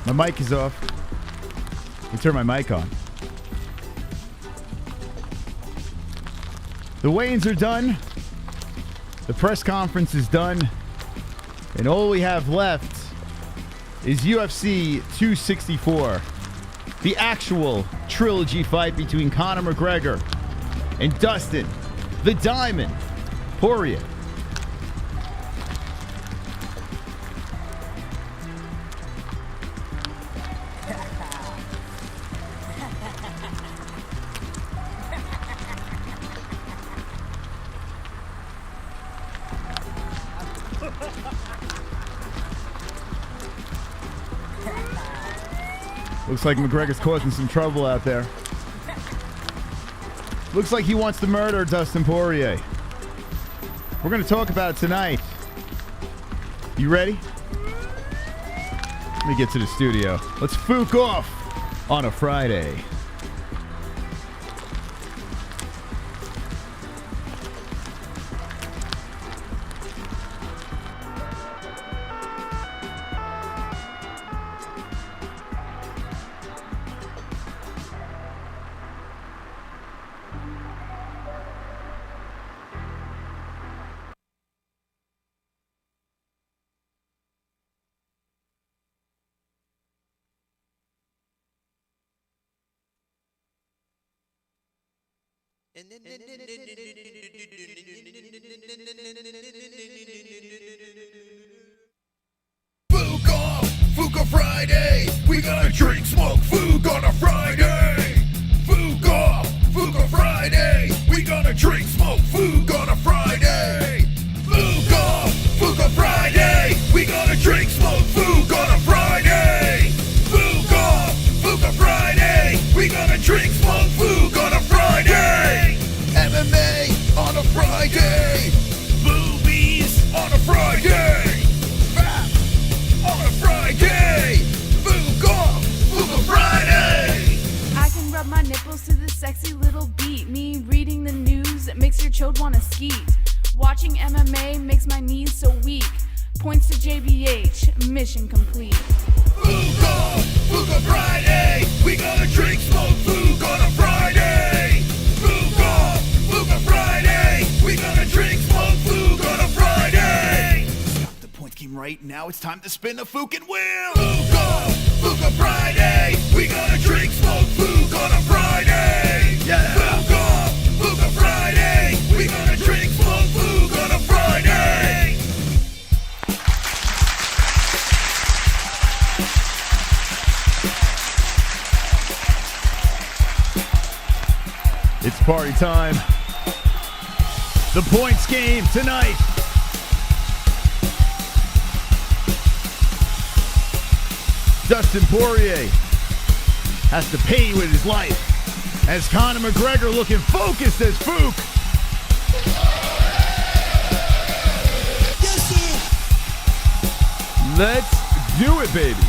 My mic is off. Let me turn my mic on. The weigh-ins are done. The press conference is done. And all we have left is UFC 264. The actual trilogy fight between Conor McGregor and Dustin, the Diamond, Poirier. Looks like McGregor's causing some trouble out there. Looks like he wants to murder Dustin Poirier. We're going to talk about it tonight. You ready? Let me get to the studio. Let's fook off on a Friday. Fook off, Fook on Friday. We gonna drink, smoke, Fook on a Friday. Fook off, Fook on Friday. We gonna drink, smoke, Fook on a Friday. Fook off, Fook on Friday. We gonna drink, smoke, Fook on a Friday. Fook off, Fook on Friday. We gonna drink, smoke, Fook on a Friday. MMA on a Friday. Boobies on a Friday. Fat on a Friday. Fook off, Fook on Friday. I can rub my nipples to the sexy little beat. Me reading the news, it makes your chode wanna skeet. Watching MMA makes my knees so weak. Points to JBH, mission complete. Fook off, Fook on Friday. We gonna drink, smoke, Fook on a Friday. Fook off, Fook on Friday. We gonna drink, smoke, Fook on a Friday. Stop, the point came right. Now it's time to spin the Fookin' wheel. Fook off, Fook on Friday. We gonna drink, smoke, Fook on a Friday. Yeah. Fook off, Fook on Friday. We gonna drink, smoke, Fook on a Friday. It's party time. The points game tonight. Dustin Poirier has to pay with his life as Conor McGregor looking focused as Fook. Let's do it, baby.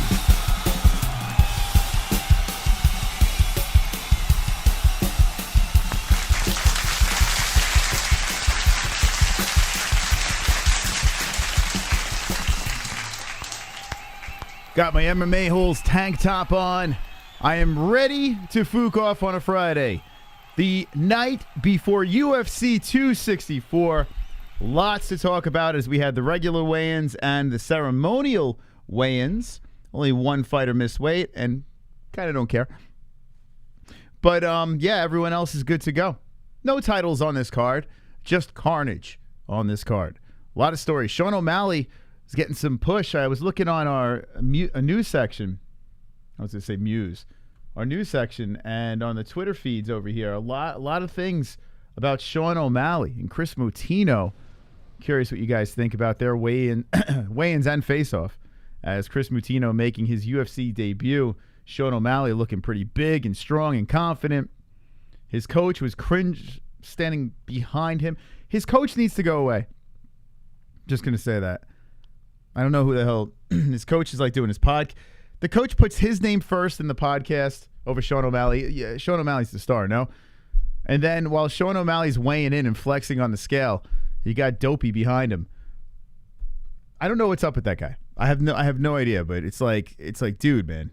Got my MMA-Holes tank top on. I am ready to fook off on a Friday. The night before UFC 264. Lots to talk about as we had the regular weigh-ins and the ceremonial weigh-ins. Only one fighter missed weight and kind of don't care. But yeah, everyone else is good to go. No titles on this card, just carnage on this card. A lot of stories. Sean O'Malley is getting some push. I was looking on our news section. I was going to say Muse. Our news section and on the Twitter feeds over here. A lot of things about Sean O'Malley and Chris Mutino. Curious what you guys think about their weigh-ins and face-off. As Chris Mutino making his UFC debut, Sean O'Malley looking pretty big and strong and confident. His coach was cringe standing behind him. His coach needs to go away. Just going to say that. I don't know who the hell his coach is like doing his podcast. The coach puts his name first in the podcast over Sean O'Malley. Yeah, Sean O'Malley's the star, no? And then while Sean O'Malley's weighing in and flexing on the scale, you got Dopey behind him. I don't know what's up with that guy. I have no idea, but it's like, dude, man,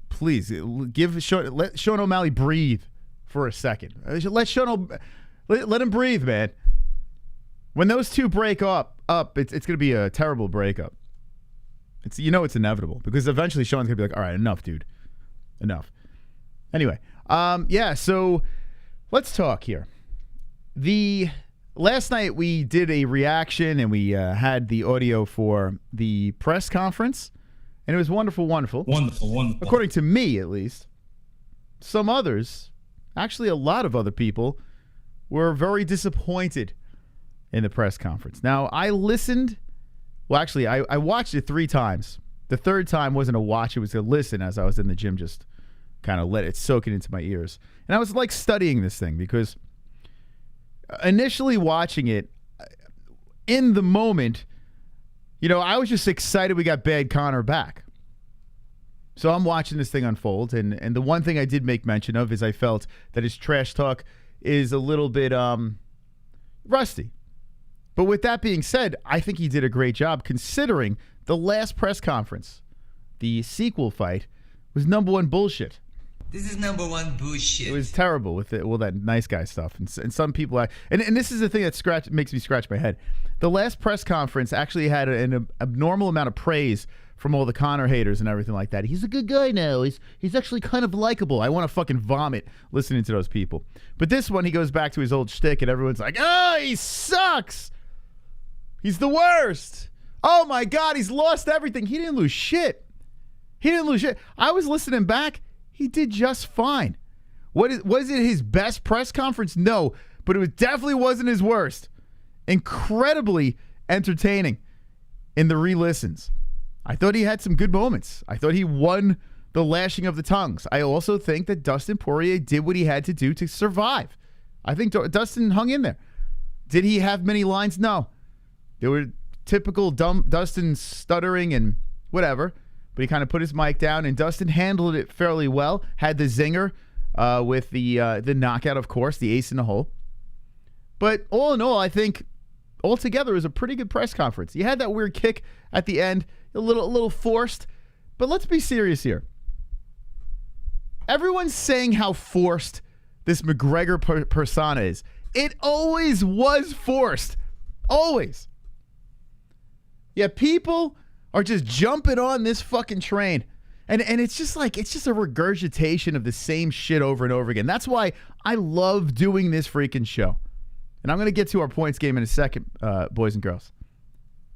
please let Sean O'Malley breathe for a second. Let him breathe, man. When those two break up, it's going to be a terrible breakup. It's inevitable because eventually Sean's going to be like, all right, enough, dude. Enough. Anyway, so let's talk here. Last night we did a reaction and we had the audio for the press conference, and it was wonderful. Wonderful. According to me, at least. Some others, actually a lot of other people, were very disappointed in the press conference. Now, I listened. Well, actually, I watched it 3 times. The third time wasn't a watch. It was a listen as I was in the gym, just kind of let it soak it into my ears. And I was like studying this thing because initially watching it, in the moment, I was just excited we got Bad Conor back. So I'm watching this thing unfold. And the one thing I did make mention of is I felt that his trash talk is a little bit rusty. But with that being said, I think he did a great job considering the last press conference, the sequel fight, was #1 bullshit. This is #1 bullshit. It was terrible with that nice guy stuff. And some people, and this is the thing that makes me scratch my head. The last press conference actually had an abnormal amount of praise from all the Conor haters and everything like that. He's a good guy now. He's actually kind of likable. I want to fucking vomit listening to those people. But this one, he goes back to his old shtick, and everyone's like, oh, he sucks. He's the worst. Oh, my God, he's lost everything. He didn't lose shit. I was listening back. He did just fine. Was it his best press conference? No, but it definitely wasn't his worst. Incredibly entertaining in the re-listens. I thought he had some good moments. I thought he won the lashing of the tongues. I also think that Dustin Poirier did what he had to do to survive. I think Dustin hung in there. Did he have many lines? No. There were typical Dustin stuttering and whatever, but he kind of put his mic down, and Dustin handled it fairly well. Had the zinger with the knockout, of course, the ace in the hole. But all in all, I think altogether it was a pretty good press conference. You had that weird kick at the end, a little forced, but let's be serious here. Everyone's saying how forced this McGregor persona is. It always was forced. Always. Yeah, people are just jumping on this fucking train. And it's just a regurgitation of the same shit over and over again. That's why I love doing this freaking show. And I'm going to get to our points game in a second, boys and girls.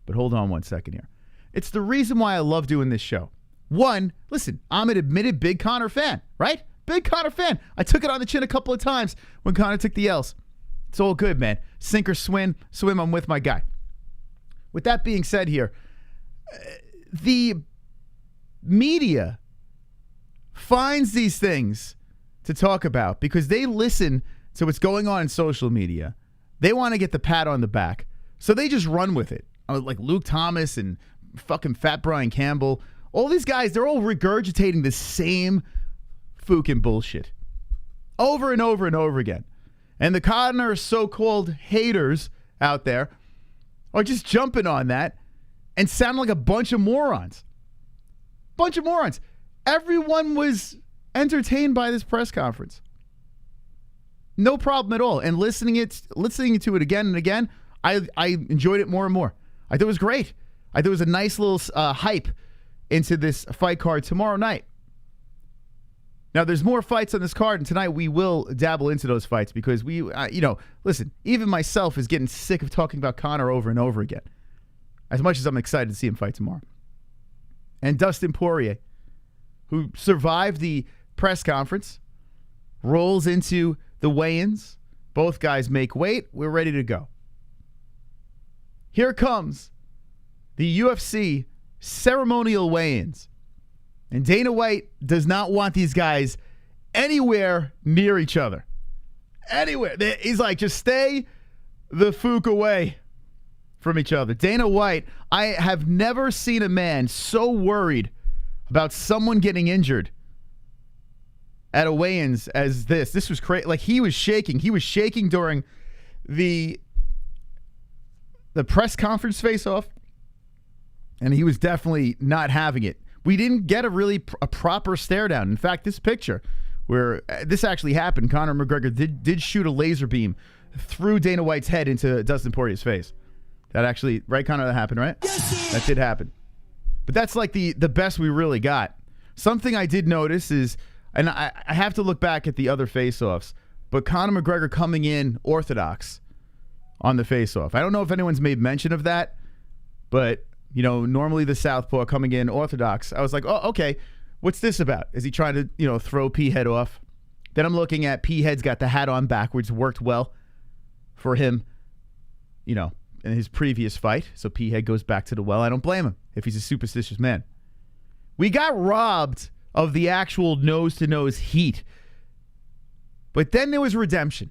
But hold on one second here. It's the reason why I love doing this show. One, listen, I'm an admitted big Conor fan, right? Big Conor fan. I took it on the chin a couple of times when Conor took the L's. It's all good, man. Sink or swim, I'm with my guy. With that being said here, the media finds these things to talk about because they listen to what's going on in social media. They want to get the pat on the back. So they just run with it. Like Luke Thomas and fucking Fat Brian Campbell. All these guys, they're all regurgitating the same fucking bullshit. Over and over and over again. And the Conor so-called haters out there are just jumping on that and sounding like a bunch of morons. Everyone was entertained by this press conference. No problem at all. And listening to it again and again, I enjoyed it more and more. I thought it was great. I thought it was a nice little hype into this fight card tomorrow night. Now, there's more fights on this card, and tonight we will dabble into those fights because listen, even myself is getting sick of talking about Conor over and over again, as much as I'm excited to see him fight tomorrow. And Dustin Poirier, who survived the press conference, rolls into the weigh-ins. Both guys make weight. We're ready to go. Here comes the UFC ceremonial weigh-ins. And Dana White does not want these guys anywhere near each other. Anywhere. He's like, just stay the fuck away from each other. Dana White, I have never seen a man so worried about someone getting injured at a weigh-ins as this. This was crazy. Like, he was shaking. He was shaking during the press conference face-off, and he was definitely not having it. We didn't get a proper stare down. In fact, this picture where this actually happened, Conor McGregor did shoot a laser beam through Dana White's head into Dustin Poirier's face. That actually, right, Conor, that happened, right? Yes, that did happen. But that's like the best we really got. Something I did notice is, and I have to look back at the other face-offs, but Conor McGregor coming in orthodox on the face-off. I don't know if anyone's made mention of that, but normally the southpaw coming in orthodox. I was like, oh, okay, what's this about? Is he trying to, throw P-Head off? Then I'm looking at P-Head's got the hat on backwards, worked well for him, in his previous fight. So P-Head goes back to the well. I don't blame him if he's a superstitious man. We got robbed of the actual nose-to-nose heat. But then there was redemption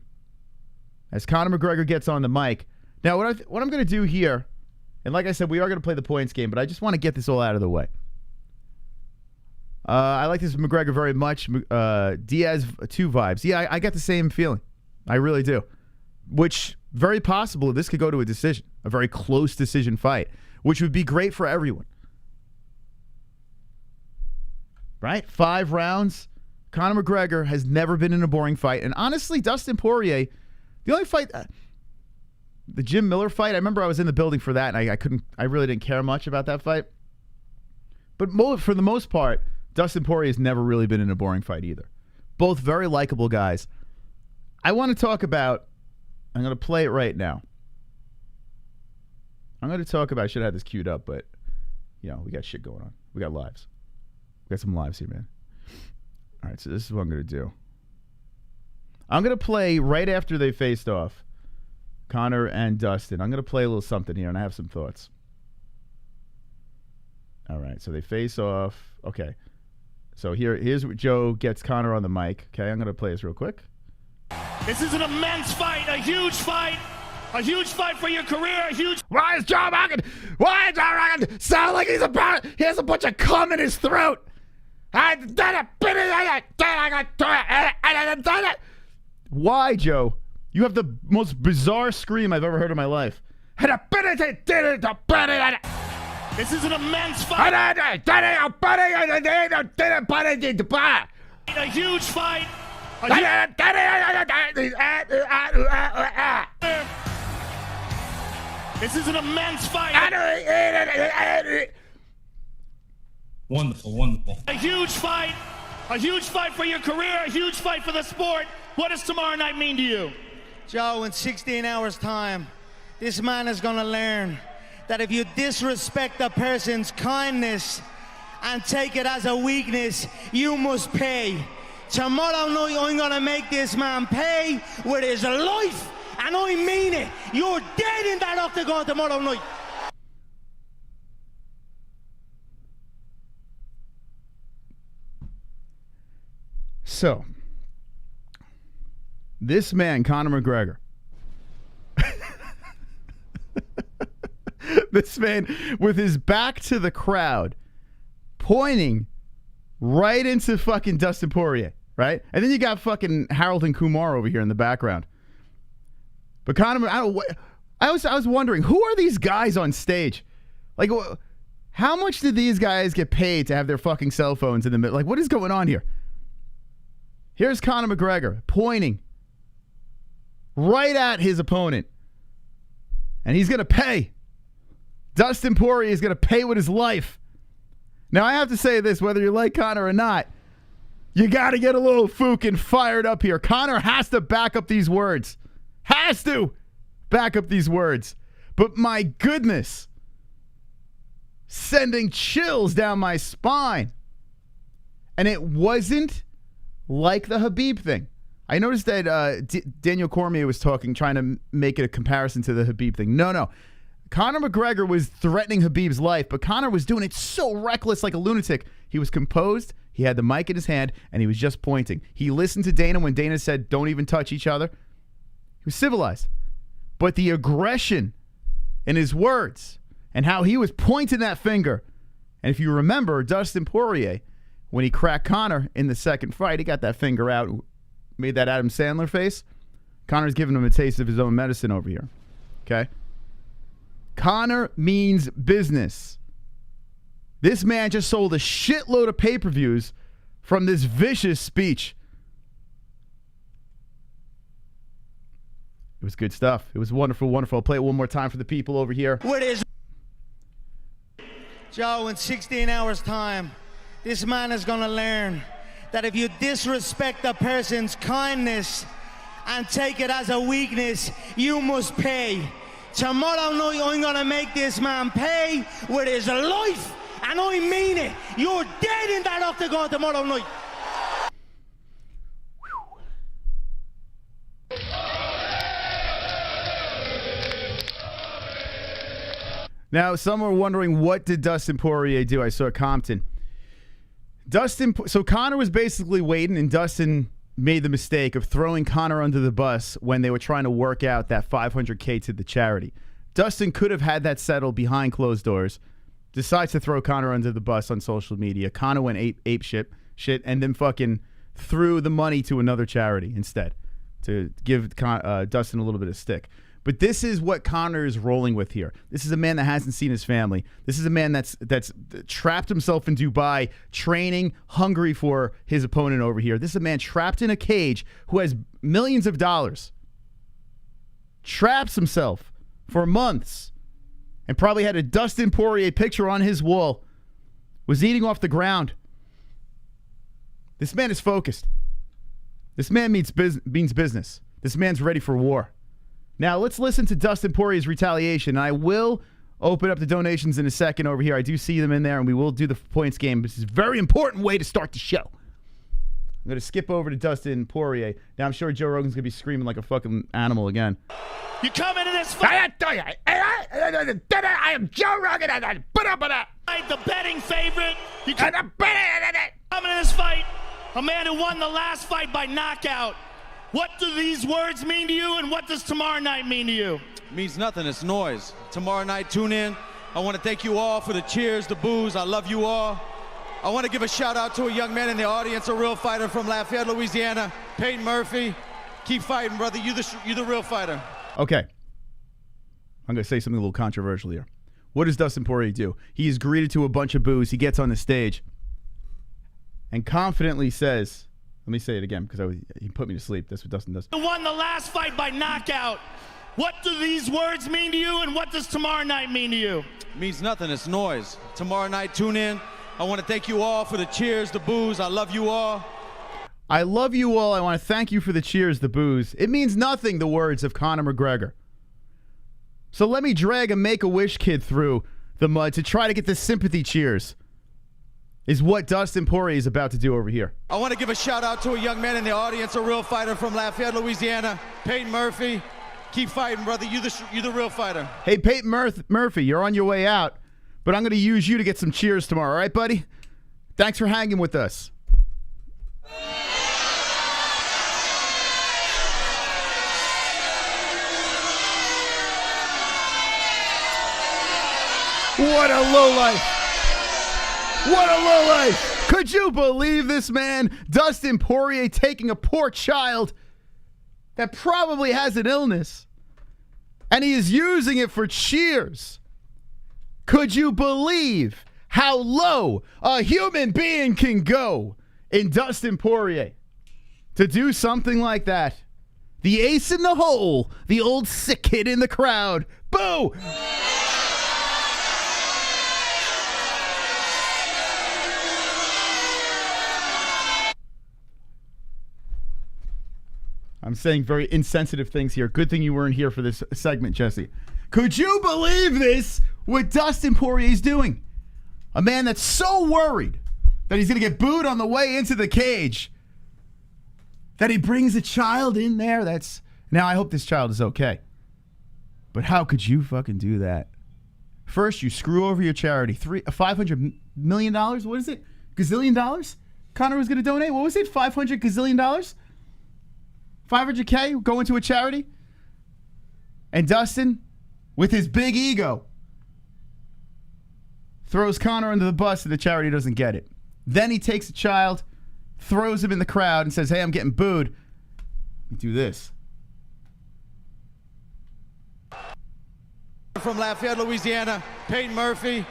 as Conor McGregor gets on the mic. Now, what I'm going to do here, and like I said, we are going to play the points game, but I just want to get this all out of the way. I like this McGregor very much. Diaz 2 vibes. Yeah, I got the same feeling. I really do. Which, very possible, this could go to a decision. A very close decision fight. Which would be great for everyone. Right? 5 rounds. Conor McGregor has never been in a boring fight. And honestly, Dustin Poirier, the only fight... the Jim Miller fight, I remember I was in the building for that, and I really didn't care much about that fight. But for the most part, Dustin Poirier has never really been in a boring fight either. Both very likable guys. I want to talk about, I'm going to play it right now. I'm going to talk about, I should have this queued up, but, we got shit going on. We got lives. We got some lives here, man. All right, so this is what I'm going to do. I'm going to play right after they faced off. Conor and Dustin. I'm going to play a little something here, and I have some thoughts. All right, so they face off. Okay. So here's what Joe gets Conor on the mic. Okay, I'm going to play this real quick. This is an immense fight, a huge fight for your career, a huge... Why is Joe Rogan sound like he has a bunch of cum in his throat? Why, Joe? You have the most bizarre scream I've ever heard in my life. This is an immense fight. A huge fight. This is an immense fight. Wonderful. A huge fight for your career, a huge fight for the sport. What does tomorrow night mean to you? Joe, in 16 hours' time, this man is going to learn that if you disrespect a person's kindness and take it as a weakness, you must pay. Tomorrow night, I'm going to make this man pay with his life, and I mean it. You're dead in that octagon tomorrow night. So, this man, Conor McGregor, this man with his back to the crowd, pointing right into fucking Dustin Poirier, right? And then you got fucking Harold and Kumar over here in the background. But Conor, I was wondering, who are these guys on stage? Like, how much did these guys get paid to have their fucking cell phones in the middle? Like, what is going on here? Here's Conor McGregor pointing right at his opponent. And he's going to pay. Dustin Poirier is going to pay with his life. Now, I have to say this, whether you like Conor or not, You got to get a little fucking fired up here. Conor has to back up these words. Has to back up these words. But my goodness, sending chills down my spine. And it wasn't like the Khabib thing. I noticed that Daniel Cormier was trying to make it a comparison to the Khabib thing. No. Conor McGregor was threatening Khabib's life, but Conor was doing it so reckless like a lunatic. He was composed. He had the mic in his hand, and he was just pointing. He listened to Dana when Dana said, don't even touch each other. He was civilized. But the aggression in his words and how he was pointing that finger. And if you remember, Dustin Poirier, when he cracked Conor in the second fight, he got that finger out, made that Adam Sandler face. Conor's giving him a taste of his own medicine over here. Okay? Conor means business. This man just sold a shitload of pay-per-views from this vicious speech. It was good stuff. It was wonderful, wonderful. I'll play it one more time for the people over here. What is Joe, in 16 hours' time, this man is going to learn that if you disrespect a person's kindness and take it as a weakness, you must pay. Tomorrow night, I'm going to make this man pay with his life. And I mean it. You're dead in that octagon tomorrow night. Now, some are wondering, what did Dustin Poirier do? I saw Compton. So Conor was basically waiting, and Dustin made the mistake of throwing Conor under the bus when they were trying to work out that $500K to the charity. Dustin could have had that settled behind closed doors. Decides to throw Conor under the bus on social media. Conor went ape shit, and then fucking threw the money to another charity instead to give Dustin a little bit of stick. But this is what Conor is rolling with here. This is a man that hasn't seen his family. This is a man that's trapped himself in Dubai, training, hungry for his opponent over here. This is a man trapped in a cage who has millions of dollars. Traps himself for months. And probably had a Dustin Poirier picture on his wall. Was eating off the ground. This man is focused. This man means business. This man's ready for war. Now, let's listen to Dustin Poirier's retaliation. I will open up the donations in a second over here. I do see them in there, and we will do the points game. This is a very important way to start the show. I'm going to skip over to Dustin Poirier. Now, I'm sure Joe Rogan's going to be screaming like a fucking animal again. You come into this fight. I am Joe Rogan. The betting favorite. You come into this fight. A man who won the last fight by knockout. What do these words mean to you, and what does tomorrow night mean to you? It means nothing. It's noise. Tomorrow night, tune in. I want to thank you all for the cheers, the boos. I love you all. I want to give a shout out to a young man in the audience, a real fighter from Lafayette, Louisiana, Peyton Murphy. Keep fighting, brother. You the real fighter. Okay. I'm going to say something a little controversial here. What does Dustin Poirier do? He is greeted to a bunch of boos. He gets on the stage and confidently says, let me say it again because he put me to sleep. That's what Dustin does. You won the last fight by knockout. What do these words mean to you, and what does tomorrow night mean to you? It means nothing. It's noise. Tomorrow night, tune in. I want to thank you all for the cheers, the boos. I love you all. I love you all. I want to thank you for the cheers, the boos. It means nothing, the words of Conor McGregor. So let me drag a Make-A-Wish kid through the mud to try to get the sympathy cheers. Is what Dustin Poirier is about to do over here. I want to give a shout out to a young man in the audience, a real fighter from Lafayette, Louisiana, Peyton Murphy. Keep fighting, brother. You the real fighter. Hey, Peyton Murphy, you're on your way out, but I'm going to use you to get some cheers tomorrow, all right, buddy? Thanks for hanging with us. What a lowlife. What a lowlife. Could you believe this man, Dustin Poirier, taking a poor child that probably has an illness, and he is using it for cheers? Could you believe how low a human being can go in Dustin Poirier to do something like that? The ace in the hole, the old sick kid in the crowd. Boo! I'm saying very insensitive things here. Good thing you weren't here for this segment, Jesse. Could you believe this? What Dustin Poirier is doing? A man that's so worried that he's going to get booed on the way into the cage that he brings a child in there. Now, I hope this child is okay. But how could you fucking do that? First, you screw over your charity. $500 million? What is it? Gazillion dollars? Conor was going to donate? What was it? $500 gazillion dollars? 500K going to a charity? And Dustin, with his big ego, throws Conor under the bus and the charity doesn't get it. Then he takes a child, throws him in the crowd and says, hey, I'm getting booed. Let me do this. From Lafayette, Louisiana, Peyton Murphy.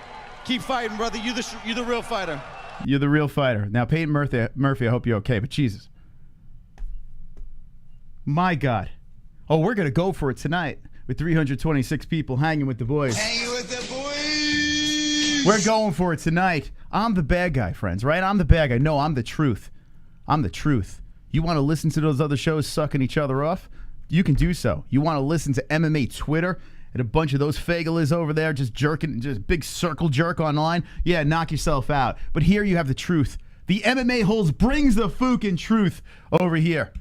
Keep fighting, brother. You the real fighter. You're the real fighter. Now, Peyton Murphy, I hope you're okay, but Jesus. My God. Oh, we're going to go for it tonight with 326 people hanging with the boys. Hanging with the boys. We're going for it tonight. I'm the bad guy, friends, right? I'm the bad guy. No, I'm the truth. I'm the truth. You want to listen to those other shows sucking each other off? You can do so. You want to listen to MMA Twitter and a bunch of those fagelas over there just jerking, just big circle jerk online? Yeah, knock yourself out. But here you have the truth. The MMA-Holes brings the fucking truth over here.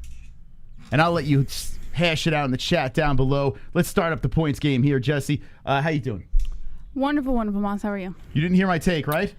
And I'll let you hash it out in the chat down below. Let's start up the points game here, Jesse. How you doing? Wonderful, wonderful, Moss. How are you? You didn't hear my take, right?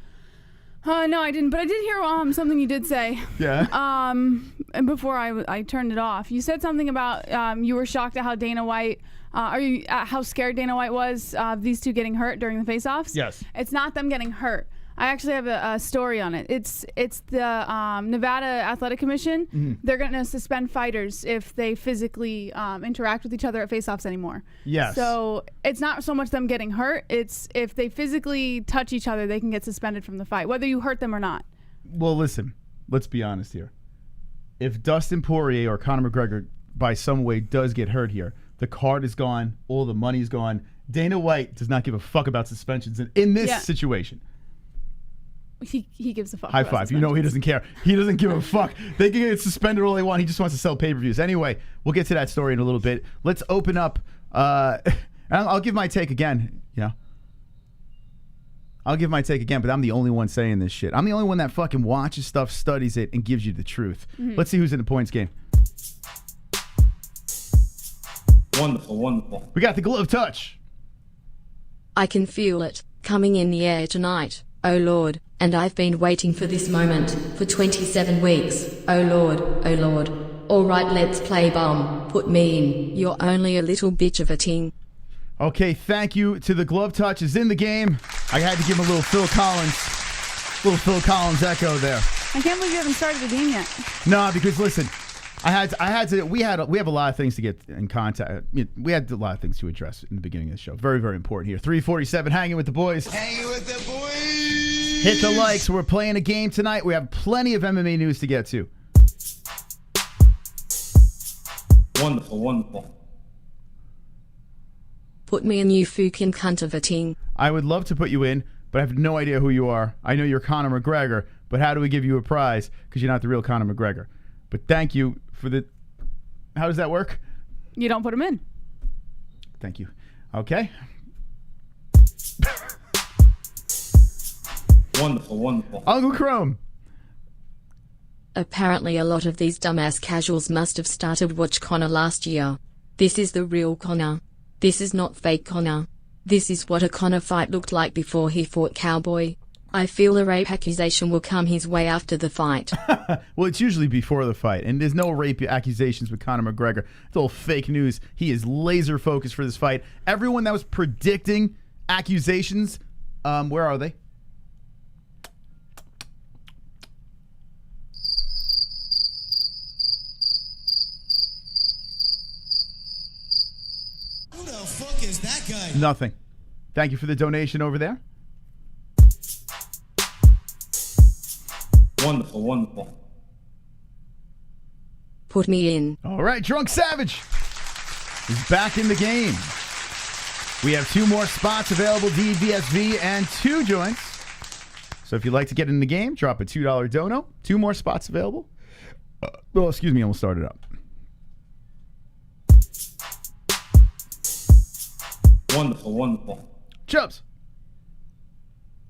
No, I didn't. But I did hear something you did say. Yeah. And before I turned it off, you said something about you were shocked at how Dana White, how scared Dana White was of these two getting hurt during the face-offs. Yes. It's not them getting hurt. I actually have a story on it. It's the Nevada Athletic Commission. Mm-hmm. They're going to suspend fighters if they physically interact with each other at face-offs anymore. Yes. So it's not so much them getting hurt. It's if they physically touch each other, they can get suspended from the fight, whether you hurt them or not. Well, listen, let's be honest here. If Dustin Poirier or Conor McGregor by some way does get hurt here, the card is gone, all the money's gone. Dana White does not give a fuck about suspensions in this situation. He gives a fuck. High five. You know he doesn't care. He doesn't give a fuck. They can get suspended all they want. He just wants to sell pay-per-views. Anyway, we'll get to that story in a little bit. Let's open up. I'll give my take again. I'll give my take again, but I'm the only one saying this shit. I'm the only one that fucking watches stuff, studies it, and gives you the truth. Mm-hmm. Let's see who's in the points game. Wonderful, wonderful. We got the glove touch. I can feel it coming in the air tonight. Oh Lord, and I've been waiting for this moment for 27 weeks. Oh Lord, oh Lord. Alright, let's play bum. Put me in. You're only a little bitch of a ting. Okay, thank you to the glove touch is in the game. I had to give him a little Phil Collins echo there. I can't believe you haven't started the game yet. No, because listen, I had to. We have a lot of things to get in contact. We had a lot of things to address in the beginning of the show. Very, very important here. 347, hanging with the boys. Hanging with the boys. Hit the likes. We're playing a game tonight. We have plenty of MMA news to get to. Wonderful, wonderful. Put me in, you fucking cunt of a ting. I would love to put you in, but I have no idea who you are. I know you're Conor McGregor, but how do we give you a prize? Because you're not the real Conor McGregor. But thank you for the... How does that work? You don't put him in. Thank you. Okay. Wonderful, wonderful. Uncle Chrome. Apparently a lot of these dumbass casuals must have started watch Conor last year. This is the real Conor. This is not fake Conor. This is what a Conor fight looked like before he fought Cowboy. I feel a rape accusation will come his way after the fight. Well, it's usually before the fight, and there's no rape accusations with Conor McGregor. It's all fake news. He is laser focused for this fight. Everyone that was predicting accusations, where are they? Who the fuck is that guy? Nothing. Thank you for the donation over there. Wonderful, wonderful. Put me in. All right, Drunk Savage is back in the game. We have 2 more spots available, DVSV and 2 joints. So if you'd like to get in the game, drop a $2 dono. 2 more spots available. Well, excuse me, and we'll start it up. Wonderful, wonderful. Chubbs.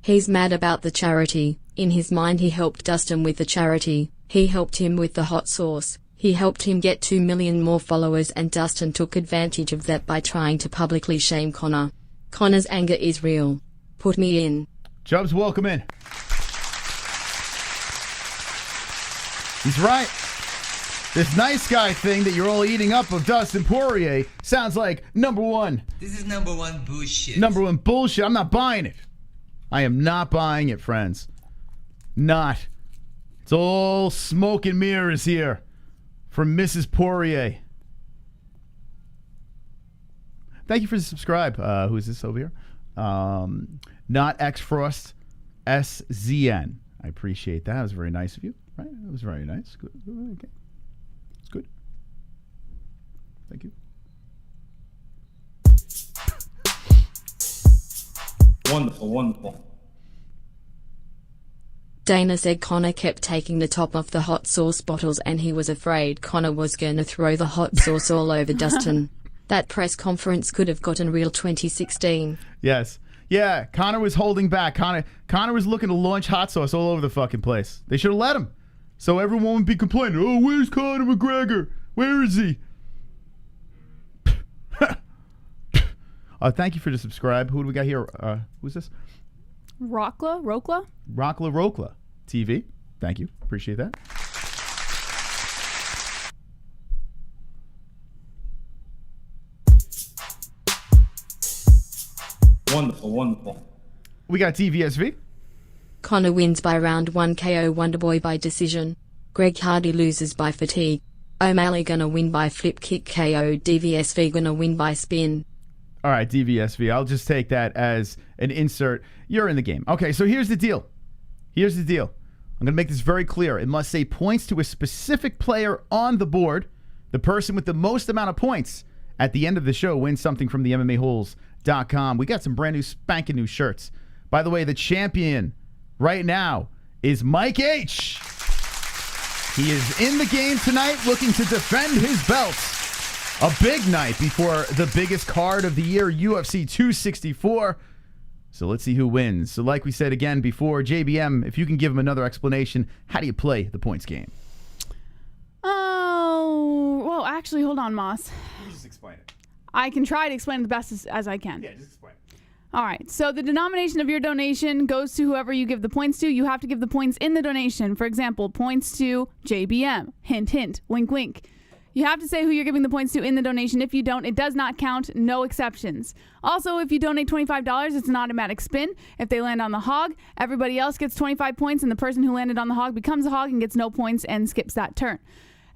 He's mad about the charity. In his mind he helped Dustin with the charity. He helped him with the hot sauce. He helped him get 2 million more followers, and Dustin took advantage of that by trying to publicly shame Conor. Conor's anger is real. Put me in. Chubbs, welcome in. He's right. This nice guy thing that you're all eating up of Dustin Poirier sounds like number one. This is number one bullshit. Number one bullshit. I'm not buying it. I am not buying it, friends. Not. It's all smoke and mirrors here from Mrs. Poirier. Thank you for the subscribe. Who is this over here? Not X Frost, SZN. I appreciate that. That was very nice of you. Right? It was very nice. Good. Okay. It's good. Thank you. Wonderful, wonderful. Dana said Conor kept taking the top off the hot sauce bottles and he was afraid Conor was gonna throw the hot sauce all over Dustin. That press conference could have gotten real 2016. Yes. Yeah, Conor was holding back. Conor was looking to launch hot sauce all over the fucking place. They should have let him. So everyone would be complaining, oh, where's Conor McGregor? Where is he? Thank you for the subscribe. Who do we got here? Who's this? Rokla TV. Thank you. Appreciate that. Wonderful, wonderful. We got TVSV. Conor wins by round 1 KO Wonderboy by decision. Greg Hardy loses by fatigue. O'Malley gonna win by flip kick KO. DVSV gonna win by spin. All right, DVSV. I'll just take that as an insert. You're in the game. Okay, so here's the deal. I'm going to make this very clear. It must say points to a specific player on the board. The person with the most amount of points at the end of the show wins something from the MMA-Holes.com. We got some brand new spanking new shirts. By the way, the champion right now is Mike H. He is in the game tonight looking to defend his belt. A big night before the biggest card of the year, UFC 264. So let's see who wins. So like we said again before, JBM, if you can give him another explanation, how do you play the points game? Oh, well, actually, hold on, Moss. Just explain it. I can try to explain it the best as I can. Yeah, just explain it. All right, so the denomination of your donation goes to whoever you give the points to. You have to give the points in the donation. For example, points to JBM. Hint, hint. Wink, wink. You have to say who you're giving the points to in the donation. If you don't, it does not count. No exceptions. Also, if you donate $25, it's an automatic spin. If they land on the hog, everybody else gets 25 points, and the person who landed on the hog becomes a hog and gets no points and skips that turn.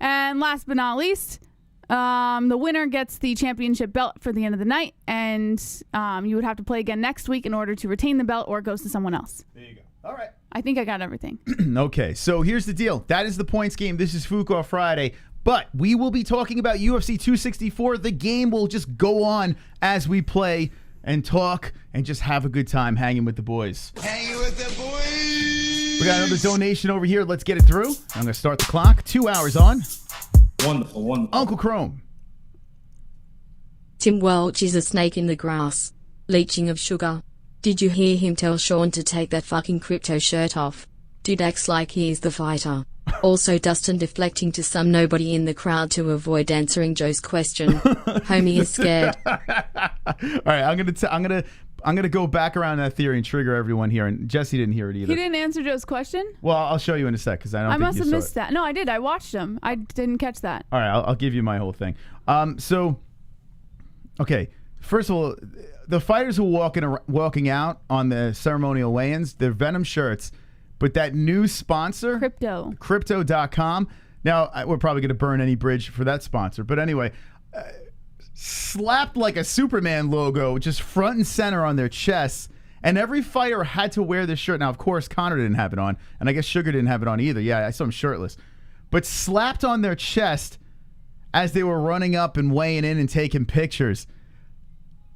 And last but not least, the winner gets the championship belt for the end of the night, and you would have to play again next week in order to retain the belt, or it goes to someone else. There you go. All right. I think I got everything. Okay, so here's the deal. That is the points game. This is Fuqua Friday. But we will be talking about UFC 264. The game will just go on as we play and talk and just have a good time hanging with the boys. Hanging with the boys. We got another donation over here. Let's get it through. I'm going to start the clock. 2 hours on. Wonderful, wonderful. Uncle Chrome. Tim Welch is a snake in the grass. Leaching of sugar. Did you hear him tell Sean to take that fucking crypto shirt off? Dude acts like he is the fighter. Also, Dustin deflecting to some nobody in the crowd to avoid answering Joe's question. Homie is scared. All right, I'm gonna go back around that theory and trigger everyone here. And Jesse didn't hear it either. He didn't answer Joe's question? Well, I'll show you in a sec because I must have missed that. No, I did. I watched him. I didn't catch that. All right, I'll give you my whole thing. Okay. First of all, the fighters who are walking out on the ceremonial weigh-ins, they're Venom shirts. But that new sponsor, Crypto.com. Now, we're probably going to burn any bridge for that sponsor. But anyway, slapped like a Superman logo just front and center on their chests. And every fighter had to wear this shirt. Now, of course, Conor didn't have it on. And I guess Sugar didn't have it on either. Yeah, I saw him shirtless. But slapped on their chest as they were running up and weighing in and taking pictures.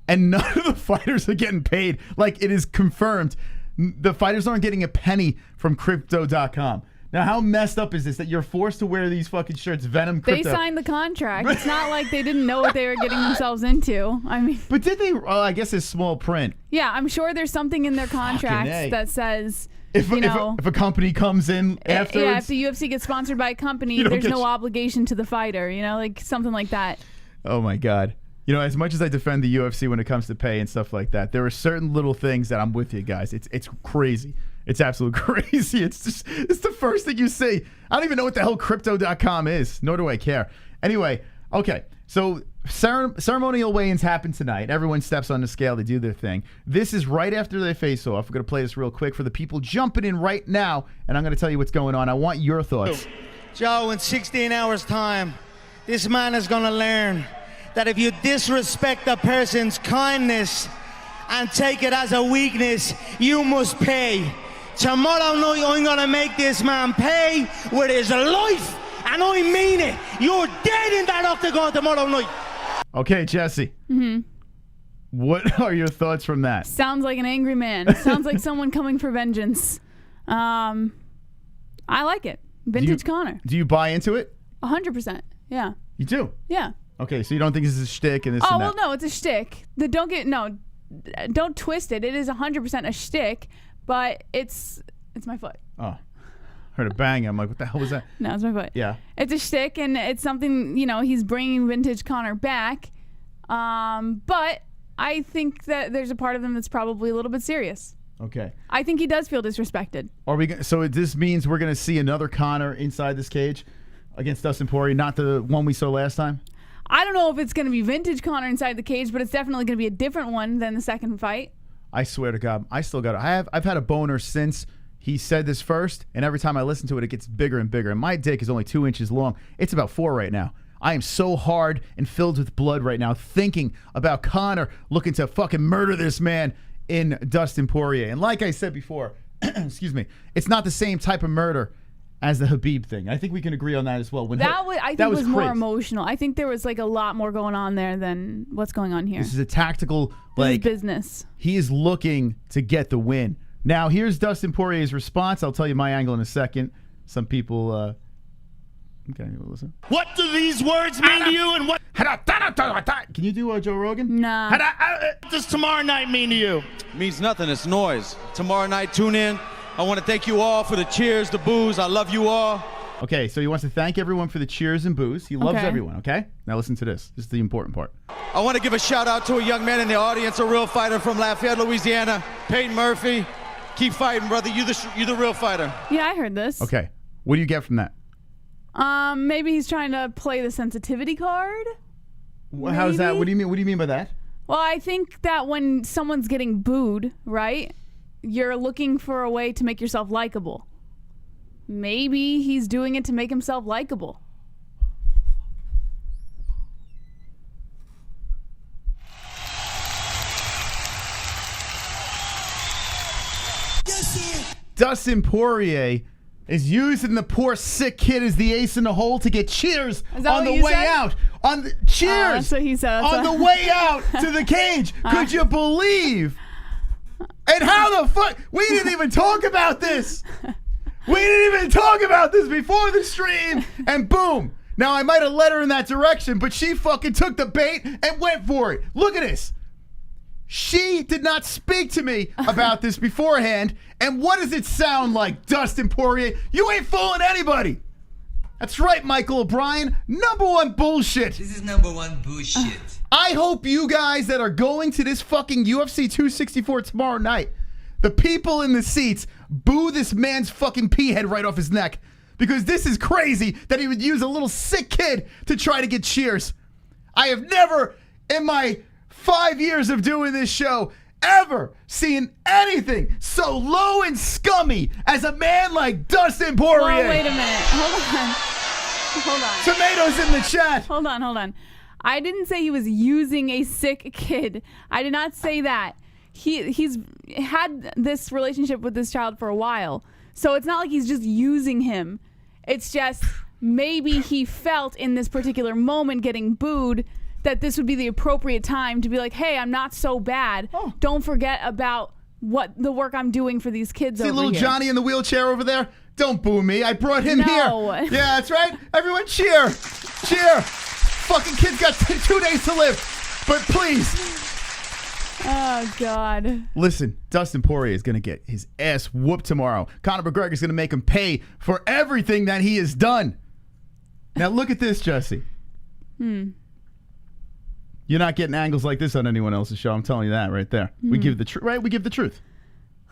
And none of the fighters are getting paid. Like, it is confirmed. The fighters aren't getting a penny from Crypto.com Now, how messed up is this that you're forced to wear these fucking shirts? Venom Crypto. They signed the contract. It's not like they didn't know what they were getting themselves into. I mean, but did they? I guess it's small print. Yeah, I'm sure there's something in their contracts that says, if a company comes in afterwards, yeah, if the UFC gets sponsored by a company, there's no obligation to the fighter. You know, like something like that. Oh my God. You know, as much as I defend the UFC when it comes to pay and stuff like that, there are certain little things that I'm with you guys. It's crazy. It's absolutely crazy. It's the first thing you see. I don't even know what the hell crypto.com is, nor do I care. Anyway, okay. So ceremonial weigh-ins happen tonight. Everyone steps on the scale. They do their thing. This is right after they face off. We're going to play this real quick for the people jumping in right now, and I'm going to tell you what's going on. I want your thoughts. Joe, in 16 hours' time, this man is going to learn that if you disrespect a person's kindness and take it as a weakness, you must pay. Tomorrow night, I'm gonna make this man pay with his life, and I mean it. You're dead in that octagon tomorrow night. Okay, Jesse. Mm-hmm. What are your thoughts from that? Sounds like an angry man. Sounds like someone coming for vengeance. I like it. Vintage Conor. Do you buy into it? 100%. Yeah. You do? Yeah. Okay, so you don't think this is a shtick and this Oh, and well, that? no, it's a shtick. Don't twist it. It is 100% a shtick, but it's my foot. Oh, heard a bang. I'm like, what the hell was that? No, it's my foot. Yeah. It's a shtick, and it's something, he's bringing vintage Conor back. But I think that there's a part of him that's probably a little bit serious. Okay. I think he does feel disrespected. So this means we're going to see another Conor inside this cage against Dustin Poirier, not the one we saw last time? I don't know if it's going to be vintage Conor inside the cage, but it's definitely going to be a different one than the second fight. I swear to God, I still got it. I've had a boner since he said this first, and every time I listen to it, it gets bigger and bigger. And my dick is only 2 inches long. It's about 4 right now. I am so hard and filled with blood right now thinking about Conor looking to fucking murder this man in Dustin Poirier. And like I said before, excuse me, it's not the same type of murder as the Khabib thing. I think we can agree on that as well. I think was more emotional. I think there was like a lot more going on there than what's going on here. This is a tactical, this is business. He is looking to get the win. Now, here's Dustin Poirier's response. I'll tell you my angle in a second. Some people, okay, listen. What do these words mean to you, and what Can you do Joe Rogan? Nah. What does tomorrow night mean to you? Means nothing. It's noise. Tomorrow night, tune in. I want to thank you all for the cheers, the boos. I love you all. Okay, so he wants to thank everyone for the cheers and boos. He loves everyone, okay? Now listen to this. This is the important part. I want to give a shout out to a young man in the audience, a real fighter from Lafayette, Louisiana, Peyton Murphy. Keep fighting, brother. You the real fighter. Yeah, I heard this. Okay. What do you get from that? Maybe he's trying to play the sensitivity card. How's that? What do you mean? What do you mean by that? Well, I think that when someone's getting booed, right, you're looking for a way to make yourself likable. Maybe he's doing it to make himself likable. Dustin Poirier is using the poor sick kid as the ace in the hole to get cheers on the way out. Cheers! That's what he said. On the way out to the cage. Could you believe? And how the fuck? We didn't even talk about this. We didn't even talk about this before the stream. And boom. Now, I might have led her in that direction, but she fucking took the bait and went for it. Look at this. She did not speak to me about this beforehand. And what does it sound like, Dustin Poirier? You ain't fooling anybody. That's right, Michael O'Brien. #1 bullshit. This is #1 bullshit. I hope you guys that are going to this fucking UFC 264 tomorrow night, the people in the seats, boo this man's fucking pea head right off his neck. Because this is crazy that he would use a little sick kid to try to get cheers. I have never, in my 5 years of doing this show, ever seen anything so low and scummy as a man like Dustin Poirier. Well, wait a minute. Hold on. Tomatoes in the chat. Hold on. I didn't say he was using a sick kid. I did not say that. He's had this relationship with this child for a while. So it's not like he's just using him. It's just maybe he felt in this particular moment getting booed that this would be the appropriate time to be like, hey, I'm not so bad. Don't forget about what the work I'm doing for these kids See over little here. Johnny in the wheelchair over there? Don't boo me. I brought him here. Yeah, that's right. Everyone cheer. Cheer. Fucking kid's got 2 days to live. But please. Oh, God. Listen, Dustin Poirier is going to get his ass whooped tomorrow. Conor McGregor is going to make him pay for everything that he has done. Now look at this, Jesse. You're not getting angles like this on anyone else's show. I'm telling you that right there. We give the truth, right? We give the truth.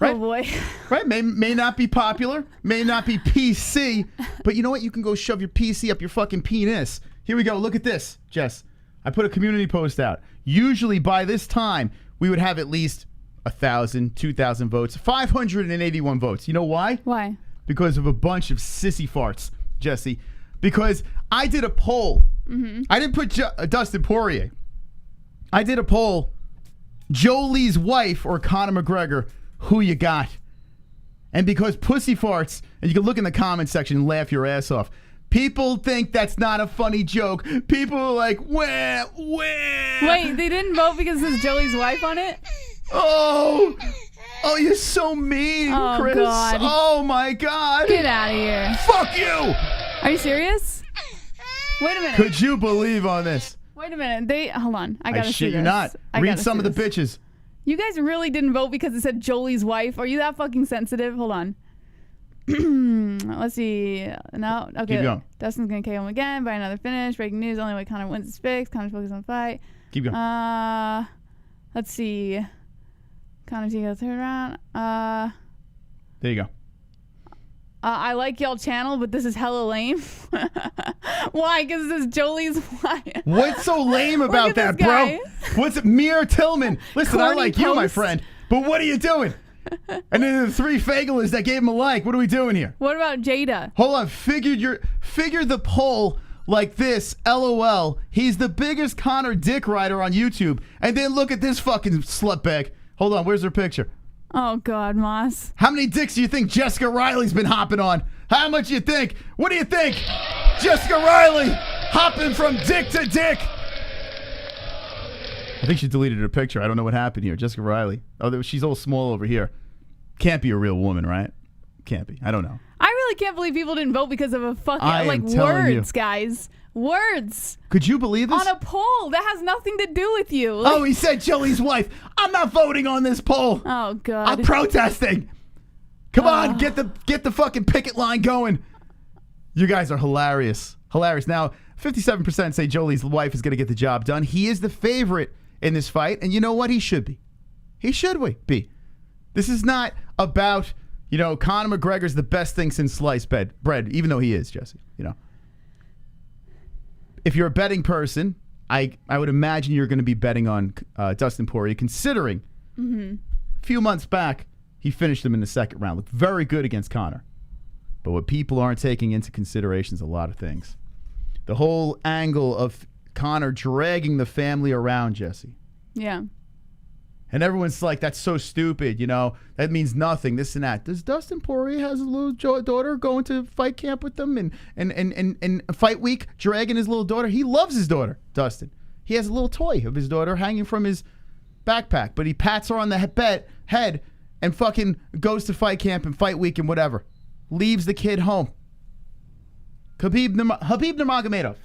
Right? Oh, boy. Right? May not be popular, may not be PC, but you know what? You can go shove your PC up your fucking penis. Here we go. Look at this, Jess. I put a community post out. Usually by this time, we would have at least 1,000, 2,000 votes, 581 votes. You know why? Why? Because of a bunch of sissy farts, Jesse. Because I did a poll. I didn't put Dustin Poirier. I did a poll. Jolie's wife or Conor McGregor, who you got? And because pussy farts, and you can look in the comment section and laugh your ass off. People think that's not a funny joke. People are like, wah. Wait, they didn't vote because there's Jolie's wife on it? Oh, you're so mean, Oh, Chris. God. Oh, my God. Get out of here. Fuck you. Are you serious? Wait a minute. Could you believe on this? Wait a minute. Hold on. I I gotta see shit you this. not. I Read gotta some see of the this. bitches. You guys really didn't vote because it said Jolie's wife. Are you that fucking sensitive? Hold on. Let's see. No. Okay. Keep going. Dustin's gonna KO him again by another finish. Breaking news. Only way Conor wins is fixed. Conor's focused on the fight. Keep going. Let's see. Conor TKO third round. There you go. I like y'all channel, but this is hella lame. Why? Because this is Jolie's wife. What's so lame about at that, this bro? guy. What's Mir Tillman? Listen, I Corny like you, my post. friend, but what are you doing? And then the 3 faglers that gave him a like. What are we doing here? What about Jada? Hold on. Figure the poll like this. LOL. He's the biggest Conor dick rider on YouTube. And then look at this fucking slutbag. Hold on. Where's her picture? Oh, God, Moss. How many dicks do you think Jessica Riley's been hopping on? How much you think? What do you think? Jessica Riley hopping from dick to dick. I think she deleted her picture. I don't know what happened here. Jessica Riley. Oh, she's all small over here. Can't be a real woman, right? Can't be. I don't know. I really can't believe people didn't vote because of a fucking, I like, am telling words, you. guys. Words. Could you believe this? On a poll. That has nothing to do with you. Oh, he said Jolie's wife. I'm not voting on this poll. Oh, God. I'm protesting. Come on, get the fucking picket line going. You guys are hilarious. Hilarious. Now, 57% say Jolie's wife is going to get the job done. He is the favorite in this fight, and you know what? He should be. He should be. This is not about, Conor McGregor's the best thing since sliced bread, even though he is, Jesse, If you're a betting person, I would imagine you're going to be betting on Dustin Poirier, considering a few months back, he finished him in the second round. Looked very good against Conor. But what people aren't taking into consideration is a lot of things. The whole angle of Conor dragging the family around, Jesse. Yeah. And everyone's like, that's so stupid, that means nothing, this and that. Does Dustin Poirier has a little daughter going to fight camp with them and fight week, dragging his little daughter? He loves his daughter, Dustin. He has a little toy of his daughter hanging from his backpack, but he pats her on the head and fucking goes to fight camp and fight week and whatever. Leaves the kid home. Habib Nurmagomedov.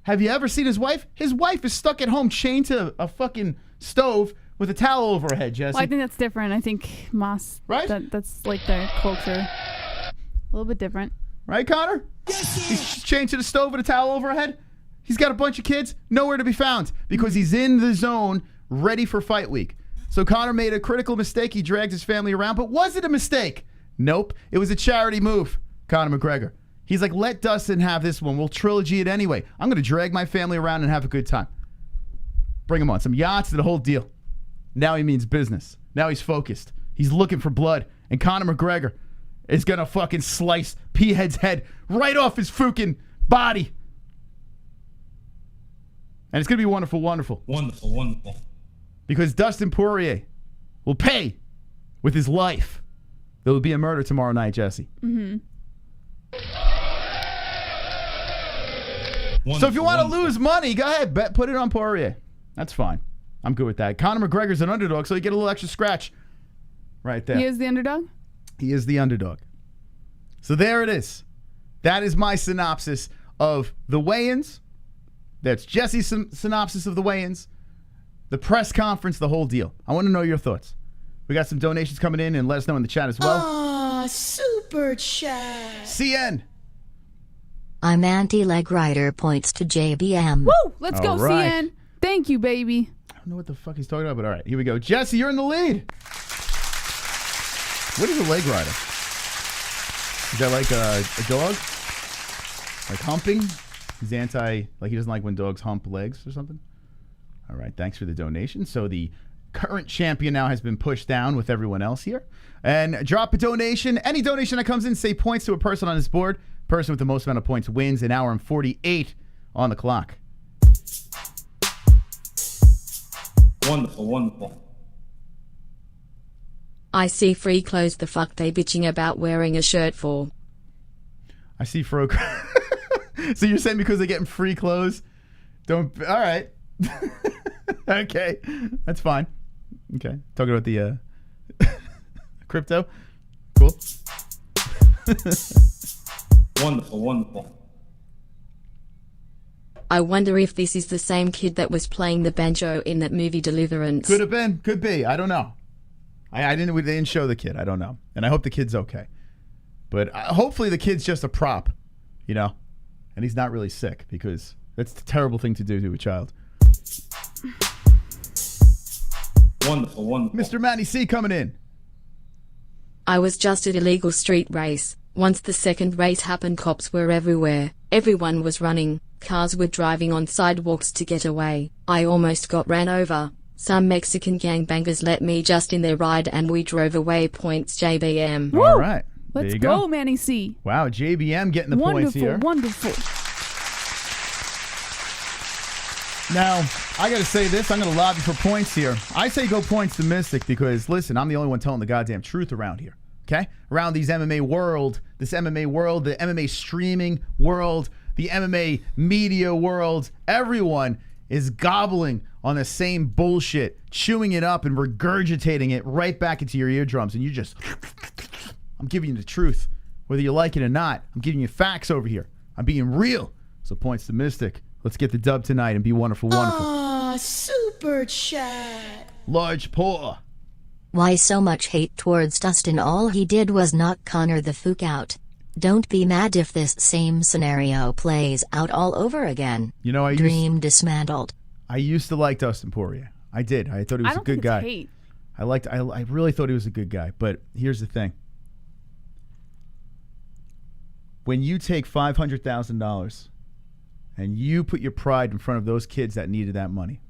Have you ever seen his wife? His wife is stuck at home chained to a fucking stove with a towel over her head, Jesse. Well, I think that's different. I think Moss. Right? That's like their culture. A little bit different. Right, Conor? He's chained to the stove with a towel over her head. He's got a bunch of kids, nowhere to be found because he's in the zone, ready for fight week. So Conor made a critical mistake. He dragged his family around, but was it a mistake? Nope. It was a charity move, Conor McGregor. He's like, let Dustin have this one. We'll trilogy it anyway. I'm going to drag my family around and have a good time. Bring him on. Some yachts and the whole deal. Now he means business. Now he's focused. He's looking for blood. And Conor McGregor is going to fucking slice P-Head's head right off his freaking body. And it's going to be wonderful, wonderful. Wonderful, wonderful. Because Dustin Poirier will pay with his life. There will be a murder tomorrow night, Jesse. So if you want to lose money, go ahead, put it on Poirier. That's fine. I'm good with that. Conor McGregor's an underdog, so you get a little extra scratch. right there. He is the underdog? He is the underdog. So there it is. That is my synopsis of the weigh-ins. That's Jesse's synopsis of the weigh-ins, the press conference, the whole deal. I want to know your thoughts. We got some donations coming in, and let us know in the chat as well. Aw, super chat. CN. I'm anti-leg rider points to JBM. Woo! Let's go, All right. CN. Thank you, baby. I don't know what the fuck he's talking about, but all right, here we go. Jesse, you're in the lead. What is a leg rider? Is that like a dog? Like humping? He's anti, like he doesn't like when dogs hump legs or something? All right, thanks for the donation. So the current champion now has been pushed down with everyone else here. And drop a donation. Any donation that comes in, say points to a person on this board. Person with the most amount of points wins. An hour and 48 on the clock. Wonderful, wonderful. I see free clothes the fuck they bitching about wearing a shirt for. I see Fro. So you're saying because they're getting free clothes? Don't. All right. Okay. That's fine. Okay. Talking about the crypto. Cool. Wonderful, wonderful. I wonder if this is the same kid that was playing the banjo in that movie Deliverance. Could have been. Could be. I don't know. I didn't. They didn't show the kid. I don't know. And I hope the kid's okay. But hopefully the kid's just a prop, you know, and he's not really sick because that's a terrible thing to do to a child. Wonderful, wonderful. Mr. Manny C coming in. I was just at a legal street race. Once the second race happened, cops were everywhere. Everyone was running. Cars were driving on sidewalks to get away. I almost got ran over. Some Mexican gangbangers let me just in their ride and we drove away. Points JBM. All right. Let's there you go, Manny C. Wow, JBM getting the points here. Wonderful. Now, I got to say this. I'm going to lobby for points here. I say go points to Mystic because, listen, I'm the only one telling the goddamn truth around here. Okay? Around these MMA world, this MMA world, the MMA streaming world, the MMA media world, everyone is gobbling on the same bullshit, chewing it up and regurgitating it right back into your eardrums. And you just, I'm giving you the truth. Whether you like it or not, I'm giving you facts over here. I'm being real. So points to Mystic. Let's get the dub tonight and be wonderful, wonderful. Aw, super chat. Large paw. Why so much hate towards Dustin? All he did was knock Conor the fuck out. Don't be mad if this same scenario plays out all over again. You know, Dream dismantled. I used to like Dustin Poirier. I did. I thought he was a good guy. Hate. I really thought he was a good guy. But here's the thing. When you take $500,000 and you put your pride in front of those kids that needed that money.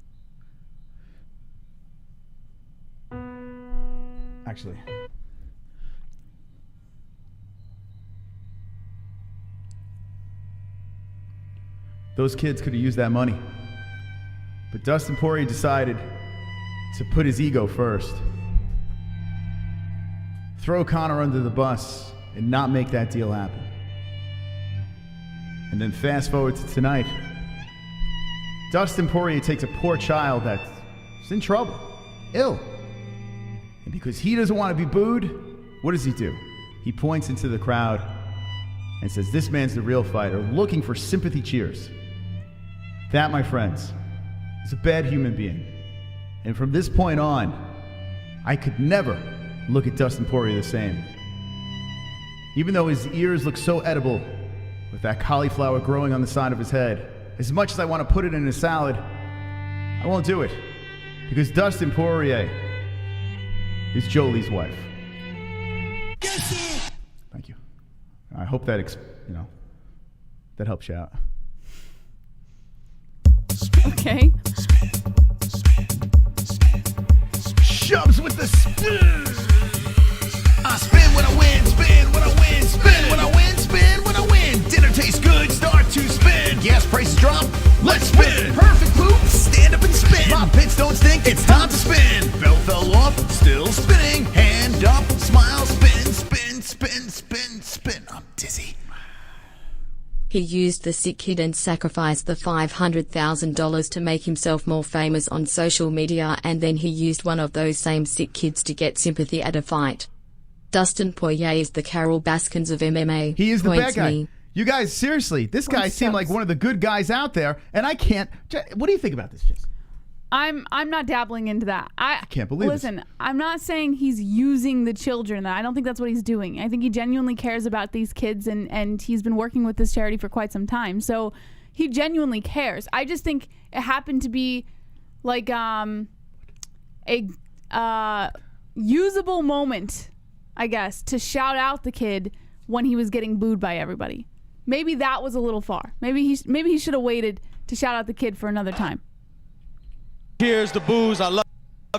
Actually, those kids could have used that money. But Dustin Poirier decided to put his ego first. Throw Conor under the bus and not make that deal happen. And then fast forward to tonight. Dustin Poirier takes a poor child that's in trouble, ill. And because he doesn't want to be booed, what does he do? He points into the crowd and says, this man's the real fighter, looking for sympathy cheers. That, my friends, is a bad human being. And from this point on, I could never look at Dustin Poirier the same. Even though his ears look so edible, with that cauliflower growing on the side of his head, as much as I want to put it in a salad, I won't do it. Because Dustin Poirier is Jolie's wife. Thank you. I hope that, that helps you out. Okay. Shoves with the spin. I spin when I win, spin when I win, spin when I win, spin when I win. Dinner tastes good, start to spin. Gas prices drop, let's spin. Perfect poop, stand up and spin. My pits don't stink, it's time to spin. Belt fell off, still spinning. Hand up, smile, spin, spin, spin, spin, spin. I'm dizzy. He used the sick kid and sacrificed the $500,000 to make himself more famous on social media, and then he used one of those same sick kids to get sympathy at a fight. Dustin Poirier is the Carol Baskins of MMA. He is the bad guy. Me. You guys, seriously, this guy seemed like one of the good guys out there, and I can't. What do you think about this, Jess? I'm not dabbling into that. I can't believe it. Listen, I'm not saying he's using the children. I don't think that's what he's doing. I think he genuinely cares about these kids, and he's been working with this charity for quite some time. So he genuinely cares. I just think it happened to be like a usable moment, I guess, to shout out the kid when he was getting booed by everybody. Maybe that was a little far. Maybe he should have waited to shout out the kid for another time. Cheers, the boos. I love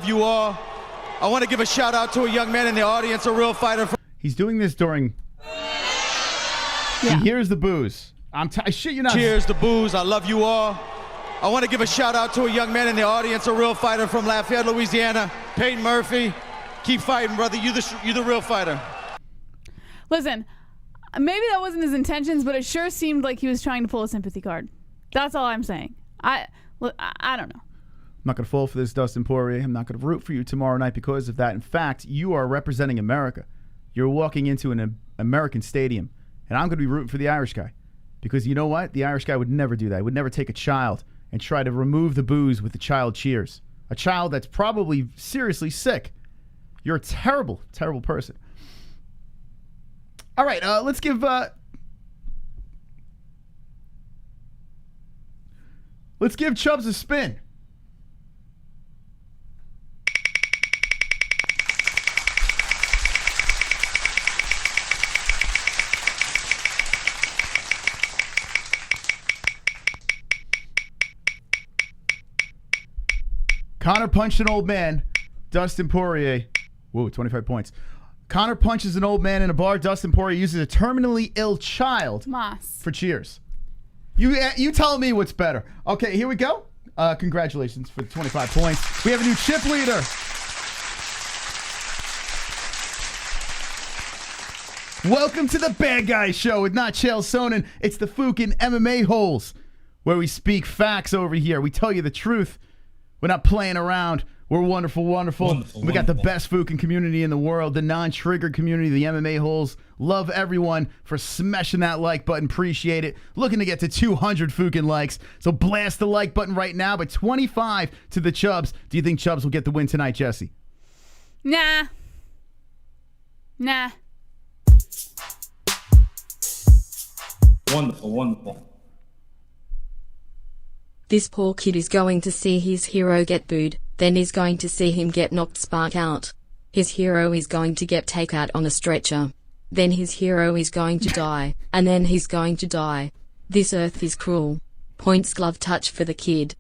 you all. I want to give a shout out to a young man in the audience, a real fighter. He's doing this during. Yeah. He hears the booze. I shit you not. Cheers, the boos. I love you all. I want to give a shout out to a young man in the audience, a real fighter from Lafayette, Louisiana, Peyton Murphy. Keep fighting, brother. You the real fighter. Listen, maybe that wasn't his intentions, but it sure seemed like he was trying to pull a sympathy card. That's all I'm saying. I don't know. I'm not going to fall for this, Dustin Poirier. I'm not going to root for you tomorrow night because of that. In fact, you are representing America. You're walking into an American stadium, and I'm going to be rooting for the Irish guy. Because you know what? The Irish guy would never do that. He would never take a child and try to remove the booze with the child cheers. A child that's probably seriously sick. You're a terrible, terrible person. All right, let's give Chubbs a spin. Conor punched an old man. Dustin Poirier. Whoa, 25 points. Conor punches an old man in a bar. Dustin Poirier uses a terminally ill child for cheers. You tell me what's better. Okay, here we go. Congratulations for the 25 points. We have a new chip leader. Welcome to the Bad Guy Show with not Chael Sonnen. It's the Fucking MMA-Holes, where we speak facts over here. We tell you the truth. We're not playing around. We're wonderful, wonderful. We got the best Fucking community in the world, the non-triggered community, the MMA-Holes. Love everyone for smashing that like button. Appreciate it. Looking to get to 200 Fucking likes. So blast the like button right now. But 25 to the Chubbs. Do you think Chubbs will get the win tonight, Jesse? Nah. Wonderful, wonderful. This poor kid is going to see his hero get booed, then he's going to see him get knocked spark out. His hero is going to get taken out on a stretcher. Then his hero is going to die, and then he's going to die. This earth is cruel. Points glove touch for the kid.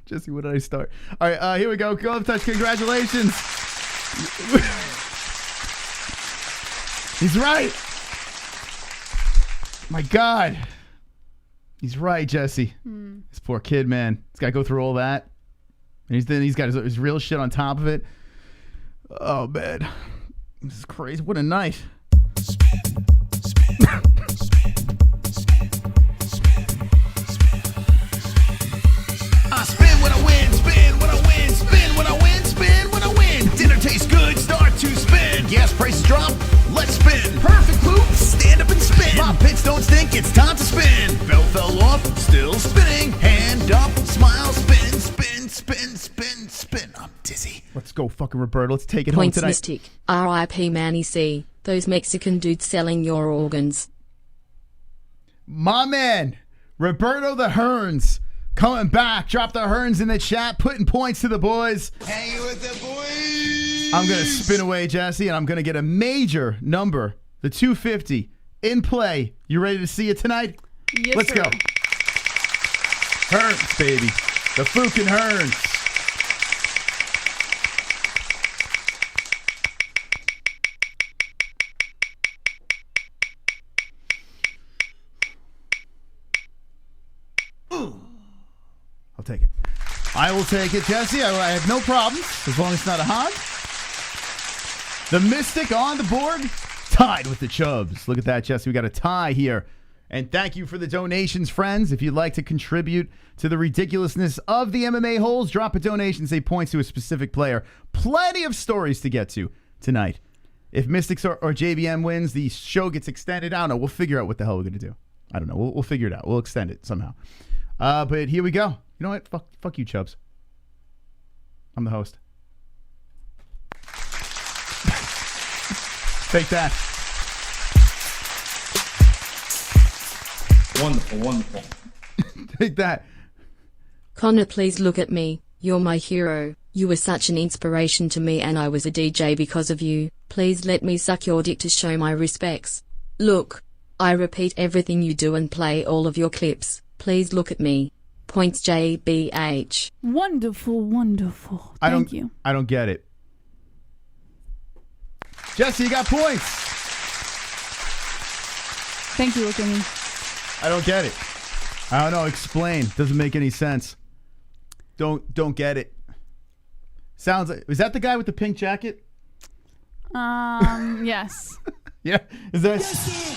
Jesse, what did I start? All right, here we go. Glove touch, congratulations. He's right. My God. He's right, Jesse. This poor kid, man. He's got to go through all that. And he's got his real shit on top of it. Oh, man. This is crazy. What a night. I spin when I win, spin when I win, spin when I win, spin when I win. Dinner tastes good, start to spin. Gas prices drop, let's spin. Perfect poop, stand up and spin. My pits don't stink, it's time to spin. Belt fell off, still spinning. Hand up, smile, spin, spin, spin, spin, spin. I'm dizzy. Let's go, fucking Roberto. Let's take it Points home tonight. Mystic. R.I.P. Manny C. Those Mexican dudes selling your organs. My man, Roberto the Hearns. Coming back, drop the Hearns in the chat, putting points to the boys. Hanging with the boys. I'm going to spin away, Jesse, and I'm going to get a major number, the 250, in play. You ready to see it tonight? Yes, Let's sir. go. Hearns, baby. The Fucking Hearns. I'll take it. I will take it, Jesse. I have no problems as long as it's not a hog. The Mystic on the board, tied with the Chubs. Look at that, Jesse. We got a tie here. And thank you for the donations, friends. If you'd like to contribute to the ridiculousness of the MMA holes, drop a donation, say points to a specific player. Plenty of stories to get to tonight. If Mystics or JBM wins, the show gets extended. I don't know. We'll figure out what the hell we're going to do. I don't know. We'll figure it out. We'll extend it somehow. But here we go. You know what? Fuck you, Chubs. I'm the host. Take that. Wonderful, wonderful. Take that. Conor, please look at me. You're my hero. You were such an inspiration to me and I was a DJ because of you. Please let me suck your dick to show my respects. Look. I repeat everything you do and play all of your clips. Please look at me. Points JBH. Wonderful, wonderful. Thank you. I don't get it. Jesse, you got points. Thank you, look at me. I don't get it. I don't know. Explain. Doesn't make any sense. Don't get it. Sounds like, is that the guy with the pink jacket? Yes. Yeah. Is that?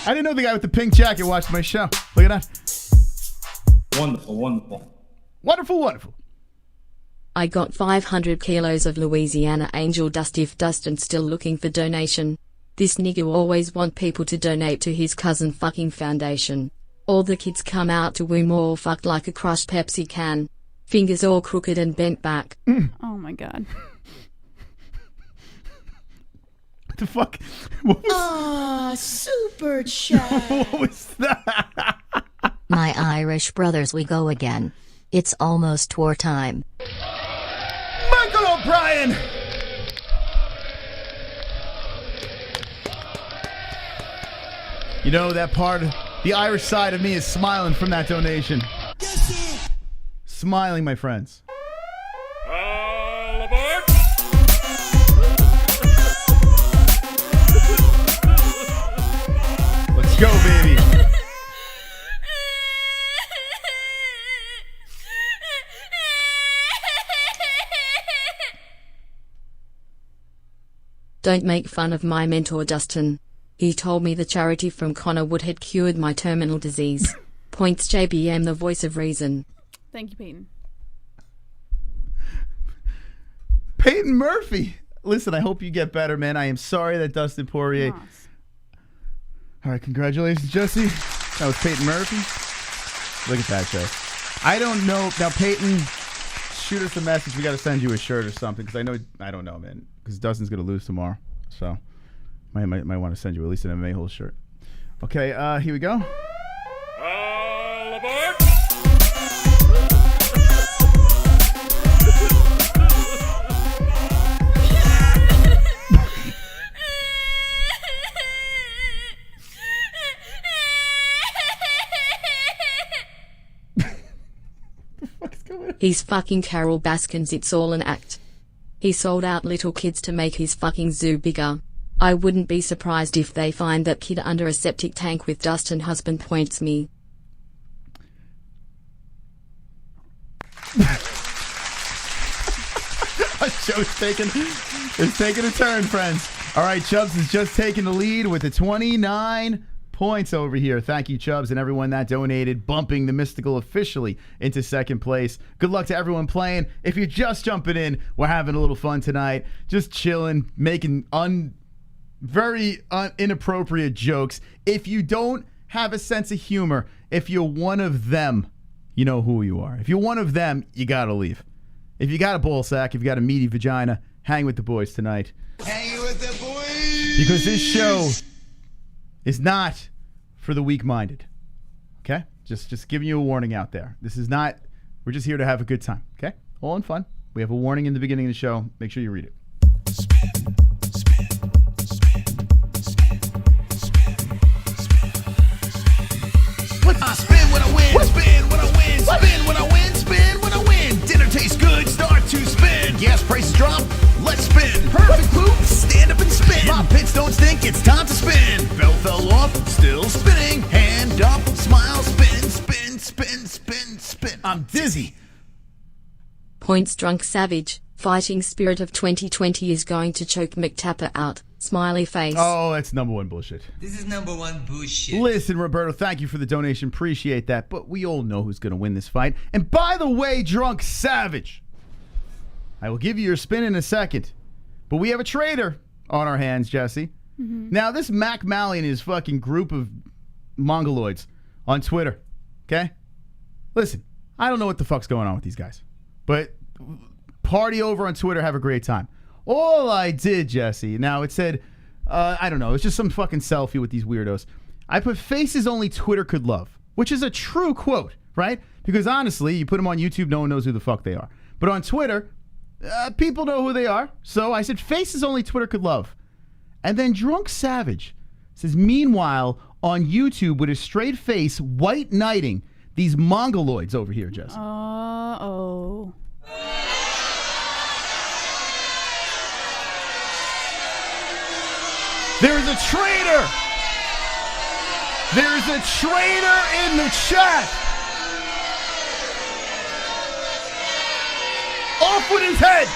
I didn't know the guy with the pink jacket watched my show. Look at that. Wonderful, wonderful. Wonderful, wonderful. I got 500 kilos of Louisiana angel dust if Dustin's still looking for donation. This nigga always want people to donate to his cousin fucking foundation. All the kids come out to woo more fucked like a crushed Pepsi can. Fingers all crooked and bent back. Oh my god. What the fuck? What was, super chat. what was that? My Irish brothers, we go again. It's almost tour time. Michael O'Brien! You know, that part, the Irish side of me is smiling from that donation. Smiling, my friends. All aboard! Let's go, baby. Don't make fun of my mentor Dustin. He told me the charity from Conor Wood had cured my terminal disease. Points JBM, the voice of reason. Thank you, Peyton. Peyton Murphy. Listen, I hope you get better, man. I am sorry that Dustin Poirier. Nice. All right, congratulations, Jesse. That was Peyton Murphy. Look at that, Jay. I don't know. Now, Peyton, shoot us a message. We got to send you a shirt or something because I don't know, man. Because Dustin's going to lose tomorrow. So, might want to send you at least an MMA-Holes shirt. Okay, here we go. All aboard! He's fucking Carol Baskins, it's all an act. He sold out little kids to make his fucking zoo bigger. I wouldn't be surprised if they find that kid under a septic tank with Dustin husband points me. Show's taking a turn, friends. All right, Chubbs is just taking the lead with the 29 points over here. Thank you, Chubbs, and everyone that donated, bumping the Mystical officially into second place. Good luck to everyone playing. If you're just jumping in, we're having a little fun tonight. Just chilling, making very inappropriate jokes. If you don't have a sense of humor, if you're one of them, you know who you are. If you're one of them, you gotta leave. If you got a ball sack, if you got a meaty vagina, hang with the boys tonight. Hang with the boys! Because this show is not for the weak-minded. Okay? Just giving you a warning out there. This is not, we're just here to have a good time. Okay? All in fun. We have a warning in the beginning of the show. Make sure you read it. Spin, spin, spin, spin, spin, spin. I spin when I win, spin when I win, spin when I win, spin when I win. Dinner tastes good, start to spin. Gas prices drop, let's spin. Perfect poop, stand up and spin. My pits don't stink, it's time to spin. Bell fell off, still spinning. Hand up, smile, spin, spin, spin, spin, spin. I'm dizzy. Points drunk savage. Fighting spirit of 2020 is going to choke McTapper out. Smiley face. Oh, that's number one bullshit. This is number one bullshit. Listen, Roberto, thank you for the donation. Appreciate that. But we all know who's going to win this fight. And by the way, Drunk Savage, I will give you your spin in a second. But we have a traitor on our hands, Jesse. Now, this Mac Malley and his fucking group of mongoloids on Twitter, okay? Listen, I don't know what the fuck's going on with these guys. But party over on Twitter, have a great time. All I did, Jesse, now it said, I don't know, it's just some fucking selfie with these weirdos. I put faces only Twitter could love, which is a true quote, right? Because honestly, you put them on YouTube, no one knows who the fuck they are. But on Twitter, people know who they are. So I said faces only Twitter could love. And then Drunk Savage says, meanwhile, on YouTube with a straight face, white knighting these mongoloids over here, Jesse. Uh-oh. There's a traitor! There's a traitor in the chat! Off with his head!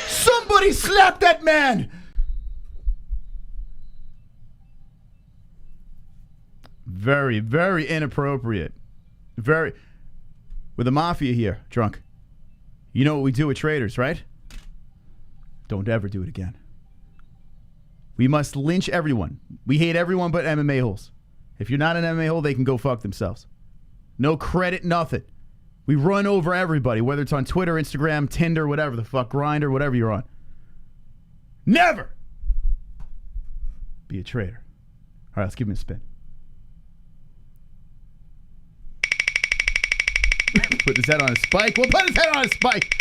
Somebody slap that man! Very, very inappropriate. Very. With the mafia here, Drunk. You know what we do with traitors, right? Don't ever do it again. We must lynch everyone. We hate everyone but MMA-Holes. If you're not an MMA-Hole, they can go fuck themselves. No credit, nothing. We run over everybody, whether it's on Twitter, Instagram, Tinder, whatever the fuck, Grindr, whatever you're on. Never be a traitor. All right, let's give him a spin. Put his head on a spike. We'll put his head on a spike.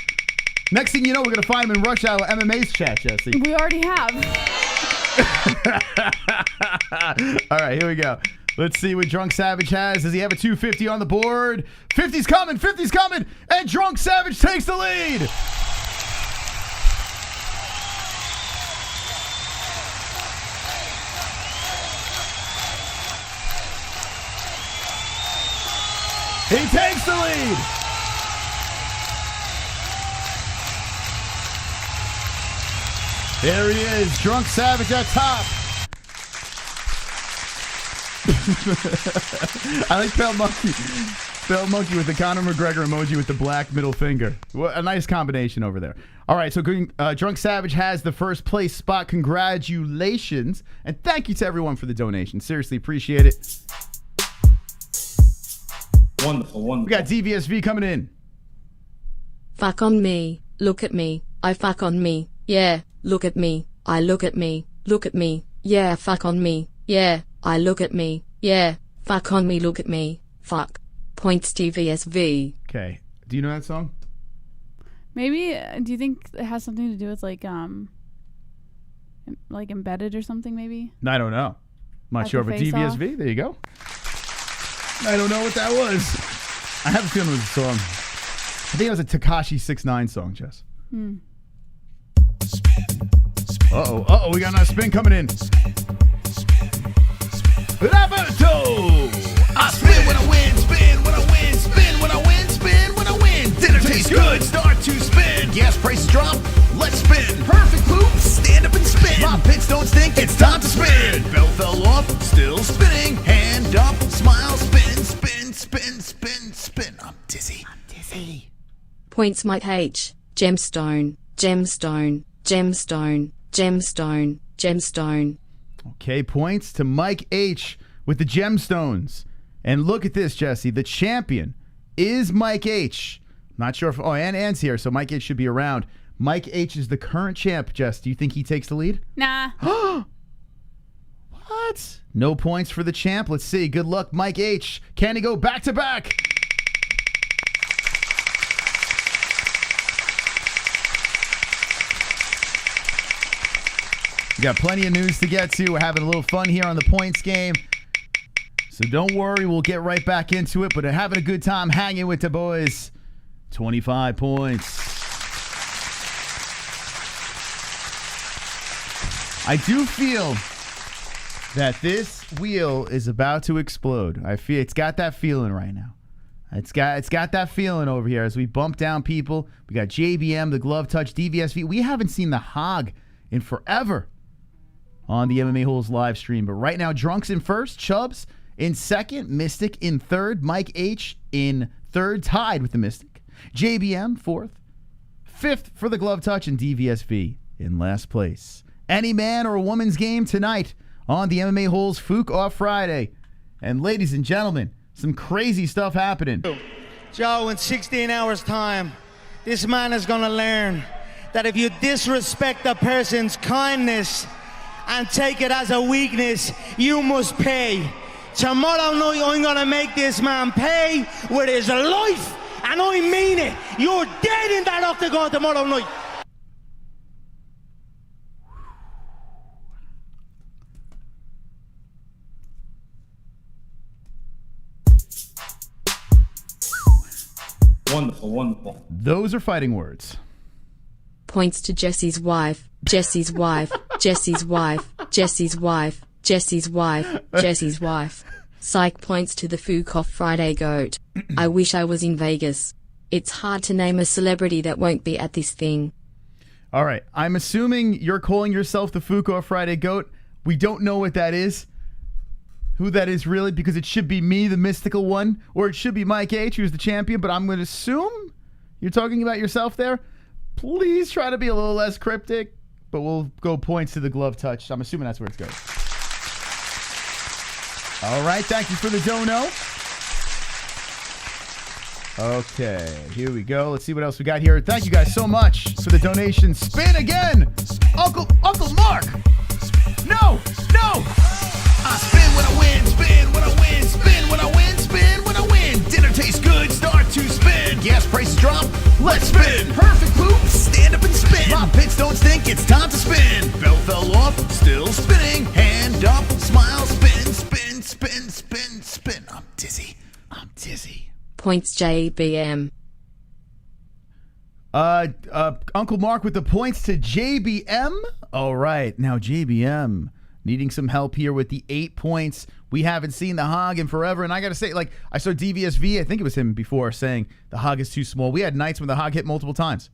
Next thing you know, we're going to find him in Rush Hour MMA's chat, Jesse. We already have. All right, here we go. Let's see what Drunk Savage has. Does he have a 250 on the board? 50's coming, 50's coming, and Drunk Savage takes the lead. He takes the lead. There he is, Drunk Savage at top. I like Pale Monkey. Pale Monkey with the Conor McGregor emoji with the black middle finger. What a nice combination over there. All right, so Drunk Savage has the first place spot. Congratulations. And thank you to everyone for the donation. Seriously, appreciate it. Wonderful, wonderful. We got DVSV coming in. Fuck on me. Look at me. I fuck on me. Yeah. Look at me. I look at me. Look at me. Yeah. Fuck on me. Yeah. I look at me. Yeah. Fuck on me. Look at me. Fuck. Points DVSV. Okay. Do you know that song? Maybe, do you think it has something to do with like embedded or something maybe? I don't know. I'm not sure, but DVSV, there you go. I don't know what that was. I have a feeling it was a song. I think it was a Tekashi 6ix9ine song, Jess. Uh-oh, we got another spin coming in. Roberto! I spin when I win, spin when I win, spin when I win, spin when I win. Dinner tastes good, start to spin. Gas prices drop, let's spin. Perfect poop, stand up and spin. My pits don't stink, it's time to spin. Belt fell off, still spinning. Hand up, smile, spin, spin, spin, spin, spin. I'm dizzy. Points Mike H. Gemstone. Gemstone. Gemstone. Gemstone. Gemstone. Okay, points to Mike H. with the gemstones. And look at this, Jesse. The champion is Mike H. Not sure if... Oh, and Ann's here, so Mike H should be around. Mike H is the current champ, Jess. Do you think he takes the lead? Nah. What? No points for the champ. Let's see. Good luck, Mike H. Can he go back-to-back? We got plenty of news to get to. We're having a little fun here on the points game. So don't worry, we'll get right back into it. But having a good time hanging with the boys. 25 points. I do feel that this wheel is about to explode. I feel it's got that feeling right now. It's got that feeling over here as we bump down people. We got JBM, the glove touch, DVSV. We haven't seen the hog in forever on the MMA Holes live stream. But right now, Drunk's in first, Chubbs in second, Mystic in third, Mike H in third, tied with the Mystic. JBM fourth, fifth for the glove touch, and DVSV in last place. Any man or a woman's game tonight on the MMA Holes Fook Off Friday. And ladies and gentlemen, some crazy stuff happening. Joe, in 16 hours' time, this man is gonna learn that if you disrespect a person's kindness and take it as a weakness, you must pay. Tomorrow night, I'm gonna make this man pay with his life, and I mean it. You're dead in that octagon tomorrow night. Wonderful, wonderful. Those are fighting words. Points to Jesse's wife, Jesse's wife, Jesse's wife, Jesse's wife, Jesse's wife, Jesse's wife. Psych points to the Fook Off Friday goat. I wish I was in Vegas. It's hard to name a celebrity that won't be at this thing. All right. I'm assuming you're calling yourself the Fook Off Friday goat. We don't know what that is. Who that is really, because it should be me, the mystical one, or it should be Mike H, who's the champion, but I'm going to assume you're talking about yourself there. Please try to be a little less cryptic, but we'll go points to the glove touch. I'm assuming that's where it's going. All right, thank you for the dono. Okay, here we go. Let's see what else we got here. Thank you guys so much for the donation. Spin again! Uncle Mark! No! I spin when I win, spin when I win, spin when I win, spin when I win. Dinner tastes good, start to spin. Gas prices drop, let's spin. Perfect poop, stand up and spin. My pits don't stink, it's time to spin. Belt fell off, still spinning. Hand up, smile, spin, spin, spin, spin, spin. I'm dizzy. Points JBM. Uncle Mark with the points to JBM. All right, now JBM needing some help here with the 8 points. We haven't seen the hog in forever, and I gotta say, I saw DVSV, I think it was him before, saying the hog is too small. We had nights when the hog hit multiple times.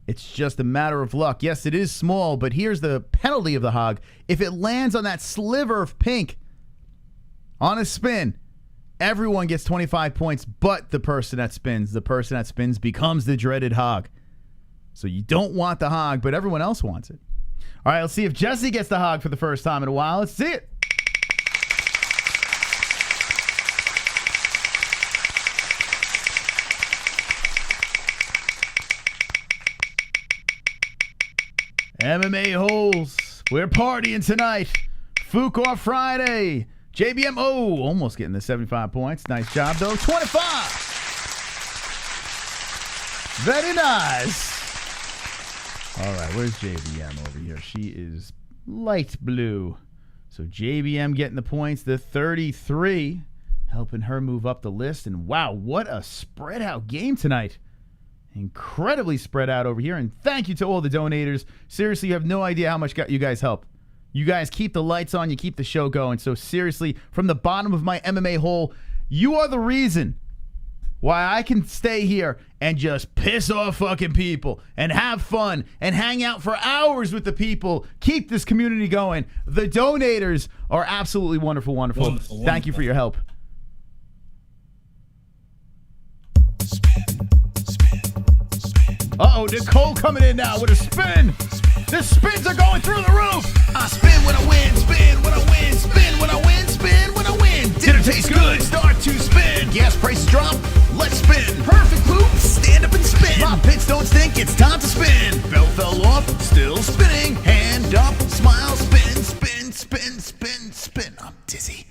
It's just a matter of luck. Yes, it is small, but here's the penalty of the hog. If it lands on that sliver of pink on a spin, everyone gets 25 points but the person that spins. The person that spins becomes the dreaded hog. So you don't want the hog, but everyone else wants it. All right, let's see if Jesse gets the hog for the first time in a while. Let's see it. MMA Holes. We're partying tonight. Fook Off Friday. JBM, almost getting the 75 points. Nice job, though. 25. Very nice. All right, where's JBM over here? She is light blue. So JBM getting the points. The 33, helping her move up the list. And wow, what a spread out game tonight. Incredibly spread out over here. And thank you to all the donators. Seriously, you have no idea how much you guys help. You guys keep the lights on. You keep the show going. So seriously, from the bottom of my MMA hole, you are the reason why I can stay here and just piss off fucking people and have fun and hang out for hours with the people. Keep this community going. The donators are absolutely wonderful, wonderful. Thank you for your help. Uh-oh, Nicole coming in now with a spin. The spins are going through the roof. I spin when I win, spin when I win, spin when I win, spin when I win. Dinner tastes good, start to spin. Gas prices drop, let's spin. Perfect poop, stand up and spin. My pits don't stink, it's time to spin. Belt fell off, still spinning. Hand up, smile, spin, spin, spin, spin, spin. I'm dizzy.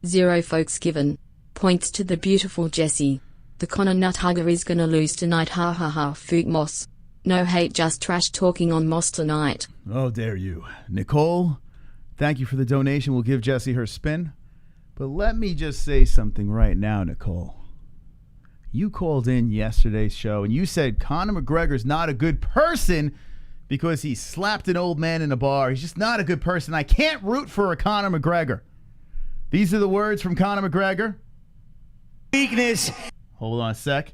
0 folks given. Points to the beautiful Jessie. The Conor Nuthugger is gonna lose tonight, ha ha ha, Fook Moss. No hate, just trash talking on Moss tonight. Oh, dare you. Nicole, thank you for the donation. We'll give Jessie her spin. But let me just say something right now, Nicole. You called in yesterday's show and you said Conor McGregor's not a good person because he slapped an old man in a bar. He's just not a good person. I can't root for a Conor McGregor. These are the words from Conor McGregor. weakness. Hold on a sec.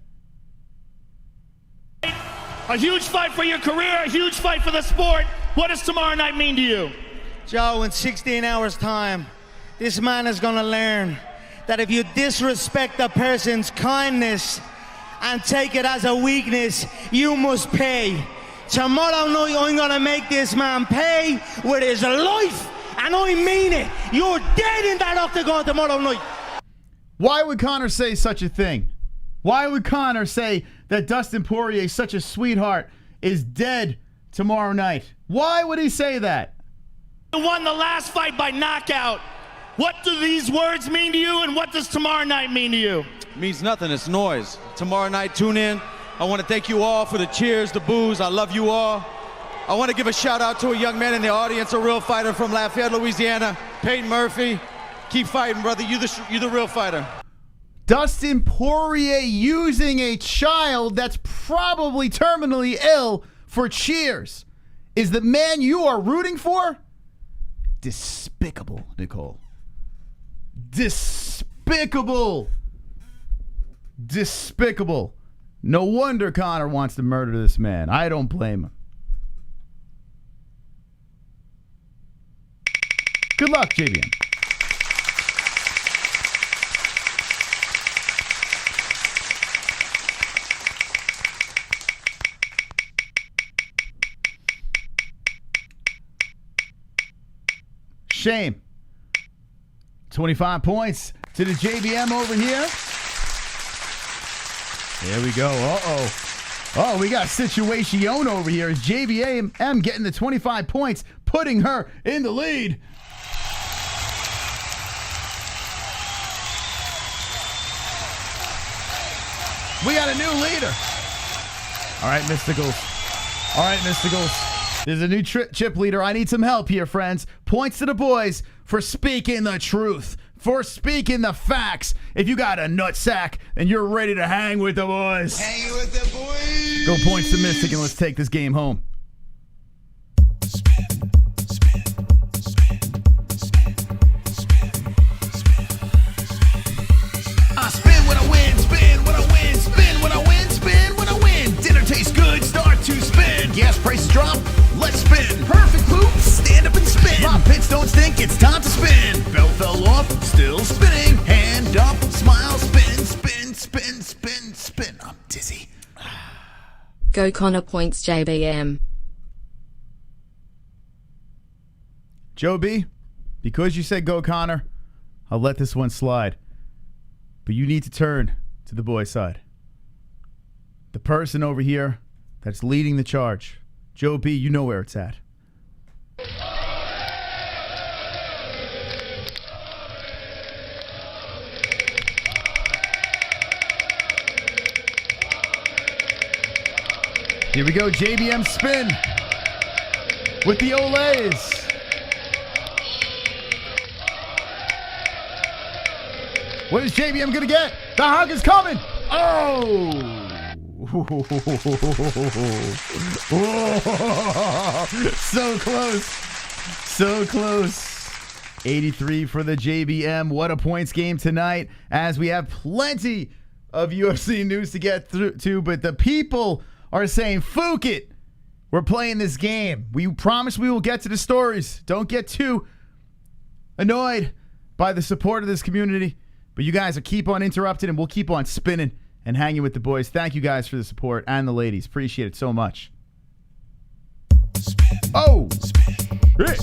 A huge fight for your career, a huge fight for the sport. What does tomorrow night mean to you? Joe, in 16 hours' time, this man is gonna learn that if you disrespect a person's kindness and take it as a weakness, you must pay. Tomorrow night, I'm gonna make this man pay with his life, and I mean it. You're dead in that octagon tomorrow night. Why would Conor say such a thing? Why would Conor say that Dustin Poirier, such a sweetheart, is dead tomorrow night? Why would he say that? You won the last fight by knockout. What do these words mean to you, and what does tomorrow night mean to you? It means nothing. It's noise. Tomorrow night, tune in. I want to thank you all for the cheers, the boos. I love you all. I want to give a shout out to a young man in the audience, a real fighter from Lafayette, Louisiana, Peyton Murphy. Keep fighting, brother. You the real fighter. Dustin Poirier using a child that's probably terminally ill for cheers is the man you are rooting for? Despicable, Nicole. Despicable. Despicable. No wonder Conor wants to murder this man. I don't blame him. Good luck, JBM. Shame. 25 points to the JBM over here. There we go. Uh-oh. Oh, we got situation over here. Is JBM getting the 25 points, putting her in the lead. We got a new leader. All right, Mysticals. All right, Mysticals. There's a new chip leader. I need some help here, friends. Points to the boys for speaking the truth, for speaking the facts. If you got a nutsack and you're ready to hang with the boys, Hang with the boys. go points to Mystic and let's take this game home. I spin when I win, spin when I win, spin when I win, spin when I win. Dinner tastes good, start to spin. Gas prices drop, let's spin. Perfect poop, stand up and spin. My pits don't stink, it's time to spin. Belt fell off, still spinning. Hand up, smile, spin, spin, spin, spin, spin. I'm dizzy. Go Conor points JBM. Joe B, because you said go Conor, I'll let this one slide. But you need to turn to the boys' side. The person over here that's leading the charge. Joe B, you know where it's at. Here we go, JBM spin with the Olays. What is JBM gonna get? The hug is coming. Oh! So close. So close. 83 for the JBM. What a points game tonight, as we have plenty of UFC news to get through to, but the people are saying, "Fook it. We're playing this game. We promise we will get to the stories. Don't get too annoyed by the support of this community." But you guys are keep on interrupting, and we'll keep on spinning and hanging with the boys. Thank you guys for the support, and the ladies. Appreciate it so much. Oh! Hey.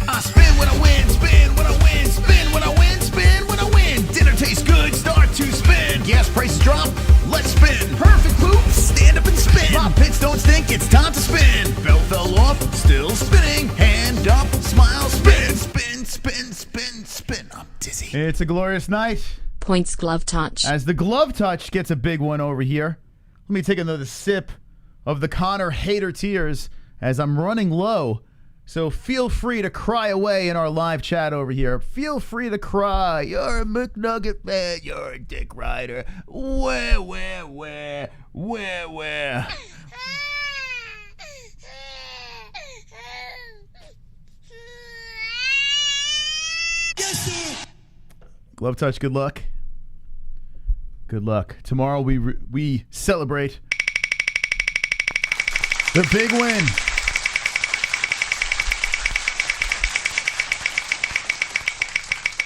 I spin when I win, spin when I win, spin when I win, spin when I win. Dinner tastes good, start to spin. Gas prices drop, let's spin. Perfect poop, stand up and spin. My pits don't stink, it's time to spin. Belt fell off, still spinning. Hand up, smile, spin, spin, spin, spin, spin. I'm dizzy. It's a glorious night. Points glove touch. As the glove touch gets a big one over here. Let me take another sip of the Conor hater tears as I'm running low. So feel free to cry away in our live chat over here. Feel free to cry. You're a McNugget fan. You're a dick rider. Where? Glove touch, good luck. Good luck. Tomorrow we celebrate the big win.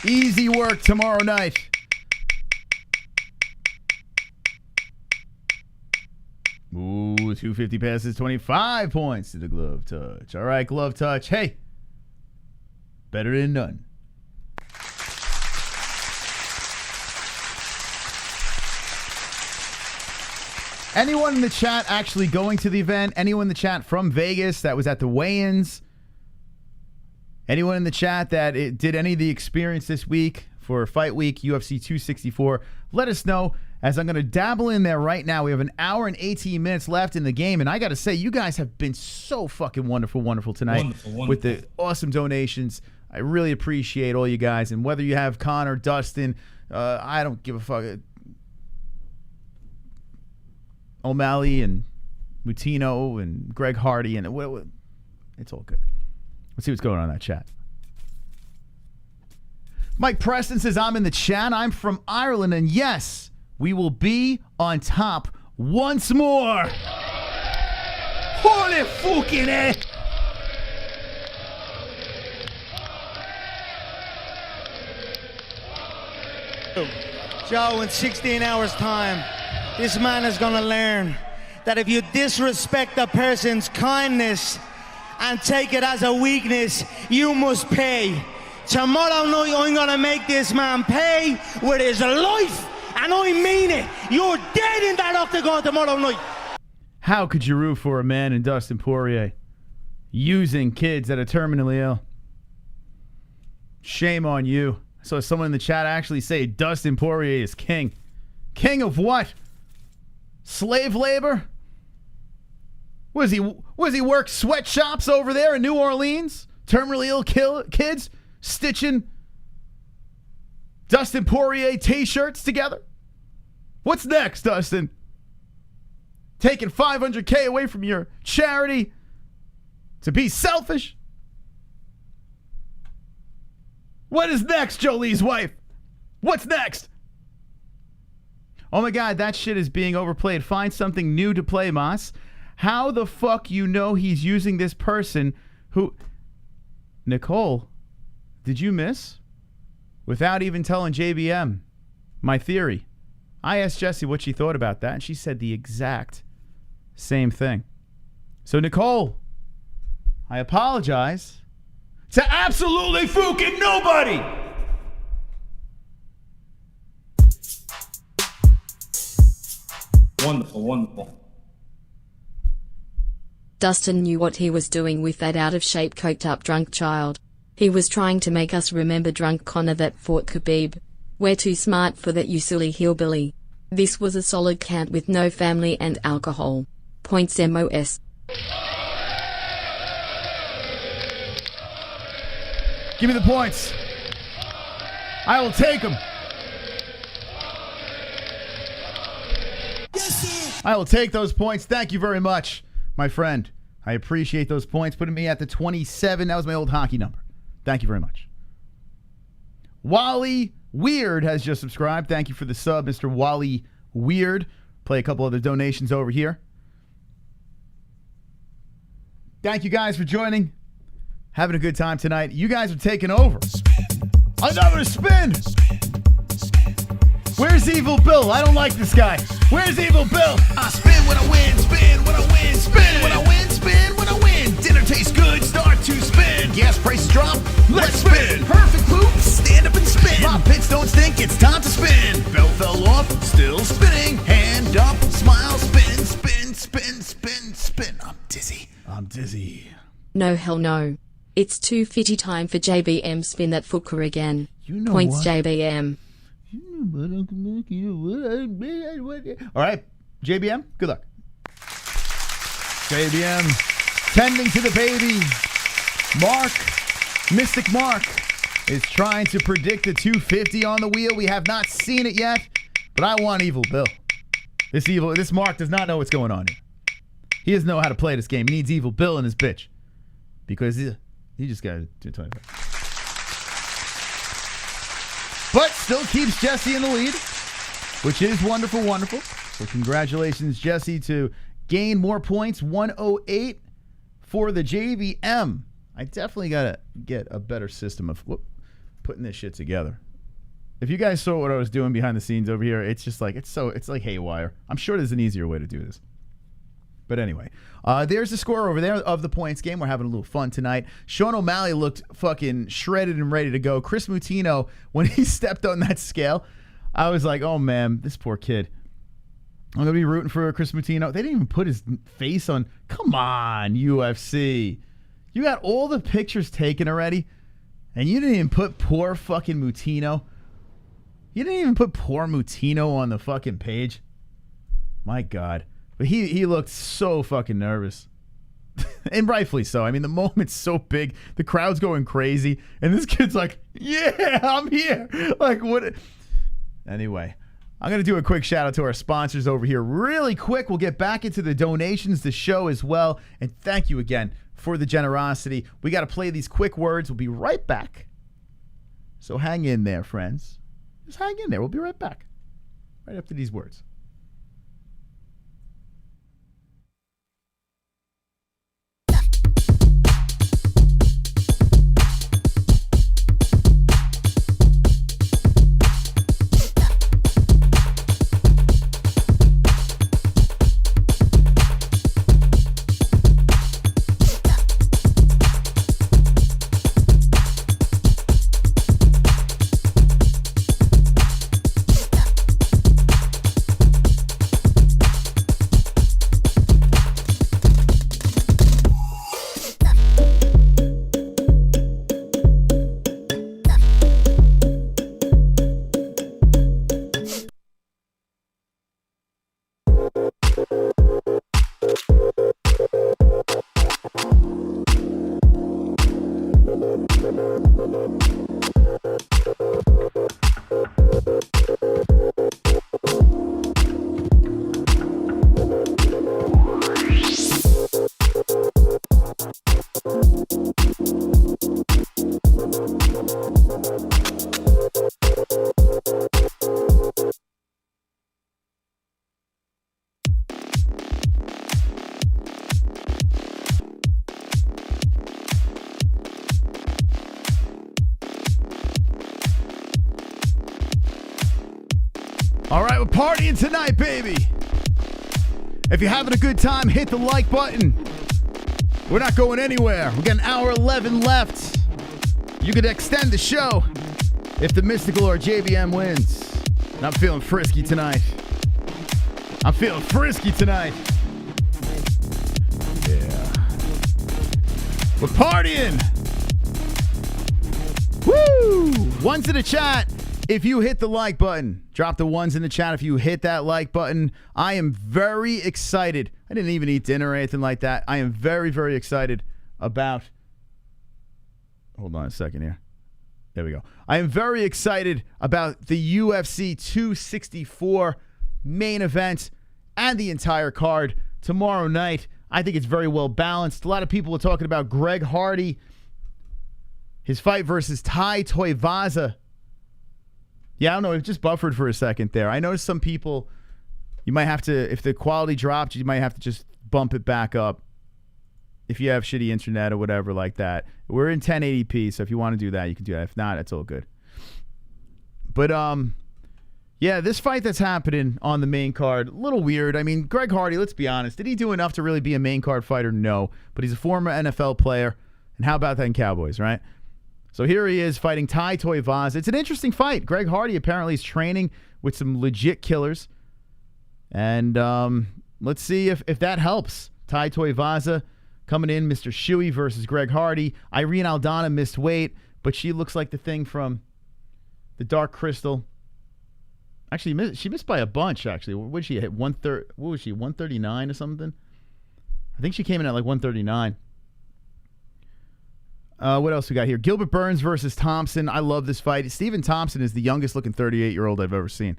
Easy work tomorrow night. Ooh, 250 passes, 25 points to the glove touch. All right, glove touch. Hey, better than none. Anyone in the chat actually going to the event? Anyone in the chat from Vegas that was at the weigh-ins? Anyone in the chat that did any of the experience this week for Fight Week UFC 264? Let us know, as I'm going to dabble in there right now. We have an hour and 18 minutes left in the game, and I got to say, you guys have been so fucking wonderful tonight. Wonderful. With the awesome donations. I really appreciate all you guys, and whether you have Conor, Dustin, I don't give a fuck. O'Malley and Mutino and Greg Hardy, and it's all good. Let's see what's going on in that chat. Mike Preston says, I'm in the chat. I'm from Ireland, and yes, we will be on top once more. Holy fucking eh. Joe, in 16 hours' time, this man is going to learn that if you disrespect a person's kindness and take it as a weakness, you must pay. Tomorrow night, I'm going to make this man pay with his life, and I mean it. You're dead in that octagon tomorrow night. How could you root for a man in Dustin Poirier using kids that are terminally ill? Shame on you. I saw someone in the chat actually say Dustin Poirier is king. King of what? Slave labor? Was he work sweatshops over there in New Orleans? Terminally ill kids stitching Dustin Poirier t-shirts together? What's next, Dustin? Taking $500K away from your charity to be selfish? What is next, Jolie's wife? What's next? Oh my God, that shit is being overplayed. Find something new to play, Moss. How the fuck you know he's using this person who... Nicole, did you miss? Without even telling JBM my theory. I asked Jessie what she thought about that, and she said the exact same thing. So, Nicole, I apologize to absolutely fucking nobody! Wonderful. Dustin knew what he was doing with that out-of-shape, coked-up drunk child. He was trying to make us remember drunk Conor that fought Khabib. We're too smart for that, you silly hillbilly. This was a solid count with no family and alcohol. Points MOS. Give me the points. I will take them. I will take those points. Thank you very much, my friend. I appreciate those points. Putting me at the 27. That was my old hockey number. Thank you very much. Wally Weird has just subscribed. Thank you for the sub, Mr. Wally Weird. Play a couple other donations over here. Thank you guys for joining. Having a good time tonight. You guys are taking over. Another spin. Where's Evil Bill? I don't like this guy. Where's Evil Bill? I spin when I win, spin when I win, spin when I win, spin when I win. Dinner tastes good, start to spin. Gas prices drop, let's spin. Perfect poop, stand up and spin. My pits don't stink, it's time to spin. Belt fell off, still spinning. Hand up, smile, spin, spin, spin, spin, spin. I'm dizzy. No, hell no. It's 2:50 time for JBM spin that fucker again. You know Points what? JBM. All right, JBM, good luck. JBM, tending to the baby. Mark, Mystic Mark, is trying to predict the 250 on the wheel. We have not seen it yet, but I want Evil Bill. This Mark does not know what's going on here. He doesn't know how to play this game. He needs Evil Bill in his bitch. Because he just got to do 25. but still keeps Jesse in the lead, which is wonderful, wonderful. So congratulations, Jesse, to gain more points, 108 for the JVM. I definitely got to get a better system of putting this shit together. If you guys saw what I was doing behind the scenes over here, it's just like, it's like haywire. I'm sure there's an easier way to do this. But anyway, there's the score over there of the points game. We're having a little fun tonight. Sean O'Malley looked fucking shredded and ready to go. Chris Mutino, when he stepped on that scale, I was like, oh man, this poor kid. I'm going to be rooting for Chris Mutino. They didn't even put his face on. Come on, UFC. You got all the pictures taken already, and you didn't even put poor fucking Mutino. You didn't even put poor Mutino on the fucking page. My God. But he looked so fucking nervous. And rightfully so. I mean, the moment's so big. The crowd's going crazy. And this kid's like, yeah, I'm here. Like, what? Anyway, I'm going to do a quick shout out to our sponsors over here. Really quick, we'll get back into the donations, the show as well. And thank you again for the generosity. We got to play these quick words. We'll be right back. So hang in there, friends. Just hang in there. We'll be right back. Right after these words. All right, we're partying tonight, baby. If you're having a good time, hit the like button. We're not going anywhere. We got an hour 11 left. You could extend the show if the Mystical or JVM wins. And I'm feeling frisky tonight. I'm feeling frisky tonight. Yeah. We're partying. Woo! Ones in the chat. If you hit the like button, drop the ones in the chat. If you hit that like button, I am very excited. I didn't even eat dinner or anything like that. I am very, very excited about... Hold on a second here. There we go. I am very excited about the UFC 264 main event and the entire card tomorrow night. I think it's very well balanced. A lot of people are talking about Greg Hardy, his fight versus Tai Tuivasa. Yeah, I don't know. It just buffered for a second there. I noticed some people, you might have to, if the quality dropped, you might have to just bump it back up if you have shitty internet or whatever like that. We're in 1080p, so if you want to do that, you can do that. If not, it's all good. But, yeah, this fight that's happening on the main card, a little weird. I mean, Greg Hardy, let's be honest. Did he do enough to really be a main card fighter? No. But he's a former NFL player. And how about that in Cowboys, right? So here he is fighting Tai Tuivasa. It's an interesting fight. Greg Hardy apparently is training with some legit killers. And let's see if that helps. Tai Tuivasa coming in, Mr. Shuey versus Greg Hardy. Irene Aldana missed weight, but she looks like the thing from the Dark Crystal. Actually, she missed by a bunch, actually. What did she hit? What was she, 139 or something? I think she came in at like 139. What else we got here? Gilbert Burns versus Thompson. I love this fight. Stephen Thompson is the youngest looking 38-year-old I've ever seen.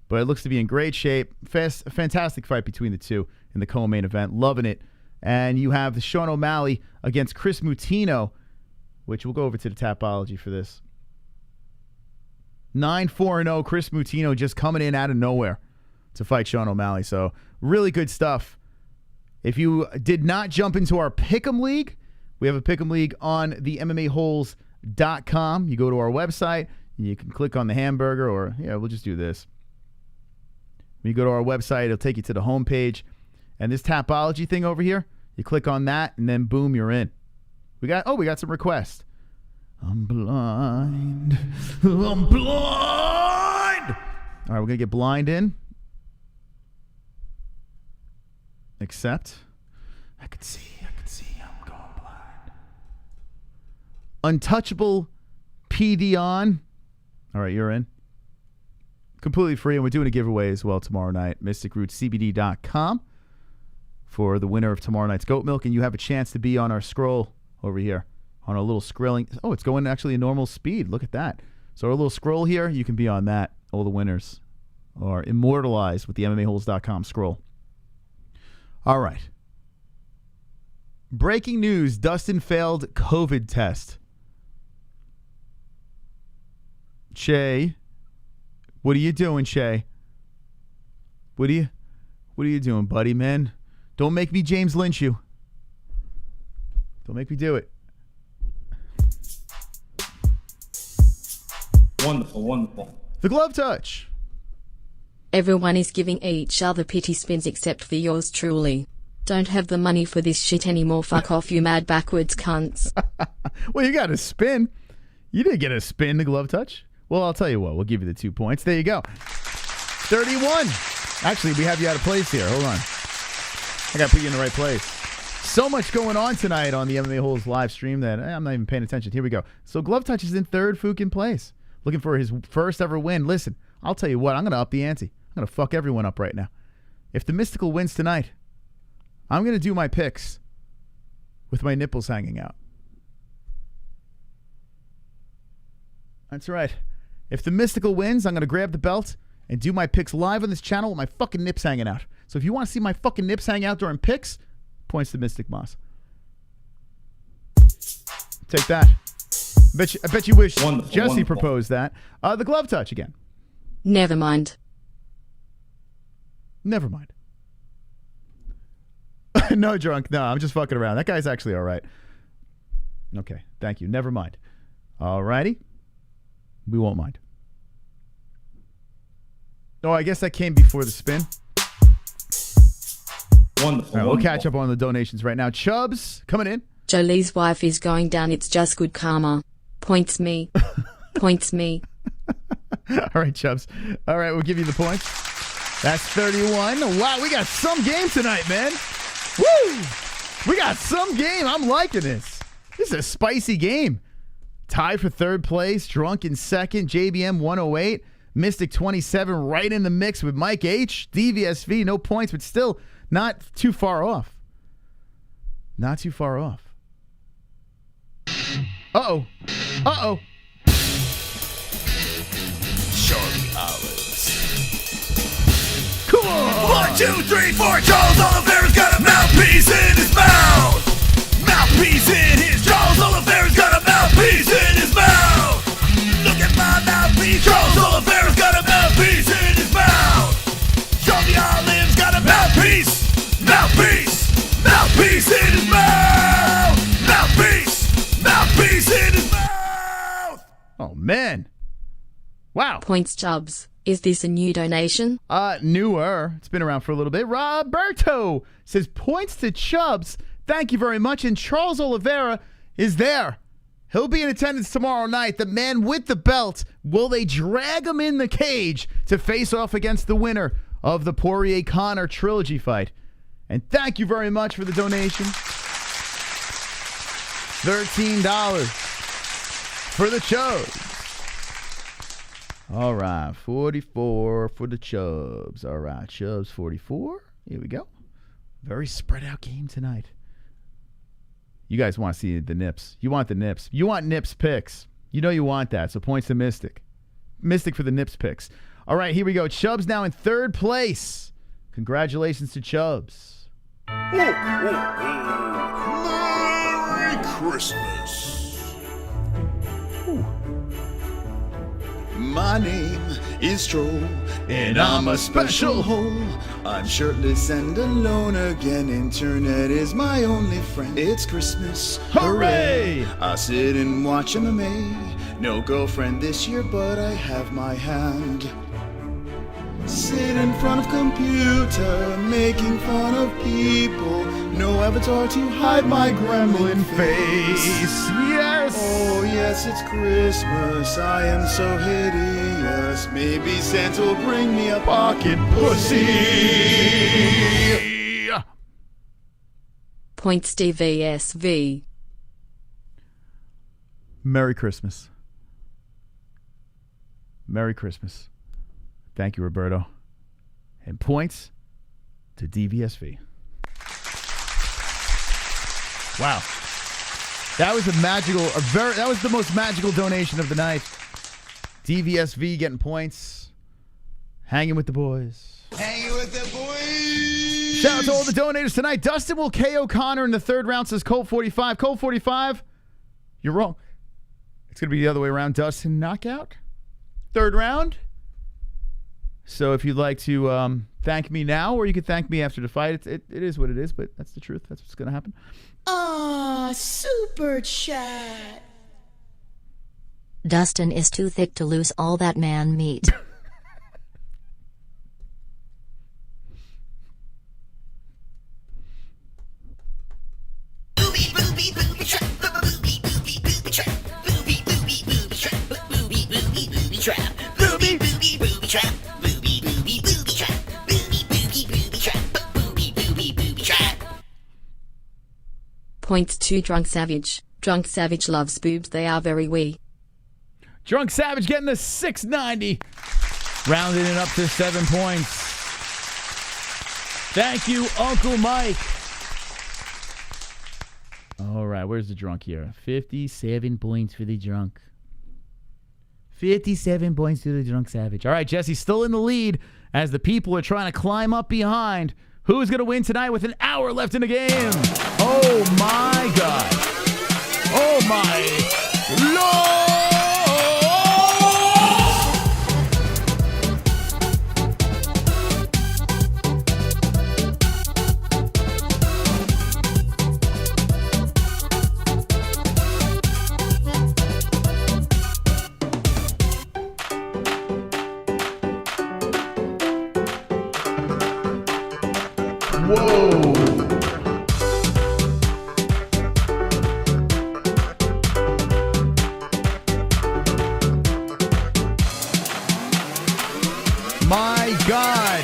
But it looks to be in great shape. Fantastic fight between the two in the co-main event. Loving it. And you have the Sean O'Malley against Chris Mutino, which we'll go over to the Tapology for this. 9-4-0. Chris Mutino just coming in out of nowhere to fight Sean O'Malley. So really good stuff. If you did not jump into our Pick'em League, we have a Pick'em League on the MMA-Holes.com. You go to our website, you can click on the hamburger, or, we'll just do this. When you go to our website, it'll take you to the homepage. And this Tapology thing over here, you click on that, and then boom, you're in. We got some requests. I'm blind. I'm blind. All right, we're going to get blind in. Accept. I can see, I'm going blind. Untouchable PD on. All right, you're in. Completely free, and we're doing a giveaway as well tomorrow night. MysticRootsCBD.com for the winner of tomorrow night's goat milk, and you have a chance to be on our scroll over here, on our little scrolling. Oh, it's going actually a normal speed. Look at that. So our little scroll here, you can be on that. All the winners are immortalized with the MMAHoles.com scroll. All right. Breaking news, Dustin failed COVID test. Shay, what are you doing, Shay? What are you doing, buddy, man? Don't make me James Lynch you. Don't make me do it. Wonderful, wonderful. The glove touch. Everyone is giving each other pity spins except for yours truly. Don't have the money for this shit anymore. Fuck off, you mad backwards cunts. Well, you got a spin. You didn't get a spin, the glove touch. Well, I'll tell you what. We'll give you the 2 points. There you go. 31. Actually, we have you out of place here. Hold on. I got to put you in the right place. So much going on tonight on the MMA Holes live stream that I'm not even paying attention. Here we go. So glove touch is in third fucking place. Looking for his first ever win. Listen, I'll tell you what. I'm going to up the ante. I'm going to fuck everyone up right now. If the Mystical wins tonight, I'm going to do my picks with my nipples hanging out. That's right. If the Mystical wins, I'm going to grab the belt and do my picks live on this channel with my fucking nips hanging out. So if you want to see my fucking nips hang out during picks, points to Mystic Moss. Take that. I bet you wish Jesse proposed that. The glove touch again. Never mind. Never mind. No, drunk. No, I'm just fucking around. That guy's actually all right. Okay, thank you. Never mind. All righty. We won't mind. Oh, I guess that came before the spin. Wonderful. All right, we'll catch up on the donations right now. Chubbs, coming in. Jolie's wife is going down. It's just good karma. Points me. Points me. All right, Chubbs. All right, we'll give you the points. That's 31. Wow, we got some game tonight, man. Woo! We got some game. I'm liking this. This is a spicy game. Tie for third place. Drunk in second. JBM 108. Mystic 27 right in the mix with Mike H. DVSV, no points, but still not too far off. Not too far off. Uh-oh. Uh-oh. Charlie Olives. Come on! 1, 2, 3, 4. Charles Oliveira's got a mouthpiece in his mouth. Mouthpiece in his. Charles Oliveira's got a mouthpiece in his mouth. Look at my mouthpiece. Charles Oliveira's got a mouthpiece in his mouth. Charlie Olive's got a mouthpiece. Mouthpiece. Mouthpiece in his mouth. Mouthpiece. Mouthpiece in his mouth. Oh, man. Wow. Points Chubbs. Is this a new donation? Newer. It's been around for a little bit. Roberto says, points to Chubbs. Thank you very much. And Charles Oliveira is there. He'll be in attendance tomorrow night. The man with the belt. Will they drag him in the cage to face off against the winner of the Poirier-Conor trilogy fight? And thank you very much for the donation. $13 for the Chubbs. All right, 44 for the Chubbs. All right, Chubbs 44. Here we go. Very spread out game tonight. You guys want to see the nips. You want the nips. You want nips picks. You know you want that, so points to Mystic. Mystic for the nips picks. All right, here we go. Chubbs now in third place. Congratulations to Chubbs. Merry Christmas. My name is Troll, and I'm a special hole. I'm shirtless and alone again. Internet is my only friend. It's Christmas, hooray! I sit and watch MMA. No girlfriend this year, but I have my hand. Sit in front of computer, making fun of people. No avatar to hide my gremlin face. Yes! Oh yes, it's Christmas. I am so hideous. Maybe Santa will bring me a pocket pussy. Points DVSV. Merry Christmas. Merry Christmas. Thank you, Roberto. And points to DVSV. Wow. That was that was the most magical donation of the night. DVSV getting points. Hanging with the boys. Hanging with the boys. Shout out to all the donators tonight. Dustin will KO Conor in the third round, says Colt 45. Colt 45, you're wrong. It's going to be the other way around. Dustin knockout. Third round. So if you'd like to thank me now, or you can thank me after the fight, it is what it is, but that's the truth. That's what's going to happen. Super chat. Dustin is too thick to lose all that man meat. Points to Drunk Savage. Drunk Savage loves boobs, they are very wee. Drunk Savage getting the 690. Rounding it up to 7 points. Thank you, Uncle Mike. All right, where's the drunk here? 57 points for the drunk. 57 points to the Drunk Savage. All right, Jesse's still in the lead as the people are trying to climb up behind. Who's going to win tonight with an hour left in the game? Oh, my God. Oh, my Lord. Whoa. My God.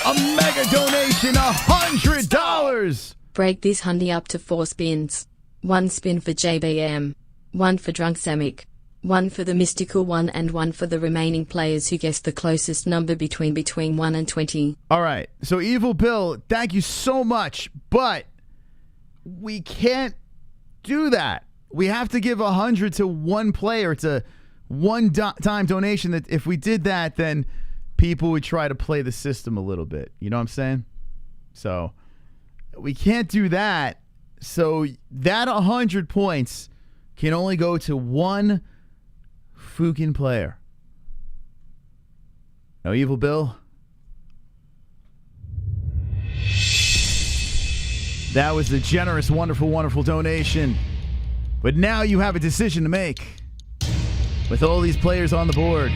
A mega donation, $100. Break this hundy up to 4 spins. 1 spin for JBM. 1 for Drunk Samick. 1 for the mystical one, and 1 for the remaining players who guessed the closest number between 1 and 20. All right. So, Evil Bill, thank you so much. But we can't do that. We have to give 100 to one player. It's a one-time donation. That if we did that, then people would try to play the system a little bit. You know what I'm saying? So we can't do that. So that 100 points can only go to one fucking player. No, Evil Bill. That was a generous, wonderful, wonderful donation. But now you have a decision to make. With all these players on the board,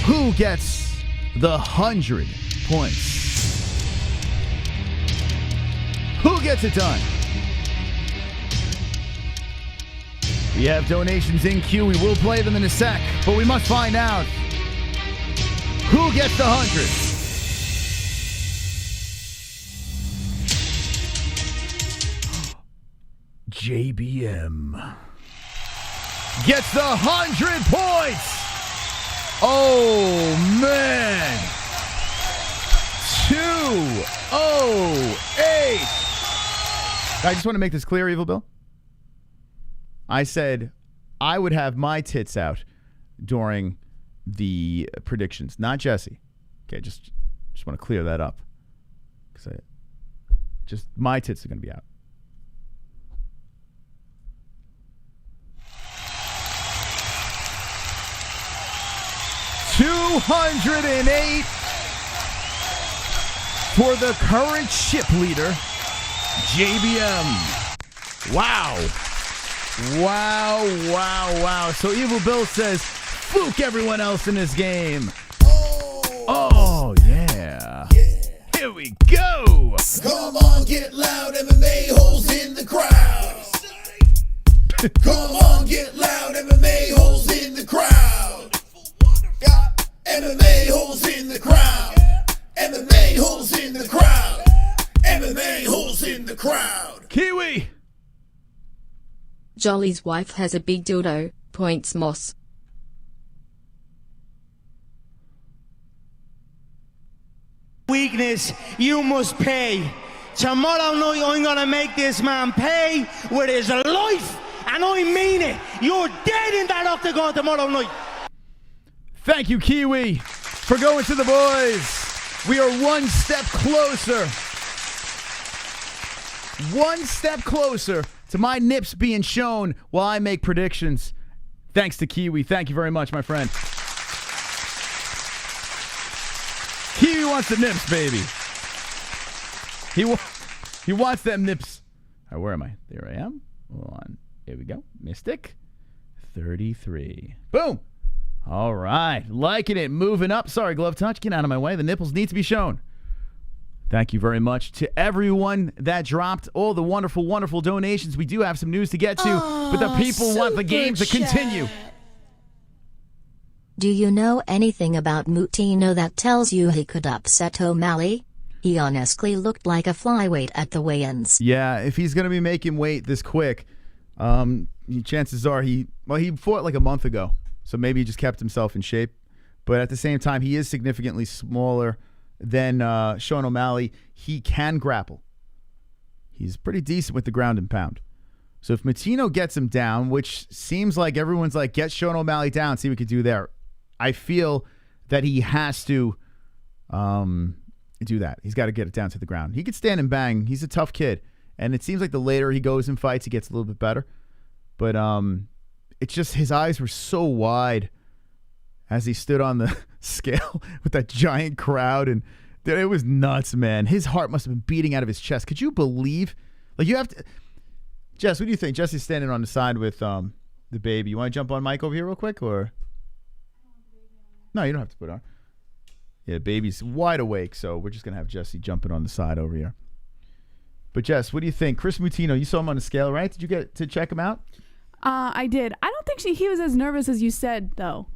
who gets the 100 points? Who gets it done? We have donations in queue. We will play them in a sec, but we must find out who gets the 100. JBM gets the 100 points. Oh, man. 208. I just want to make this clear, Evil Bill. I said I would have my tits out during the predictions, not Jesse. Okay, just want to clear that up. Because just my tits are going to be out. 208 for the current chip leader, JBM. Wow. Wow. So Evil Bill says, "Fook everyone else in this game." Oh, yeah. Here we go. Come on, get loud, MMA-Holes in the crowd. Come on, get loud, MMA-Holes in the crowd. Got MMA-Holes in the crowd. MMA-Holes in the crowd. MMA-Holes in the crowd. Kiwi. Jolly's wife has a big dildo, points Moss. Weakness, you must pay. Tomorrow night, I'm gonna make this man pay with his life, and I mean it. You're dead in that octagon tomorrow night. Thank you, Kiwi, for going to the boys. We are one step closer. One step closer to my nips being shown while I make predictions. Thanks to Kiwi. Thank you very much, my friend. Kiwi wants the nips, baby. He wants them nips. All right, where am I? There I am. Hold on. Here we go. Mystic. 33. Boom. All right. Liking it. Moving up. Sorry, glove touch. Get out of my way. The nipples need to be shown. Thank you very much to everyone that dropped all the wonderful, wonderful donations. We do have some news to get to, but the people want the game to continue. Do you know anything about Mutino that tells you he could upset O'Malley? He honestly looked like a flyweight at the weigh-ins. Yeah, if he's going to be making weight this quick, chances are he fought like a month ago, so maybe he just kept himself in shape. But at the same time, he is significantly smaller than Sean O'Malley. He can grapple. He's pretty decent with the ground and pound. So if Mutino gets him down, which seems like everyone's like, get Sean O'Malley down, see what we could do there. I feel that he has to do that. He's got to get it down to the ground. He could stand and bang. He's a tough kid. And it seems like the later he goes in fights, he gets a little bit better. But it's just his eyes were so wide as he stood on the scale with that giant crowd. And it was nuts, man. His heart must have been beating out of his chest. Could you believe? Like, you have to... Jess, what do you think? Jesse's standing on the side with the baby. You want to jump on Mike over here real quick, or... No, you don't have to put it on. Yeah, baby's wide awake, so we're just going to have Jesse jumping on the side over here. But Jess, what do you think? Chris Mutino, you saw him on the scale, right? Did you get to check him out? I did. I don't think he was as nervous as you said, though.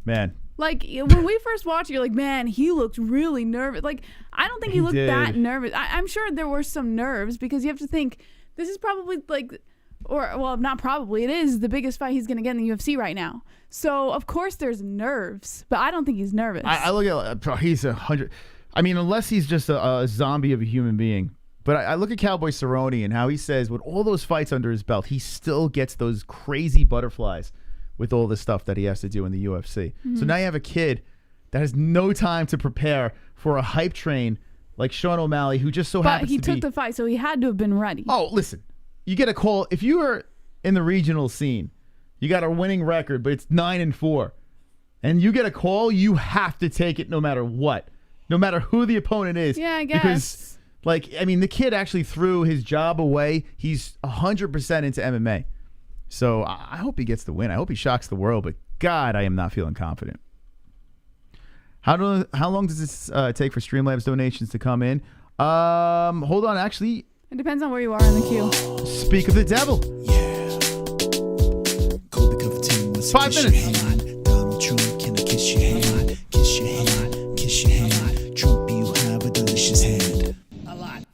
Man. Like, when we first watched it, you're like, man, he looked really nervous. Like, I don't think he looked that nervous. I'm sure there were some nerves, because you have to think, this is probably like... Or, well, not probably. It is the biggest fight he's going to get in the UFC right now. So, of course, there's nerves. But I don't think he's nervous. I look at... He's 100... I mean, unless he's just a zombie of a human being. But I look at Cowboy Cerrone and how he says with all those fights under his belt, he still gets those crazy butterflies with all the stuff that he has to do in the UFC. Mm-hmm. So now you have a kid that has no time to prepare for a hype train like Sean O'Malley, who just so happens to be... But he took the fight, so he had to have been ready. Oh, listen. You get a call. If you are in the regional scene, you got a winning record, but it's 9-4, and you get a call, you have to take it no matter what, no matter who the opponent is. Yeah, I guess. Because, like, I mean, the kid actually threw his job away. He's 100% into MMA. So I hope he gets the win. I hope he shocks the world, but God, I am not feeling confident. How long does this take for Streamlabs donations to come in? Hold on, actually... It depends on where you are in the queue. Speak of the devil. Yeah. 5 minutes. Donald Trump, can I kiss your hand? Kiss your hand. Kiss your hand. Trump, you have a delicious hand. A lot.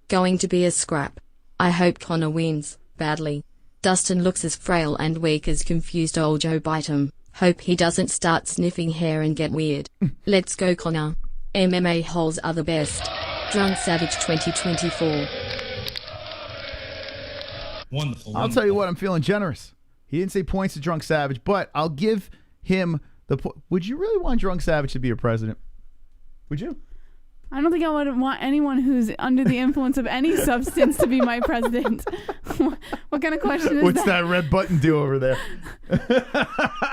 Going to be a scrap. I hope Conor wins, badly. Dustin looks as frail and weak as confused old Joe Biden. Hope he doesn't start sniffing hair and get weird. Let's go, Conor. MMA-Holes are the best. Drunk Savage 2024. Wonderful. I'll tell you what, I'm feeling generous. He didn't say points to Drunk Savage, but I'll give him the Would you really want Drunk Savage to be your president? Would you? I don't think I would want anyone who's under the influence of any substance to be my president. What kind of question is that? What's that red button do over there?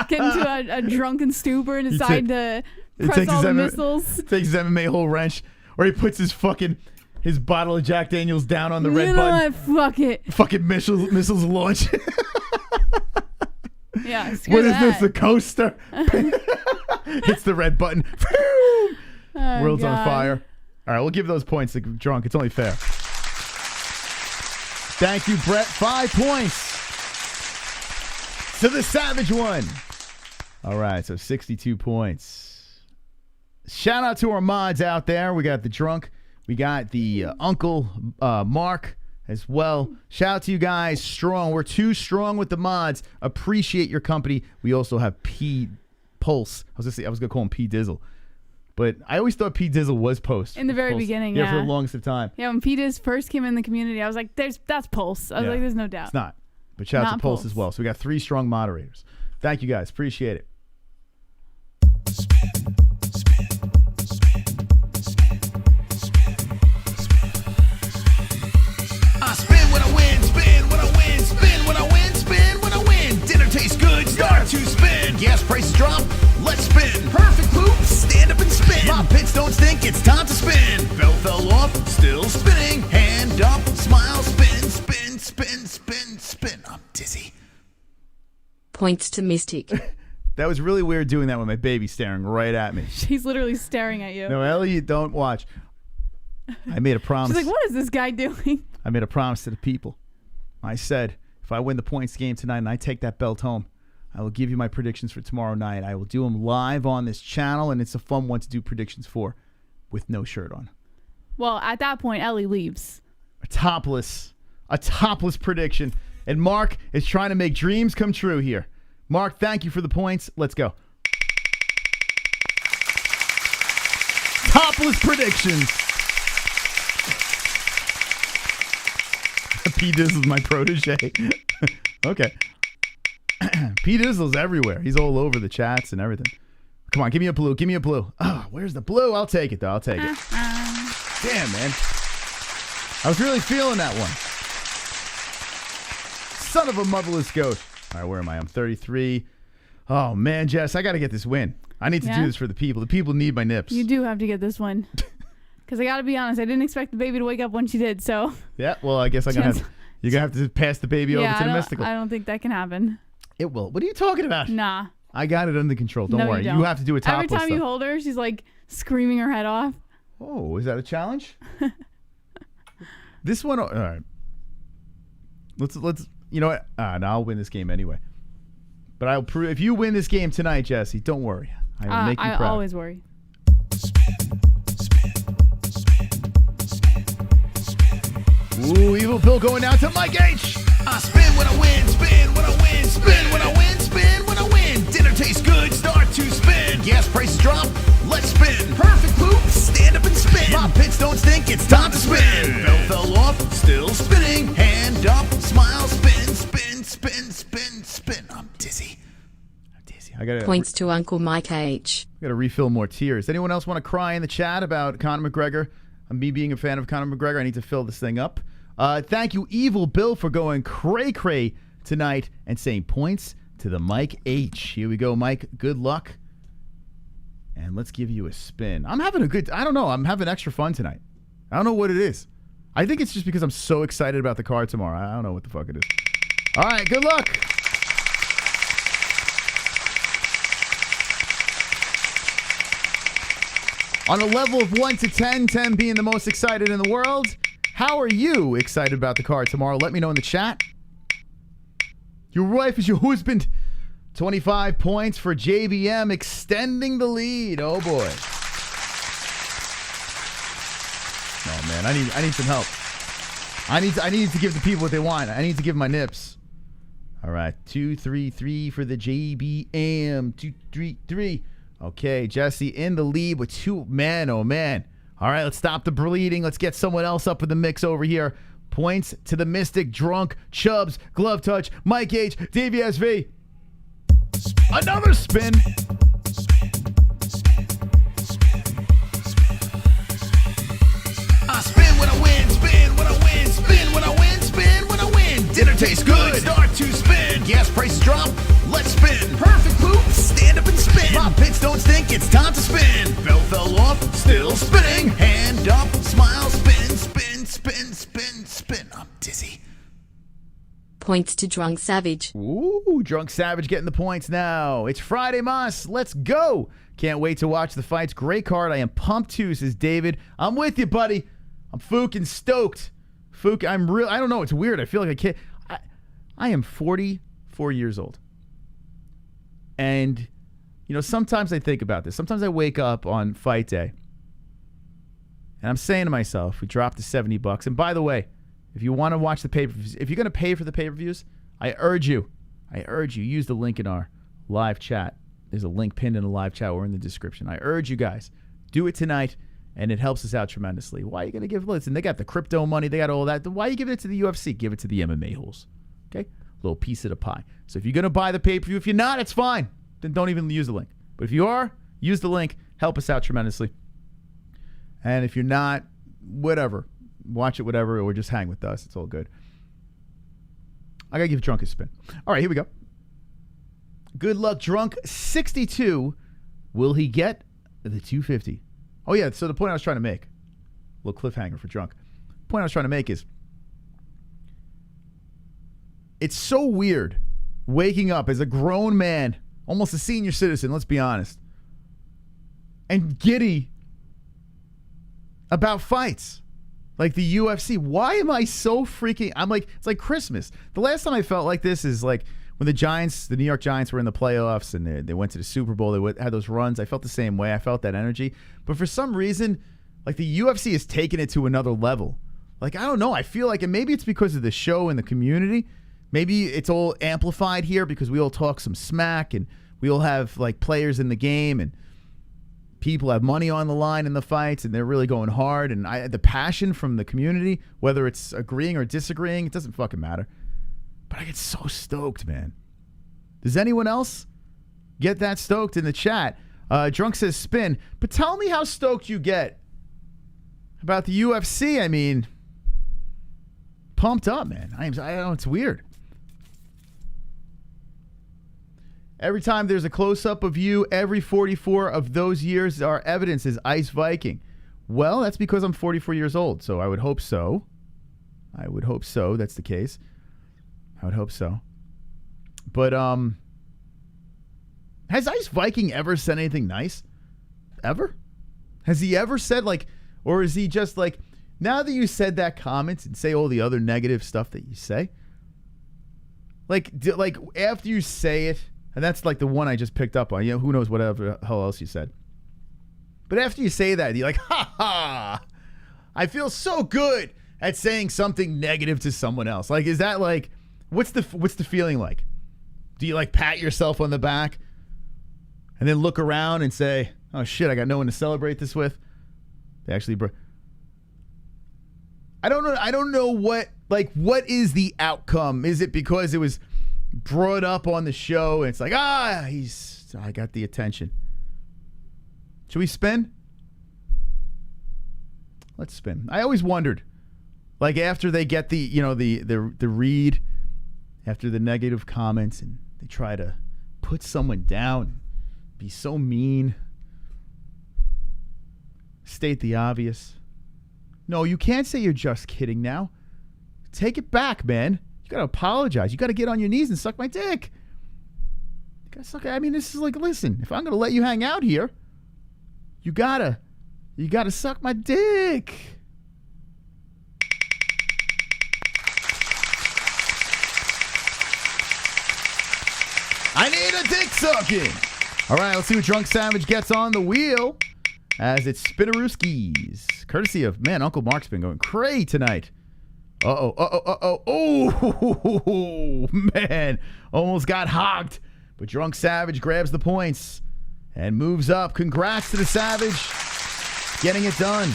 get into a drunken stupor and decide to press all the missiles. Takes his MMA hole wrench, or he puts his bottle of Jack Daniels down on the red button. Fuck it. Fucking missiles launch. Yeah, screw what is that. this? The COSTA? Hits the red button. Oh, World's God. on fire. All right, we'll give those points to Drunk. It's only fair. Thank you, Brett. 5 points to the Savage one. All right, so 62 points. Shout out to our mods out there. We got the Drunk. We got the Uncle Mark as well. Shout out to you guys. Strong. We're too strong with the mods. Appreciate your company. We also have P Pulse. I was gonna call him P Dizzle, but I always thought P Dizzle was Post In the very Pulse. beginning, for yeah. the longest of time. Yeah, when P-Diz first came in the community, I was like, that's Pulse. I was like, there's no doubt. It's not. But shout out to Not Pulse Pulse. as well. So we got 3 strong moderators. Thank you guys. Appreciate it. I spin when I win, spin when I win, spin when I win, spin when I win. Dinner tastes good, start to spin. Gas prices drop, let's spin. Perfect poop, stand up and spin. My pits don't stink, it's time to spin. Belt fell off, still spinning. Hand up, smile, spin, spin, spin, spin, spin. I'm dizzy. Points to Mystic. That was really weird doing that with my baby staring right at me. She's literally staring at you. No, Ellie, don't watch. I made a promise. She's like, what is this guy doing? I made a promise to the people. I said, if I win the points game tonight and I take that belt home, I will give you my predictions for tomorrow night. I will do them live on this channel, and it's a fun one to do predictions for with no shirt on. Well, at that point, Ellie leaves. A topless prediction. And Mark is trying to make dreams come true here. Mark, thank you for the points. Let's go. Topless predictions. P. Dizzle's my protege. Okay. P. Dizzle's everywhere. He's all over the chats and everything. Come on, give me a blue. Give me a blue. Oh, where's the blue? I'll take it, though. I'll take it. Damn, man. I was really feeling that one. Son of a motherless goat. All right, where am I? I'm 33. Oh, man, Jess, I got to get this win. I need to do this for the people. The people need my nips. You do have to get this one. Because I got to be honest, I didn't expect the baby to wake up when she did, so. Yeah, well, I guess you're going to have to pass the baby over to the mystical. I don't think that can happen. It will. What are you talking about? Nah. I got it under control. Don't worry. You have to do a topless Every time you hold her, she's like screaming her head off. Oh, is that a challenge? This one, all right. Let's. You know what? No, I'll win this game anyway. But I'll prove if you win this game tonight, Jesse. Don't worry. I will make you proud. I always worry. Ooh, Evil Bill going down to Mike H. I spin when I win, spin when I win, spin when I win, spin when I win. Dinner tastes good, start to spin. Gas prices drop, let's spin. Perfect poop, stand up and spin. My pits don't stink, it's time to spin. Belt fell off, still spinning. Hand up, smile, spin, spin, spin, spin, spin. I'm dizzy. I gotta Points to Uncle Mike H. Gotta refill more tears. Anyone else want to cry in the chat about Conor McGregor? Me being a fan of Conor McGregor, I need to fill this thing up. Thank you, Evil Bill, for going cray-cray tonight and saying points to the Mike H. Here we go, Mike. Good luck. And let's give you a spin. I'm having I don't know. I'm having extra fun tonight. I don't know what it is. I think it's just because I'm so excited about the card tomorrow. I don't know what the fuck it is. All right, good luck. On a level of 1 to 10, 10 being the most excited in the world, how are you excited about the card tomorrow? Let me know in the chat. Your wife is your husband. 25 points for JBM, extending the lead. Oh, boy. Oh, man, I need some help. I need to give the people what they want. I need to give my nips. All right, 2, 3, 3 for the JBM. 2, 3, 3. Okay, Jesse in the lead with 2. Man, oh, man. All right, let's stop the bleeding. Let's get someone else up in the mix over here. Points to the Mystic, Drunk, Chubbs, Glove Touch, Mike H, DVSV. Another spin. I spin when I win, spin when I win, spin when I win, spin when I win. Dinner tastes good, start to spin. Gas prices drop, let's spin. Perfect poop, It's time to spin. Belt fell off, still spinning. Hand up, smile, spin, spin, spin, spin, spin. I'm dizzy. Points to Drunk Savage. Ooh, Drunk Savage getting the points now. It's Friday, Moss. Let's go. Can't wait to watch the fights. Great card. I am pumped too, says David. I'm with you, buddy. I'm fucking stoked. I'm real. I don't know. It's weird. I feel like a kid. I am 44 years old. And, you know, sometimes I think about this. Sometimes I wake up on fight day. And I'm saying to myself, we dropped to $70. And by the way, if you want to watch the pay-per-views, if you're going to pay for the pay-per-views, I urge you, use the link in our live chat. There's a link pinned in the live chat or in the description. I urge you guys, do it tonight, and it helps us out tremendously. Why are you going to give, listen, they got the crypto money, they got all that. Why are you giving it to the UFC? Give it to the MMA-Holes. Okay? Little piece of the pie. So if you're going to buy the pay-per-view, if you're not, it's fine. Then don't even use the link. But if you are, use the link. Help us out tremendously. And if you're not, whatever. Watch it, whatever, or just hang with us. It's all good. I got to give Drunk a spin. All right, here we go. Good luck, Drunk 62. Will he get the 250? Oh, yeah, so the point I was trying to make, a little cliffhanger for Drunk. The point I was trying to make is, it's so weird waking up as a grown man, almost a senior citizen, let's be honest, and giddy about fights. Like the UFC. Why am I so freaking... I'm like, it's like Christmas. The last time I felt like this is like when the New York Giants were in the playoffs and they went to the Super Bowl. They had those runs. I felt the same way. I felt that energy. But for some reason, like the UFC has taken it to another level. Like, I don't know. I feel like, and maybe it's because of the show and the community. Maybe it's all amplified here because we all talk some smack and we all have like players in the game and people have money on the line in the fights and they're really going hard. And the passion from the community, whether it's agreeing or disagreeing, it doesn't fucking matter. But I get so stoked, man. Does anyone else get that stoked in the chat? Drunk says spin. But tell me how stoked you get about the UFC. I mean, pumped up, man. I know it's weird. Every time there's a close-up of you, every 44 of those years are evidence as Ice Viking. Well, that's because I'm 44 years old, so I would hope so. I would hope so. That's the case. I would hope so. But has Ice Viking ever said anything nice? Ever? Has he ever said, like, or is he just like, now that you said that comment and say all the other negative stuff that you say, like after you say it, and that's like the one I just picked up on. You know, who knows whatever the hell else you said. But after you say that, you're like, ha ha, I feel so good at saying something negative to someone else. Like, is that like, what's the feeling like? Do you like pat yourself on the back and then look around and say, oh shit, I got no one to celebrate this with? They actually, I don't know what is the outcome? Is it because it was brought up on the show and it's like, I got the attention. Should we spin? Let's spin. I always wondered, like after they get the read, after the negative comments and they try to put someone down, be so mean, state the obvious. No, you can't say you're just kidding now. Take it back, man. You gotta apologize. You gotta get on your knees and suck my dick. You gotta suck. I mean, this is like, listen, if I'm gonna let you hang out here, you gotta suck my dick. I need a dick sucking. All right, let's see what Drunk Savage gets on the wheel as it's Spinnerooskies, courtesy of, man, Uncle Mark's been going crazy tonight. Oh, man. Almost got hogged. But Drunk Savage grabs the points and moves up. Congrats to the Savage. Getting it done.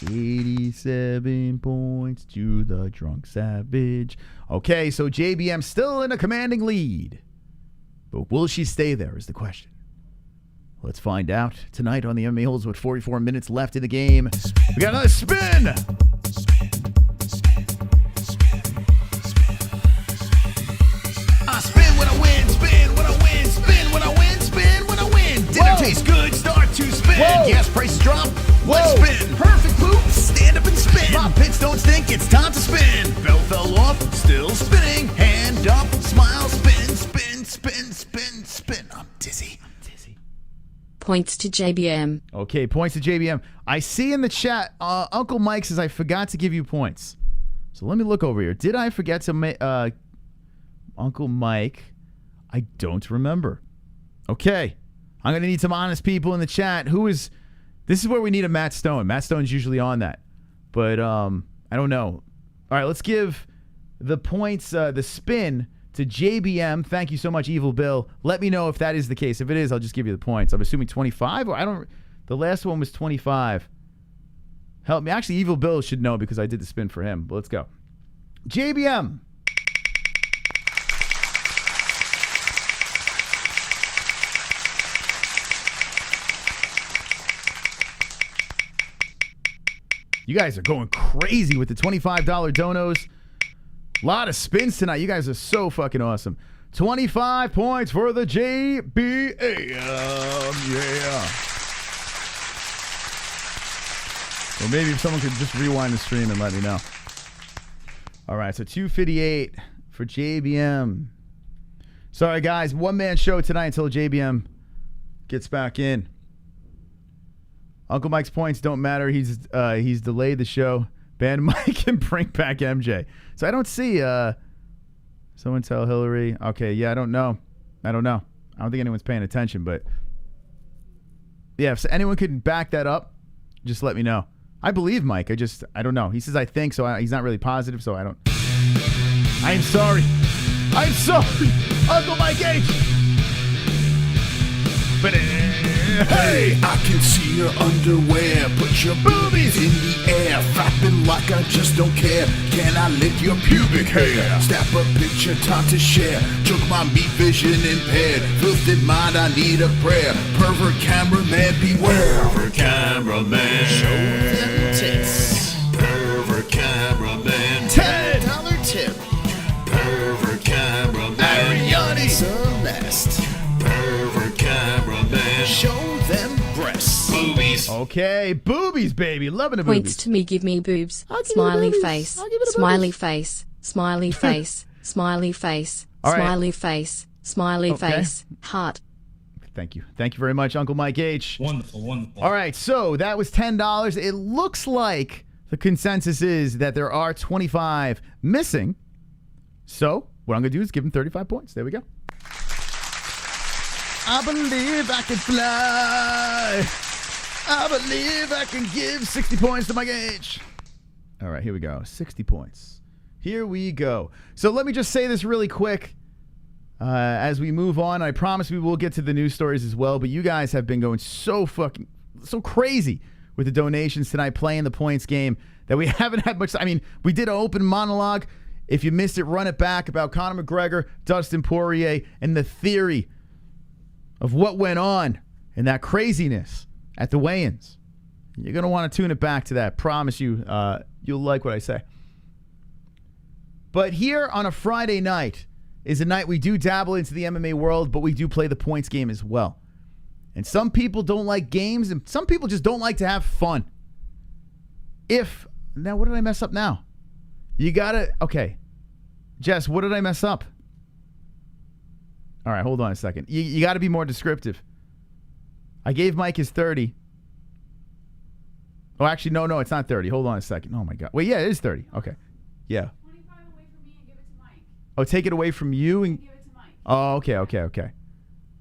$87 points to the Drunk Savage. Okay, so JBM still in a commanding lead. But will she stay there is the question. Let's find out tonight on the MMA-Holes with 44 minutes left in the game. We got another spin. I spin when I win, spin when I win, spin when I win, spin when I win. Dinner tastes good, start to spin. Gas prices drop, let's spin. Perfect poop, stand up and spin. My pits don't stink, it's time to spin. Bell fell off, still spinning. Hand up, smile, spin, spin, spin, spin, spin. I'm dizzy. Points to JBM. Okay, points to JBM. I see in the chat, Uncle Mike says I forgot to give you points. So let me look over here. Did I forget to make Uncle Mike? I don't remember. Okay. I'm going to need some honest people in the chat. This is where we need a Matt Stone. Matt Stone's usually on that. But I don't know. All right, let's give the points, the spin to JBM. Thank you so much, Evil Bill. Let me know if that is the case. If it is, I'll just give you the points. I'm assuming 25, or I don't. The last one was 25. Help me. Actually, Evil Bill should know because I did the spin for him. But let's go. JBM. You guys are going crazy with the $25 donos. A lot of spins tonight. You guys are so fucking awesome. 25 points for the JBM. Yeah. Or maybe if someone could just rewind the stream and let me know. All right, so 258 for JBM. Sorry, guys. One-man show tonight until JBM gets back in. Uncle Mike's points don't matter. He's delayed the show. Ban Mike and bring back MJ. So I don't see someone tell Hillary. Okay, yeah, I don't know. I don't think anyone's paying attention, but yeah, if anyone could back that up, just let me know. I believe Mike. I don't know. He says I think, so he's not really positive, so I don't. I'm sorry. I'm sorry. Uncle Mike H. But hey, I can see your underwear. Put your boobies in the air, flapping like I just don't care. Can I lick your pubic hair? Snap a picture, time to share. Choke my meat vision impaired. Filthy mind, I need a prayer. Pervert cameraman, beware. Pervert cameraman, show them tits. Pervert cameraman, $10 tip. Pervert cameraman, Ariane Celeste. Pervert cameraman, show them breasts. Boobies. Okay, boobies, baby. Loving the Points boobies. to me, give me boobs. Smiley face. Smiley face. Smiley face. Smiley face. All right. Smiley face. Smiley Okay. face. Heart. Thank you. Thank you very much, Uncle Mike H. Wonderful, wonderful. All right, so that was $10. It looks like the consensus is that there are 25 missing. So what I'm going to do is give him 35 points. There we go. I believe I can fly. I believe I can give 60 points to Mike H. All right, here we go. 60 points. Here we go. So let me just say this really quick as we move on. I promise we will get to the news stories as well, but you guys have been going so crazy with the donations tonight, playing the points game, that we haven't had much. I mean, we did an open monologue. If you missed it, run it back, about Conor McGregor, Dustin Poirier, and the theory of what went on and that craziness at the weigh-ins. You're going to want to tune it back to that. Promise you, you'll like what I say. But here on a Friday night is a night we do dabble into the MMA world, but we do play the points game as well. And some people don't like games, and some people just don't like to have fun. Now, what did I mess up now? Okay. Jess, what did I mess up? All right, hold on a second. You got to be more descriptive. I gave Mike his 30. Oh, actually, no, it's not 30. Hold on a second. Oh, my God. Wait, yeah, it is 30. Okay. Yeah. 25 away from me and give it to Mike. Oh, take it away from you and... Give it to Mike. Oh, okay.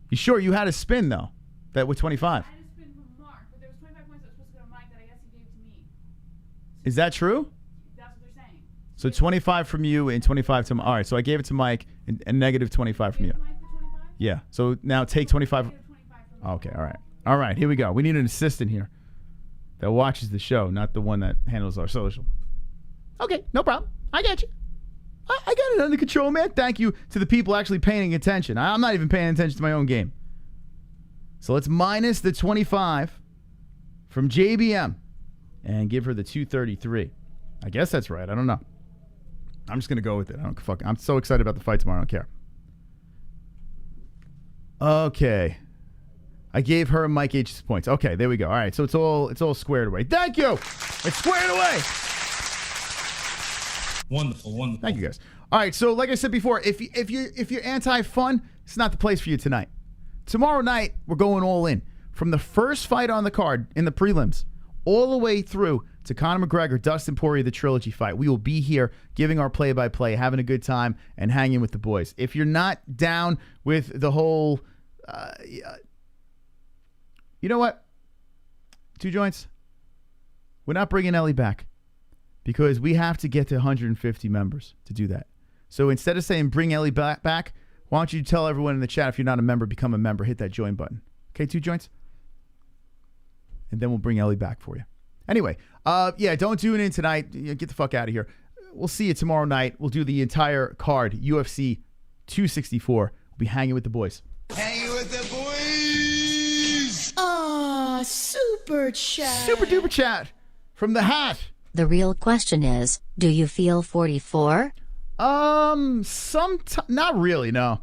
You sure you had a spin, though? That with 25? I had a spin from Mark, but there was 25 points that was supposed to go to Mike that I guess he gave to me. Is that true? That's what they're saying. So 25 from you and 25 to... All right, so I gave it to Mike and negative 25 from you. Yeah, so now take 25... Okay, all right, here we go. We need an assistant here that watches the show, not the one that handles our social. Okay, no problem. I got you. I got it under control, man. Thank you to the people actually paying attention. I'm not even paying attention to my own game. So let's minus the 25 from JBM and give her the 233. I guess that's right. I don't know. I'm just going to go with it. I'm so excited about the fight tomorrow. I don't care. Okay. I gave her Mike H's points. Okay, there we go. All right, so it's all squared away. Thank you. It's squared away. Wonderful, wonderful. Thank you, guys. All right, so like I said before, if you're anti-fun, it's not the place for you tonight. Tomorrow night, we're going all in. From the first fight on the card in the prelims, all the way through to Conor McGregor, Dustin Poirier, the trilogy fight. We will be here giving our play-by-play, having a good time, and hanging with the boys. If you're not down with the whole... you know what? 2 joints. We're not bringing Ellie back because we have to get to 150 members to do that. So instead of saying bring Ellie back, why don't you tell everyone in the chat, if you're not a member, become a member. Hit that join button. Okay, 2 joints? And then we'll bring Ellie back for you. Anyway, yeah, don't tune in tonight. Get the fuck out of here. We'll see you tomorrow night. We'll do the entire card, UFC 264. We'll be hanging with the boys. Hanging with the boys. Aw, super chat. Super duper chat from the hat. The real question is, do you feel 44? Not really, no.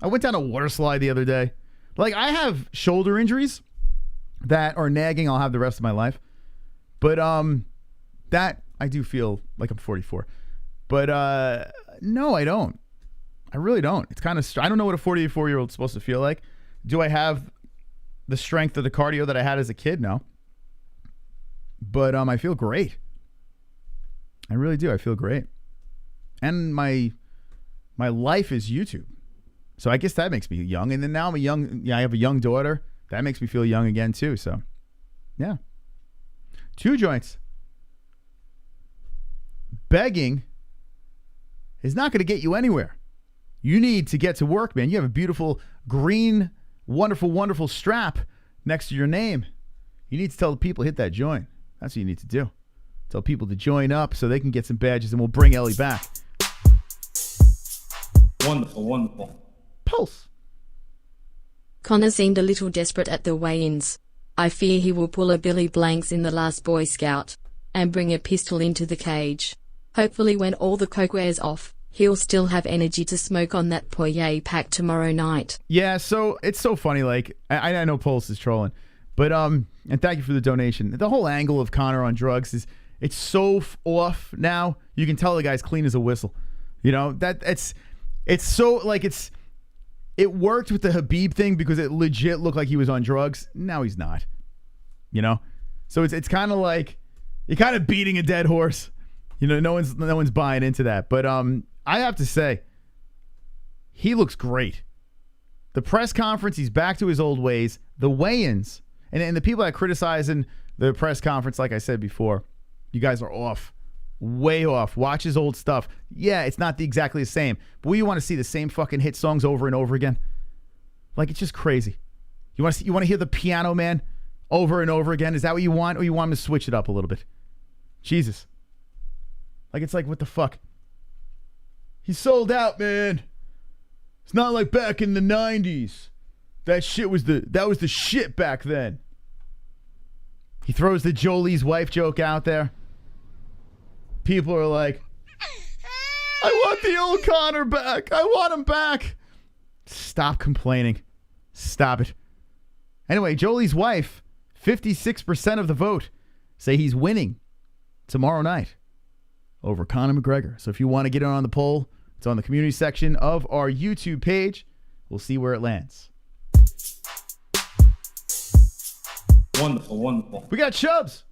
I went down a water slide the other day. Like, I have shoulder injuries that are nagging. I'll have the rest of my life. But that I do feel like I'm 44. But no, I don't. I really don't. It's kind of I don't know what a 44-year-old's supposed to feel like. Do I have the strength of the cardio that I had as a kid? No. But I feel great. I really do. I feel great. And my life is YouTube. So I guess that makes me young. And then now I have a young daughter. That makes me feel young again too. So yeah. 2 joints. Begging is not going to get you anywhere. You need to get to work, man. You have a beautiful green, wonderful, wonderful strap next to your name. You need to tell the people, hit that join. That's what you need to do. Tell people to join up so they can get some badges, and we'll bring Ellie back. Wonderful, wonderful. Pulse. Conor seemed a little desperate at the weigh-ins. I fear he will pull a Billy Blanks in the last Boy Scout and bring a pistol into the cage. Hopefully when all the coke wears off, he'll still have energy to smoke on that Poirier pack tomorrow night. Yeah, so it's so funny. Like, I know Pulse is trolling, but and thank you for the donation. The whole angle of Conor on drugs is it's so off now. You can tell the guy's clean as a whistle. You know that it's so like it worked with the Habib thing because it legit looked like he was on drugs. Now he's not. You know, so it's kind of like you're kind of beating a dead horse. You know, no one's buying into that. But I have to say, he looks great. The press conference, he's back to his old ways. The weigh-ins, and the people that are criticizing the press conference, like I said before, you guys are off. Way off. Watch his old stuff. Yeah, it's not exactly the same. But you want to see the same fucking hit songs over and over again? Like, it's just crazy. You want to hear the Piano Man over and over again? Is that what you want? Or you want him to switch it up a little bit? Jesus. Like, it's like, what the fuck? He sold out, man. It's not like back in the 90s. That was the shit back then. He throws the Jolie's wife joke out there. People are like, I want the old Conor back. I want him back. Stop complaining. Stop it. Anyway, Jolie's wife, 56% of the vote say he's winning tomorrow night over Conor McGregor. So if you want to get in on the poll, it's on the community section of our YouTube page. We'll see where it lands. Wonderful, wonderful. We got Chubbs.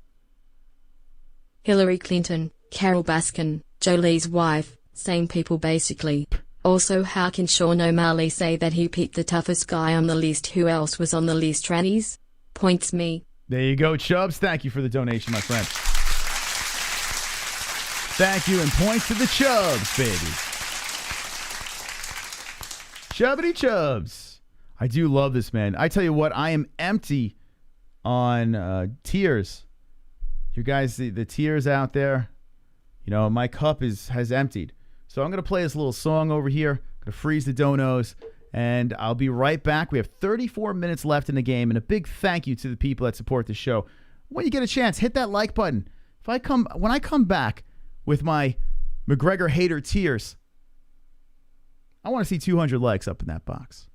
Hillary Clinton, Carol Baskin, Jolie's wife, same people basically. Also, how can Sean O'Malley say that he picked the toughest guy on the list? Who else was on the list? Trannies? Points me. There you go, Chubbs. Thank you for the donation, my friend. Thank you, and points to the Chubbs, baby. Chubbity Chubbs. I do love this, man. I tell you what, I am empty on tears. You guys, the tears out there, you know, my cup has emptied. So I'm going to play this little song over here. I'm going to freeze the donos, and I'll be right back. We have 34 minutes left in the game, and a big thank you to the people that support the show. When you get a chance, hit that like button. When I come back with my McGregor hater tears, I want to see 200 likes up in that box.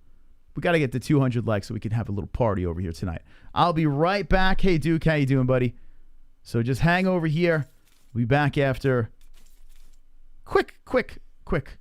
We got to get to 200 likes so we can have a little party over here tonight. I'll be right back. Hey, Duke, how you doing, buddy? So just hang over here. We'll be back after quick break.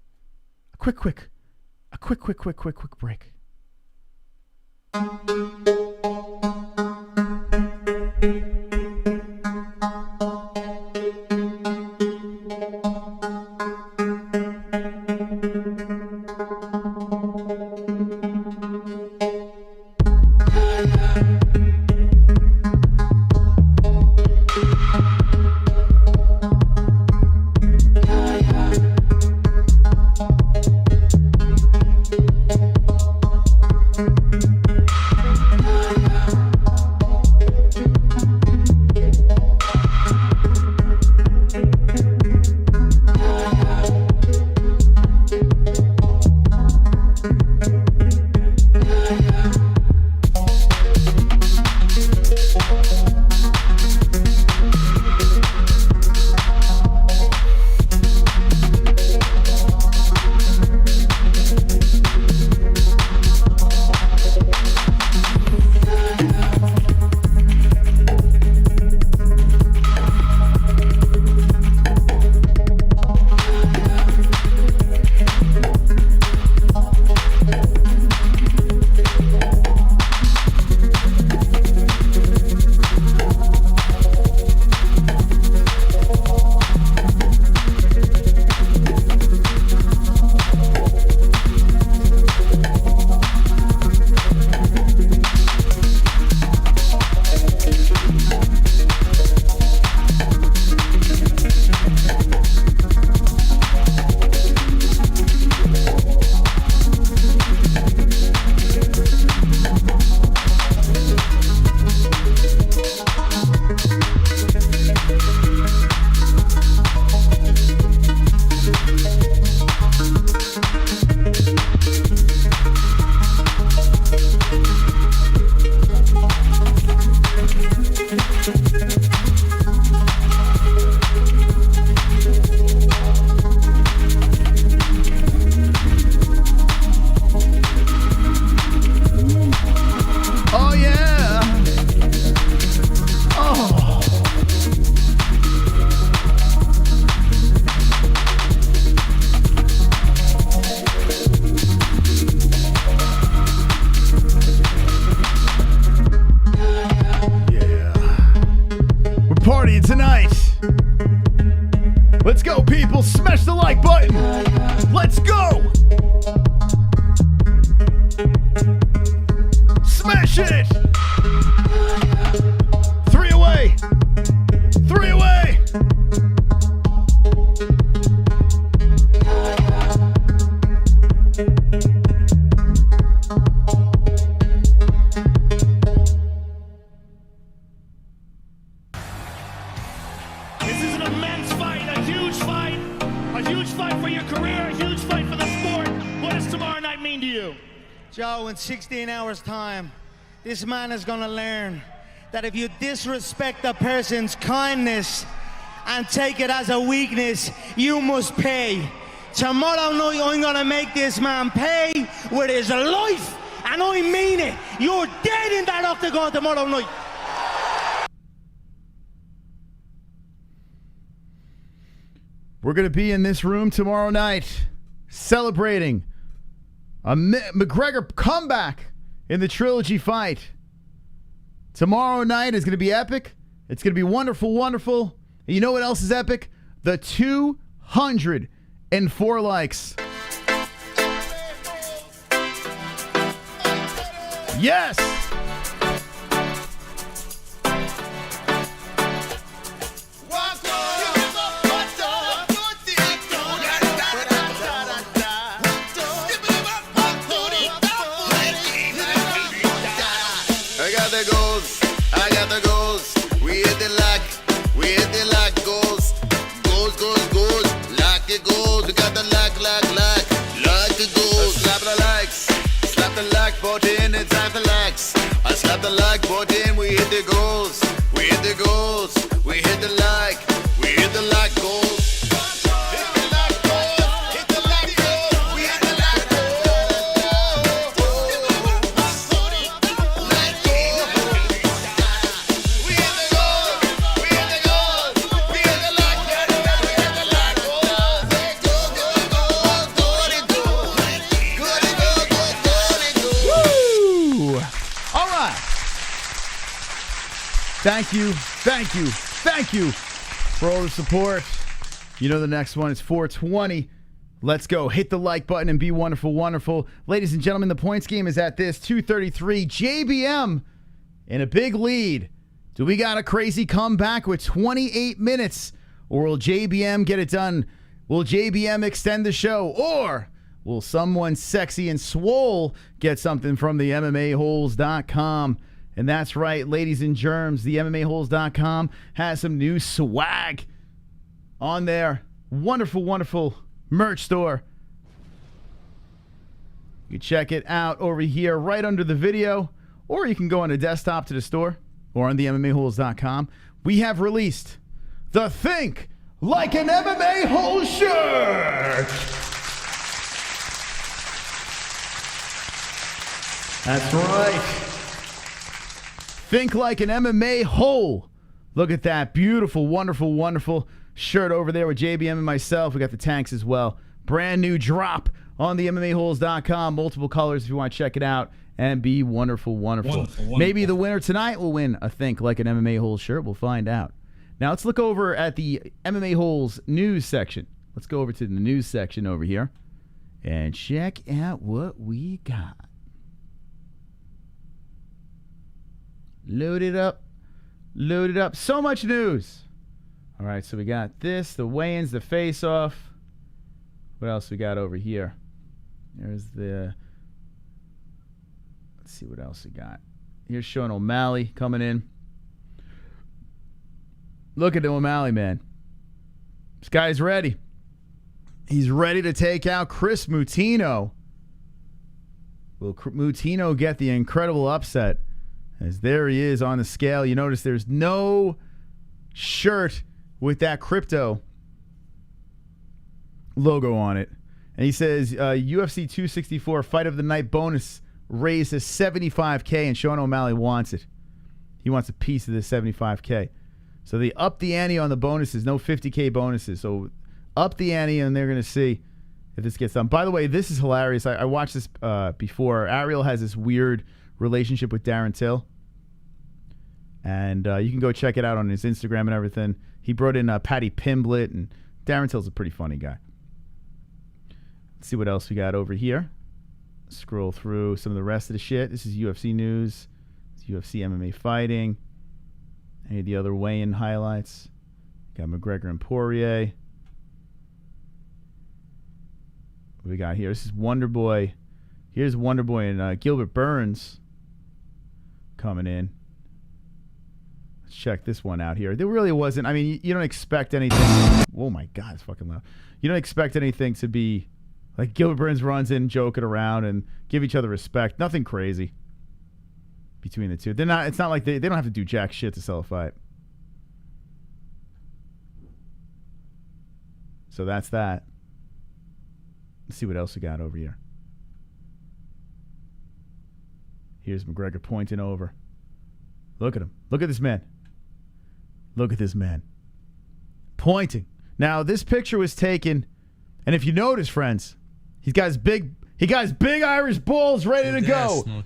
people, smash the like button. Let's go. Smash it. 3 away. 3 away. This is an immense fight, a huge fight for your career, a huge fight for the sport. What does tomorrow night mean to you? Joe, in 16 hours' time, this man is gonna learn that if you disrespect a person's kindness and take it as a weakness, you must pay. Tomorrow night, I'm gonna make this man pay with his life, and I mean it. You're dead in that octagon tomorrow night. We're going to be in this room tomorrow night celebrating a McGregor comeback in the trilogy fight. Tomorrow night is going to be epic. It's going to be wonderful, wonderful. And you know what else is epic? The 204 likes. Yes! Button, it's time to lax. I slap the like button, we hit the goals. We hit the goals, we hit the like. We hit the like goals. Hit the like goals, hit the like goals. We hit the like goals. Thank you, thank you, thank you for all the support. You know the next one is 420. Let's go. Hit the like button and be wonderful, wonderful. Ladies and gentlemen, the points game is at this 233. JBM in a big lead. Do we got a crazy comeback with 28 minutes? Or will JBM get it done? Will JBM extend the show? Or will someone sexy and swole get something from the MMA-Holes.com? And that's right, ladies and germs, the MMA-Holes.com has some new swag on there. Wonderful, wonderful merch store. You can check it out over here right under the video, or you can go on a desktop to the store or on the MMA-Holes.com. We have released the Think Like an MMA Hole shirt. That's right. Think Like an MMA Hole. Look at that beautiful, wonderful, wonderful shirt over there with JBM and myself. We got the tanks as well. Brand new drop on the MMA-Holes.com. Multiple colors if you want to check it out and be wonderful, wonderful. Wonderful. Maybe the winner tonight will win a Think Like an MMA Hole shirt. We'll find out. Now let's look over at the MMA Holes news section. Let's go over to the news section over here and check out what we got. Load it up. Load it up. So much news. All right, so we got this, the weigh-ins, the face-off. What else we got over here? There's the... Let's see what else we got. Here's Sean O'Malley coming in. Look at O'Malley, man. This guy's ready. He's ready to take out Chris Mutino. Will Mutino get the incredible upset? As there he is on the scale. You notice there's no shirt with that crypto logo on it. And he says UFC 264 Fight of the Night bonus raised to $75K, and Sean O'Malley wants it. He wants a piece of this $75K. So they upped the ante on the bonuses. No $50K bonuses. So up the ante, and they're going to see if this gets done. By the way, this is hilarious. I watched this before. Ariel has this weird relationship with Darren Till. And you can go check it out on his Instagram and everything. He brought in Patty Pimblett, and Darren Till's a pretty funny guy. Let's see what else we got over here. Scroll through some of the rest of the shit. This is UFC news. It's UFC MMA fighting. Any of the other weigh-in highlights. Got McGregor and Poirier. What we got here? This is Wonder Boy. Here's Wonder Boy and Gilbert Burns coming in. Let's check this one out here. There really wasn't. I mean, you don't expect anything. Oh my God, it's fucking loud. You don't expect anything to be like Gilbert Burns runs in, joking around, and give each other respect. Nothing crazy between the two. They're not. It's not like they don't have to do jack shit to sell a fight. So that's that. Let's see what else we got over here. Here's McGregor pointing over. Look at him. Look at this man. Look at this man. Pointing. Now, this picture was taken, and if you notice, friends, he got his big Irish balls ready to go.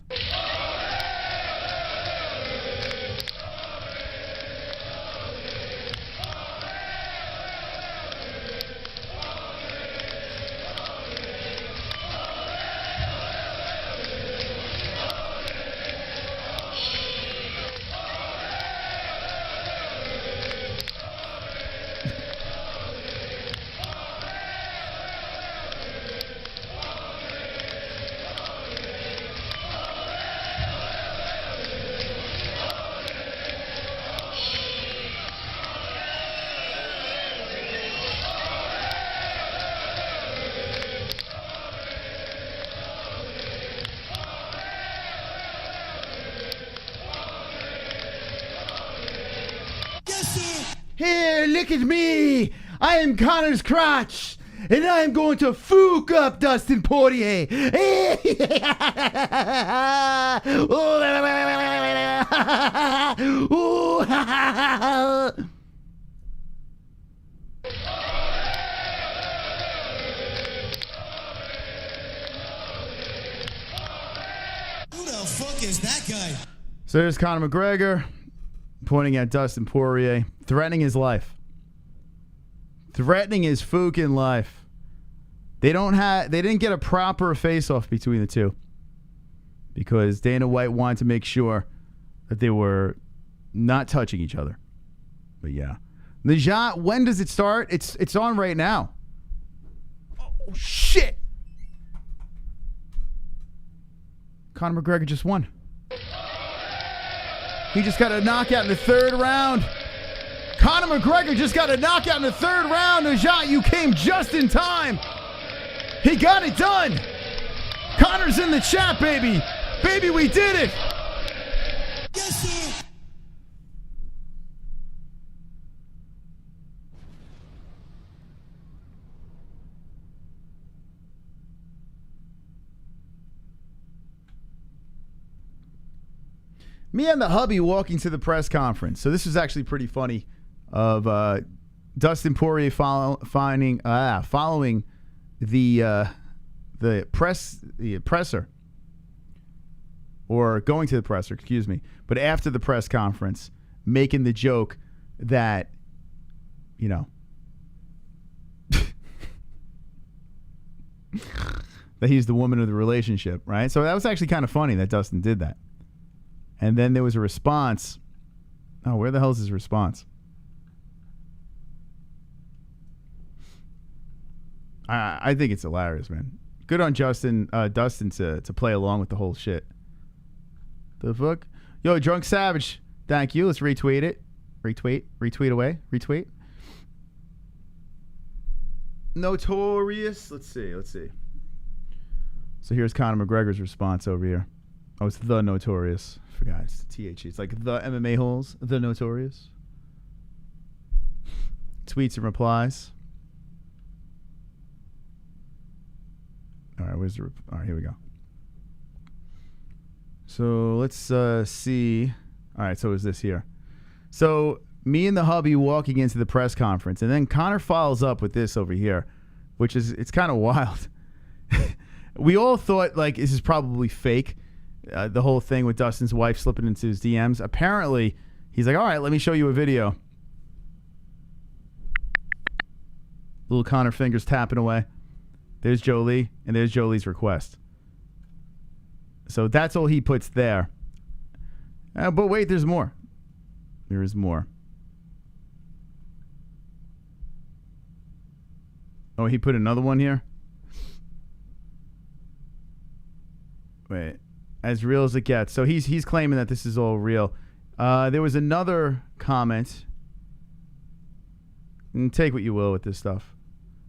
Here, look at me. I am Conor's crotch, and I am going to fook up Dustin Poirier. Who the fuck is that guy? So there's Conor McGregor. pointing at Dustin Poirier, threatening his life. Threatening his fucking life. They didn't get a proper face-off between the two because Dana White wanted to make sure that they were not touching each other. But yeah. Najat, when does it start? It's on right now. Oh, shit. Conor McGregor just won. He just got a knockout in the third round. Conor McGregor just got a knockout in the third round. Najat, you came just in time. He got it done. Conor's in the chat, baby. Baby, we did it. Yes, sir. Me and the hubby walking to the press conference. So this was actually pretty funny of Dustin Poirier following the presser, or going to the presser, excuse me, but after the press conference, making the joke that, you know, that he's the woman of the relationship, right? So that was actually kind of funny that Dustin did that. And then there was a response. Oh, where the hell is his response? I think it's hilarious, man. Good on Dustin to play along with the whole shit. The fuck? Yo, Drunk Savage, thank you. Let's retweet it. Retweet away. Retweet. Notorious. Let's see. So here's Conor McGregor's response over here. Oh, it's the Notorious. I forgot. It's the THE. It's like the MMA-Holes, the Notorious. Tweets and replies. All right, all right, here we go. So let's see. All right, so is this here? So me and the hubby walking into the press conference, and then Conor follows up with this over here, which is, it's kind of wild. We all thought, like, this is probably fake. The whole thing with Dustin's wife slipping into his DMs. Apparently, he's like, all right, let me show you a video. Little Conor fingers tapping away. There's Jolie, and there's Jolie's request. So that's all he puts there. But wait, there's more. There is more. Oh, he put another one here? Wait. As real as it gets. So he's claiming that this is all real. There was another comment. And take what you will with this stuff.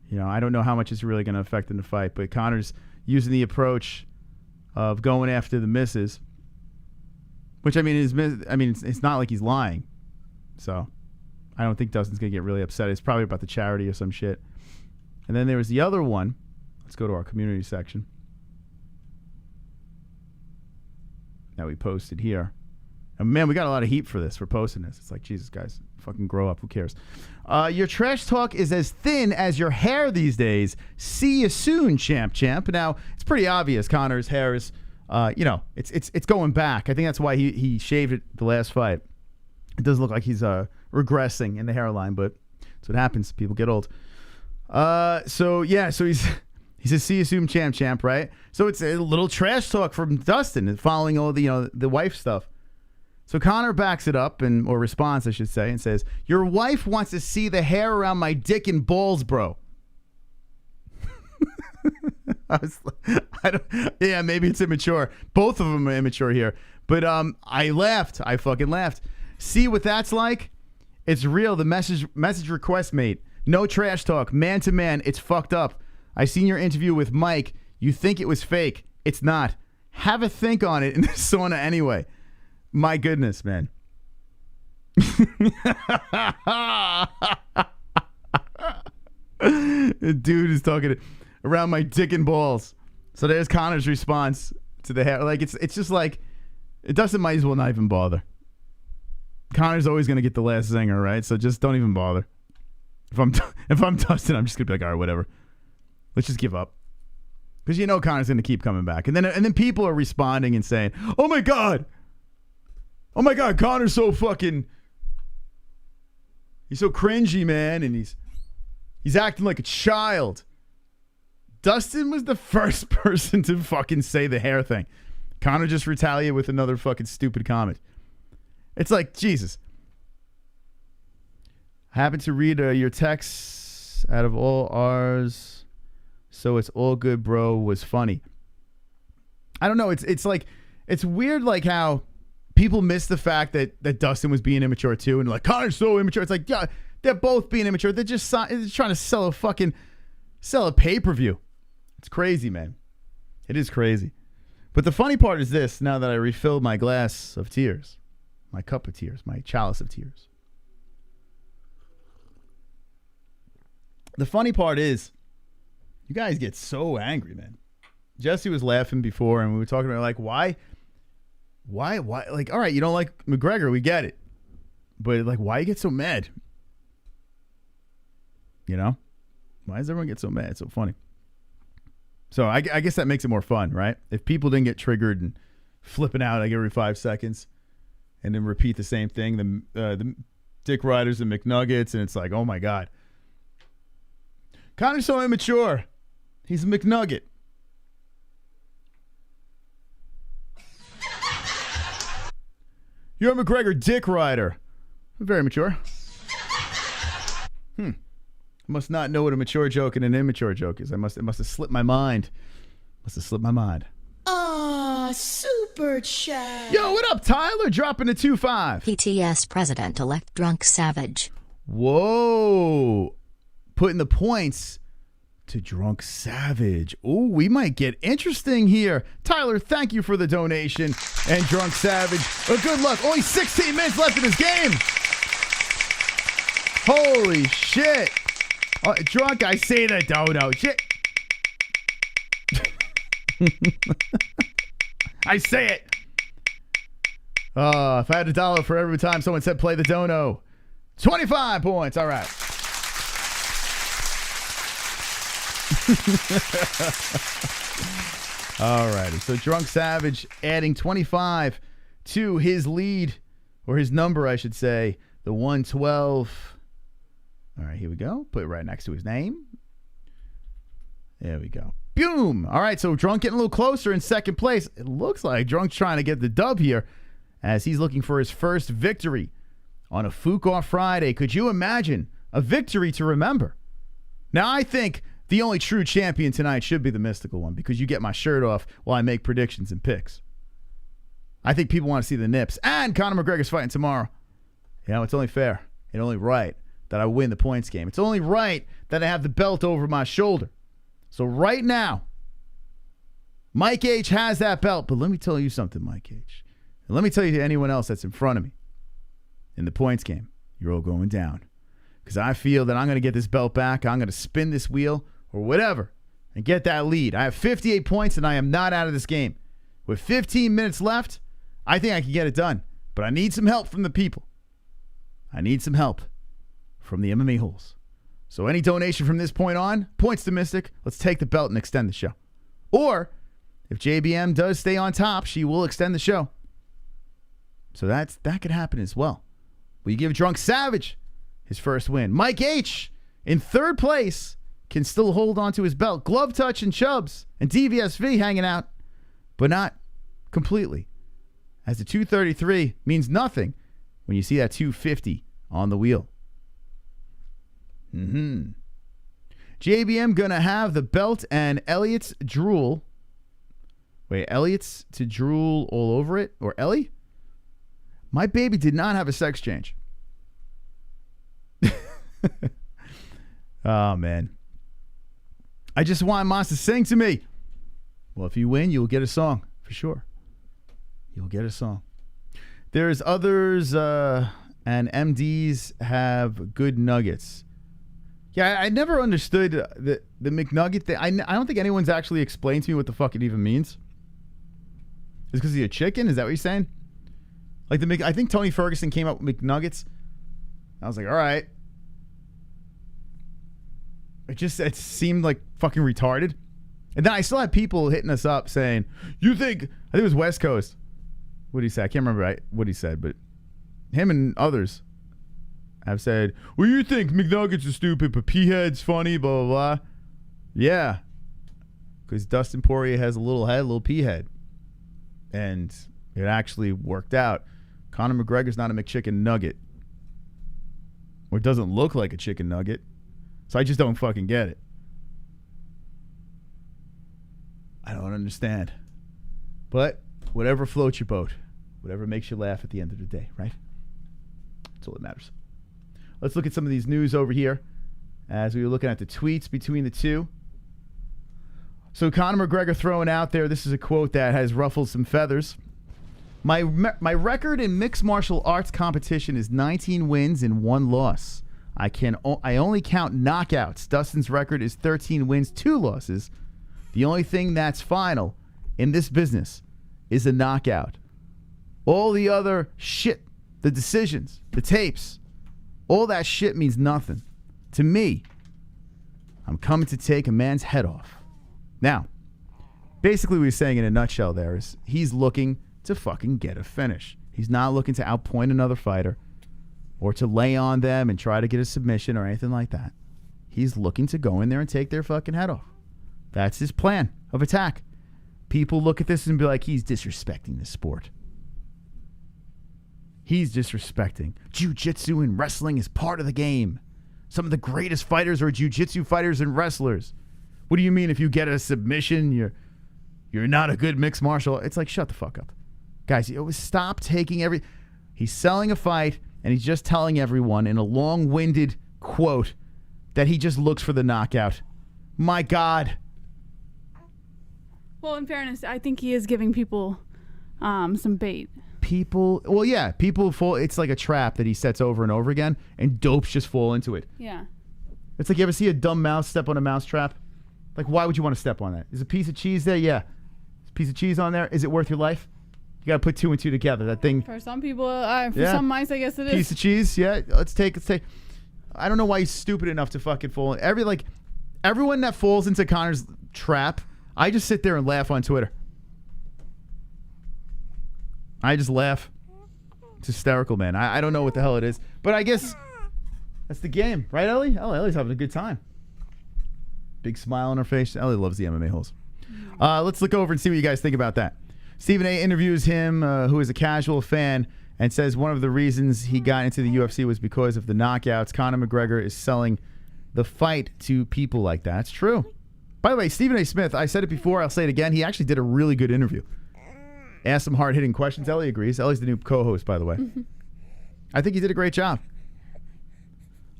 You know, I don't know how much it's really going to affect in the fight, but Conor's using the approach of going after the misses, which I mean it's not like he's lying. So I don't think Dustin's going to get really upset. It's probably about the charity or some shit. And then there was the other one. Let's go to our community section. That we posted here. And man, we got a lot of heat for this, for posting this. It's like, Jesus, guys, fucking grow up. Who cares? Your trash talk is as thin as your hair these days. See you soon, champ. Now, it's pretty obvious Conor's hair is, it's going back. I think that's why he shaved it the last fight. It doesn't look like he's regressing in the hairline, but that's what happens. People get old. So he says, see you soon, champ, right? So it's a little trash talk from Dustin following all the wife stuff. So Conor backs it up, or responds, I should say, and says, your wife wants to see the hair around my dick and balls, bro. Yeah, maybe it's immature. Both of them are immature here. But I laughed. I fucking laughed. See what that's like? It's real. The message request, mate. No trash talk. Man to man. It's fucked up. I seen your interview with Mike. You think it was fake. It's not. Have a think on it in the sauna anyway. My goodness, man. Dude is talking around my dick and balls. So there's Conor's response to the hair. Like, it's just like, it doesn't, might as well not even bother. Conor's always going to get the last zinger, right? So just don't even bother. If I'm Dustin, I'm just going to be like, all right, whatever. Let's just give up. Because you know Conor's going to keep coming back. And then people are responding and saying, oh my God, Conor's so fucking He's so cringy, man, and he's acting like a child. Dustin was the first person to fucking say the hair thing. Conor just retaliated with another fucking stupid comment. It's like, Jesus. I happen to read your texts out of all ours, so it's all good, bro, was funny. I don't know. It's like, it's weird like how people miss the fact that Dustin was being immature too, and like, Conor's so immature. It's like, yeah, they're both being immature. They're just trying to sell a pay-per-view. It's crazy, man. It is crazy. But the funny part is this, now that I refilled my glass of tears, my cup of tears, my chalice of tears. The funny part is, you guys get so angry, man. Jesse was laughing before, and we were talking about, like, why? Like, all right, you don't like McGregor, we get it. But, like, why you get so mad? You know? Why does everyone get so mad? It's so funny. So I guess that makes it more fun, right? If people didn't get triggered and flipping out like every 5 seconds and then repeat the same thing, the Dick Riders and McNuggets, and it's like, oh my God. Conor's so immature. He's a McNugget. You're a McGregor Dick Rider. Very mature. I must not know what a mature joke and an immature joke is. It must have slipped my mind. Ah, super chat. Yo, what up, Tyler? Dropping a 2-5. PTS President-elect Drunk Savage. Whoa. Putting the points to Drunk Savage. Ooh, we might get interesting here. Tyler, thank you for the donation. And Drunk Savage, good luck. Only 16 minutes left in this game. Holy shit. Drunk, I say the dono. Shit. I say it. If I had $1 for every time someone said play the dono. 25 points. All right. All righty. So Drunk Savage adding 25 to his lead, or his number, I should say, the 112. All right, here we go. Put it right next to his name. There we go. Boom. All right, so Drunk getting a little closer in second place. It looks like Drunk's trying to get the dub here as he's looking for his first victory on a Fuke-Off Friday. Could you imagine a victory to remember? Now, I think the only true champion tonight should be the mystical one, because you get my shirt off while I make predictions and picks. I think people want to see the nips. And Conor McGregor's fighting tomorrow. You know, it's only fair and only right that I win the points game. It's only right that I have the belt over my shoulder. So right now, Mike H has that belt. But let me tell you something, Mike H. And let me tell you to anyone else that's in front of me in the points game, you're all going down. Because I feel that I'm going to get this belt back. I'm going to spin this wheel or whatever and get that lead. I have 58 points and I am not out of this game. With 15 minutes left, I think I can get it done. But I need some help from the people. I need some help from the MMA-Holes. So any donation from this point on, points to Mystic. Let's take the belt and extend the show. Or, if JBM does stay on top, she will extend the show. So that could happen as well. We give Drunk Savage his first win. Mike H, in third place, can still hold on to his belt. Glove Touch and Chubbs and DVSV hanging out, but not completely. As the 233 means nothing when you see that 250 on the wheel. JBM gonna have the belt and Elliott's drool. Wait, Elliott's to drool all over it? Or Ellie? My baby did not have a sex change. Oh, man. I just want Moss to sing to me. Well, if you win, you'll get a song. For sure. You'll get a song. There's others, and MDs have good nuggets. Yeah, I never understood the McNugget thing. I don't think anyone's actually explained to me what the fuck it even means. Is it because he's a chicken? Is that what you're saying? Like I think Tony Ferguson came up with McNuggets. I was like, all right. It seemed like fucking retarded. And then I still had people hitting us up saying, I think it was West Coast. What did he say? I can't remember what he said, but him and others have said, well, you think McNuggets is stupid, but P-Head's funny, blah, blah, blah. Yeah. Because Dustin Poirier has a little head, a little P-Head. And it actually worked out. Conor McGregor's not a McChicken nugget. Or it doesn't look like a chicken nugget. So I just don't fucking get it. I don't understand. But whatever floats your boat. Whatever makes you laugh at the end of the day, right? That's all that matters. Let's look at some of these news over here as we were looking at the tweets between the two. So Conor McGregor throwing out there, this is a quote that has ruffled some feathers. My record in mixed martial arts competition is 19 wins and 1 loss. I only count knockouts. Dustin's record is 13 wins, 2 losses. The only thing that's final in this business is a knockout. All the other shit, the decisions, the tapes, all that shit means nothing. To me, I'm coming to take a man's head off. Now, basically what he's saying in a nutshell there is he's looking to fucking get a finish. He's not looking to outpoint another fighter or to lay on them and try to get a submission or anything like that. He's looking to go in there and take their fucking head off. That's his plan of attack. People look at this and be like, he's disrespecting the sport. He's disrespecting. Jiu-jitsu and wrestling is part of the game. Some of the greatest fighters are jiu-jitsu fighters and wrestlers. What do you mean if you get a submission, you're not a good mixed martial? It's like, shut the fuck up. Guys, stop taking He's selling a fight, and he's just telling everyone in a long-winded quote that he just looks for the knockout. My God. Well, in fairness, I think he is giving people some bait. People fall. It's like a trap that he sets over and over again, and dopes just fall into it. Yeah. It's like, you ever see a dumb mouse step on a mouse trap? Like, why would you want to step on that? Is a piece of cheese there? Yeah. Is a piece of cheese on there? Is it worth your life? You got to put 2 and 2 together. That thing. For some people, some mice, I guess it is. Piece of cheese, yeah. Let's take. I don't know why he's stupid enough to fucking fall. Everyone that falls into Conor's trap, I just sit there and laugh on Twitter. I just laugh. It's hysterical, man. I don't know what the hell it is. But I guess that's the game. Right, Ellie? Ellie's having a good time. Big smile on her face. Ellie loves the MMA holes. Let's look over and see what you guys think about that. Stephen A. interviews him, who is a casual fan, and says one of the reasons he got into the UFC was because of the knockouts. Conor McGregor is selling the fight to people like that. It's true. By the way, Stephen A. Smith, I said it before, I'll say it again, he actually did a really good interview. Asked some hard-hitting questions. Ellie agrees. Ellie's the new co-host, by the way. I think he did a great job.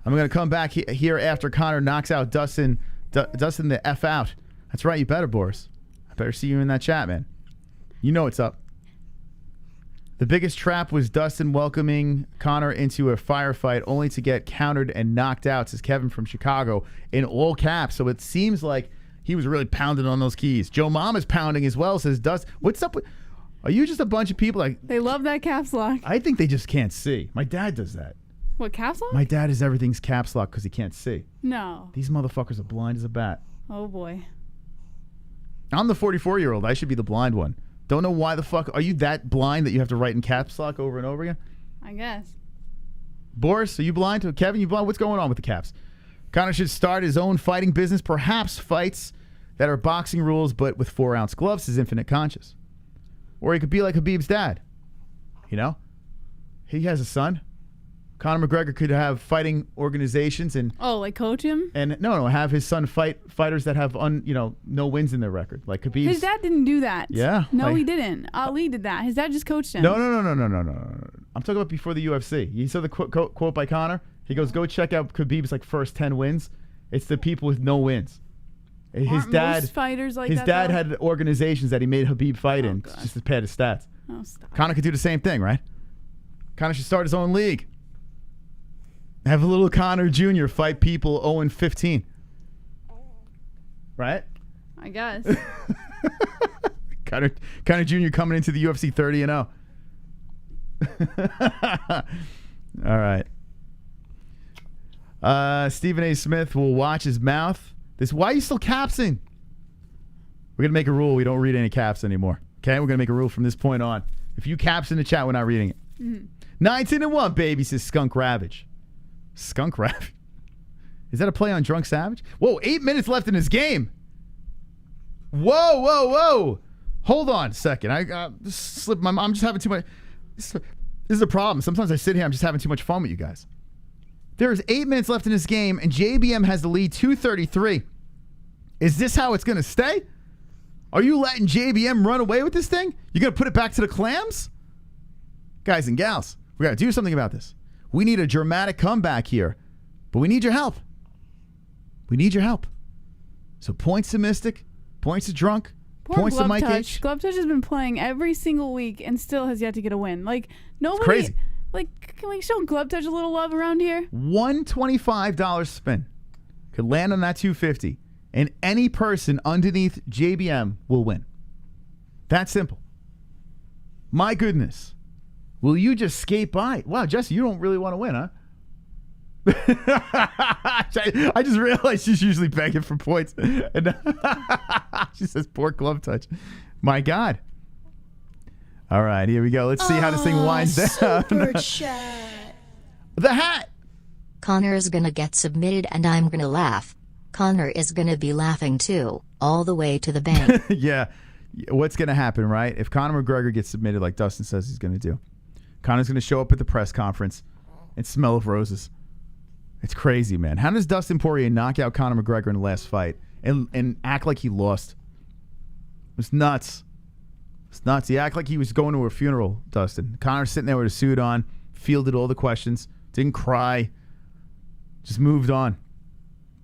I'm going to come back here after Conor knocks out Dustin the F out. That's right, you better, Boris. I better see you in that chat, man. You know what's up. The biggest trap was Dustin welcoming Conor into a firefight only to get countered and knocked out, says Kevin from Chicago, in all caps. So it seems like he was really pounding on those keys. Joe Mama's pounding as well, says Dustin. What's up with... Are you just a bunch of people like... They love that caps lock. I think they just can't see. My dad does that. What, caps lock? My dad is everything's caps lock because he can't see. No. These motherfuckers are blind as a bat. Oh, boy. I'm the 44-year-old. I should be the blind one. Don't know why the fuck... Are you that blind that you have to write in caps lock over and over again? I guess. Boris, are you blind? Kevin, you blind? What's going on with the caps? Conor should start his own fighting business. Perhaps fights that are boxing rules but with 4-ounce gloves, says Infinite Conscious. Or he could be like Khabib's dad. You know? He has a son. Conor McGregor could have fighting organizations and... Oh, like coach him? And no, have his son fight fighters that have no wins in their record. Like Khabib's... His dad didn't do that. Yeah. No, he didn't. Ali did that. His dad just coached him. No. I'm talking about before the UFC. You saw the quote by Conor? He goes, go check out Khabib's first 10 wins. It's the people with no wins. His dad, most fighters like his that, dad though? had organizations that he made Khabib fight in just to pad his stats. Oh, stop. Conor could do the same thing, right? Conor should start his own league. Have a little Conor Jr. fight people 0-15. Right? I guess. Conor Jr. coming into the UFC 30-0. All right. Stephen A. Smith will watch his mouth. Why are you still capsing? We're going to make a rule. We don't read any caps anymore. Okay? We're going to make a rule from this point on. If you caps in the chat, we're not reading it. 19-1, baby, says Skunk Ravage. Skunk rap. Is that a play on Drunk Savage? Whoa, 8 minutes left in this game. Whoa. Hold on a second. I just slipped my... I'm just having too much... This is a problem. Sometimes I sit here, I'm just having too much fun with you guys. There is 8 minutes left in this game, and JBM has the lead 233. Is this how it's going to stay? Are you letting JBM run away with this thing? You going to put it back to the clams? Guys and gals, we got to do something about this. We need a dramatic comeback here, but we need your help. We need your help. So points to Mystic, points to Drunk, points to Mike H. Glove Touch has been playing every single week and still has yet to get a win. Like, nobody... It's crazy. Like, can we show Glove Touch a little love around here? $125 spin could land on that 250, and any person underneath JBM will win. That simple. My goodness. Will you just skate by? Wow, Jesse, you don't really want to win, huh? I just realized she's usually begging for points. And she says, poor Glove Touch. My God. All right, here we go. Let's see how this thing winds down. Super chat. The hat. Conor is gonna get submitted and I'm gonna laugh. Conor is gonna be laughing too, all the way to the bank. Yeah. What's going to happen, right? If Conor McGregor gets submitted like Dustin says he's going to do, Conor's going to show up at the press conference and smell of roses. It's crazy, man. How does Dustin Poirier knock out Conor McGregor in the last fight and act like he lost? It's nuts. It's nuts. He acted like he was going to a funeral, Dustin. Conor's sitting there with a suit on, fielded all the questions, didn't cry, just moved on.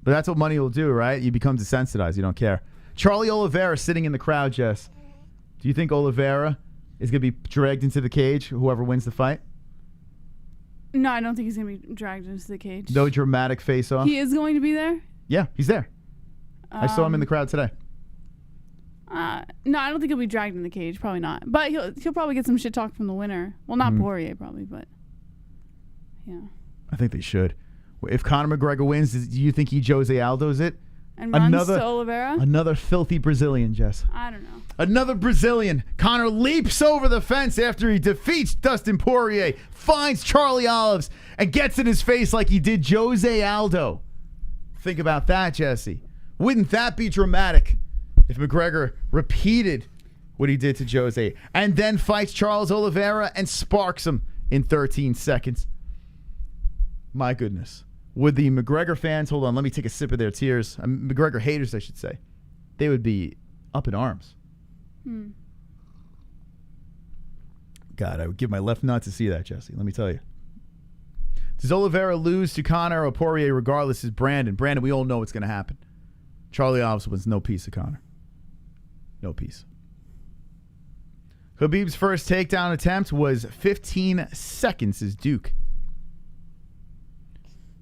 But that's what money will do, right? You become desensitized. You don't care. Charlie Oliveira sitting in the crowd, Jess. Do you think Oliveira is going to be dragged into the cage, whoever wins the fight? No, I don't think he's going to be dragged into the cage. No dramatic face-off? He is going to be there? Yeah, he's there. I saw him in the crowd today. No, I don't think he'll be dragged in the cage. Probably not. But he'll probably get some shit talk from the winner. Well, not Poirier, probably, but yeah. I think they should. If Conor McGregor wins, do you think he Jose Aldo's it? And runs to Oliveira? Another filthy Brazilian, Jess. I don't know. Another Brazilian. Conor leaps over the fence after he defeats Dustin Poirier, finds Charlie Olives, and gets in his face like he did Jose Aldo. Think about that, Jesse. Wouldn't that be dramatic if McGregor repeated what he did to Jose and then fights Charles Oliveira and sparks him in 13 seconds? My goodness. Would the McGregor fans, hold on, let me take a sip of their tears. McGregor haters, I should say. They would be up in arms. God, I would give my left nut to see that, Jesse. Let me tell you. Does Oliveira lose to Conor or Poirier regardless is Brandon? Brandon, we all know what's going to happen. Charlie Olives wins no piece of Conor. No piece. Khabib's first takedown attempt was 15 seconds as Duke.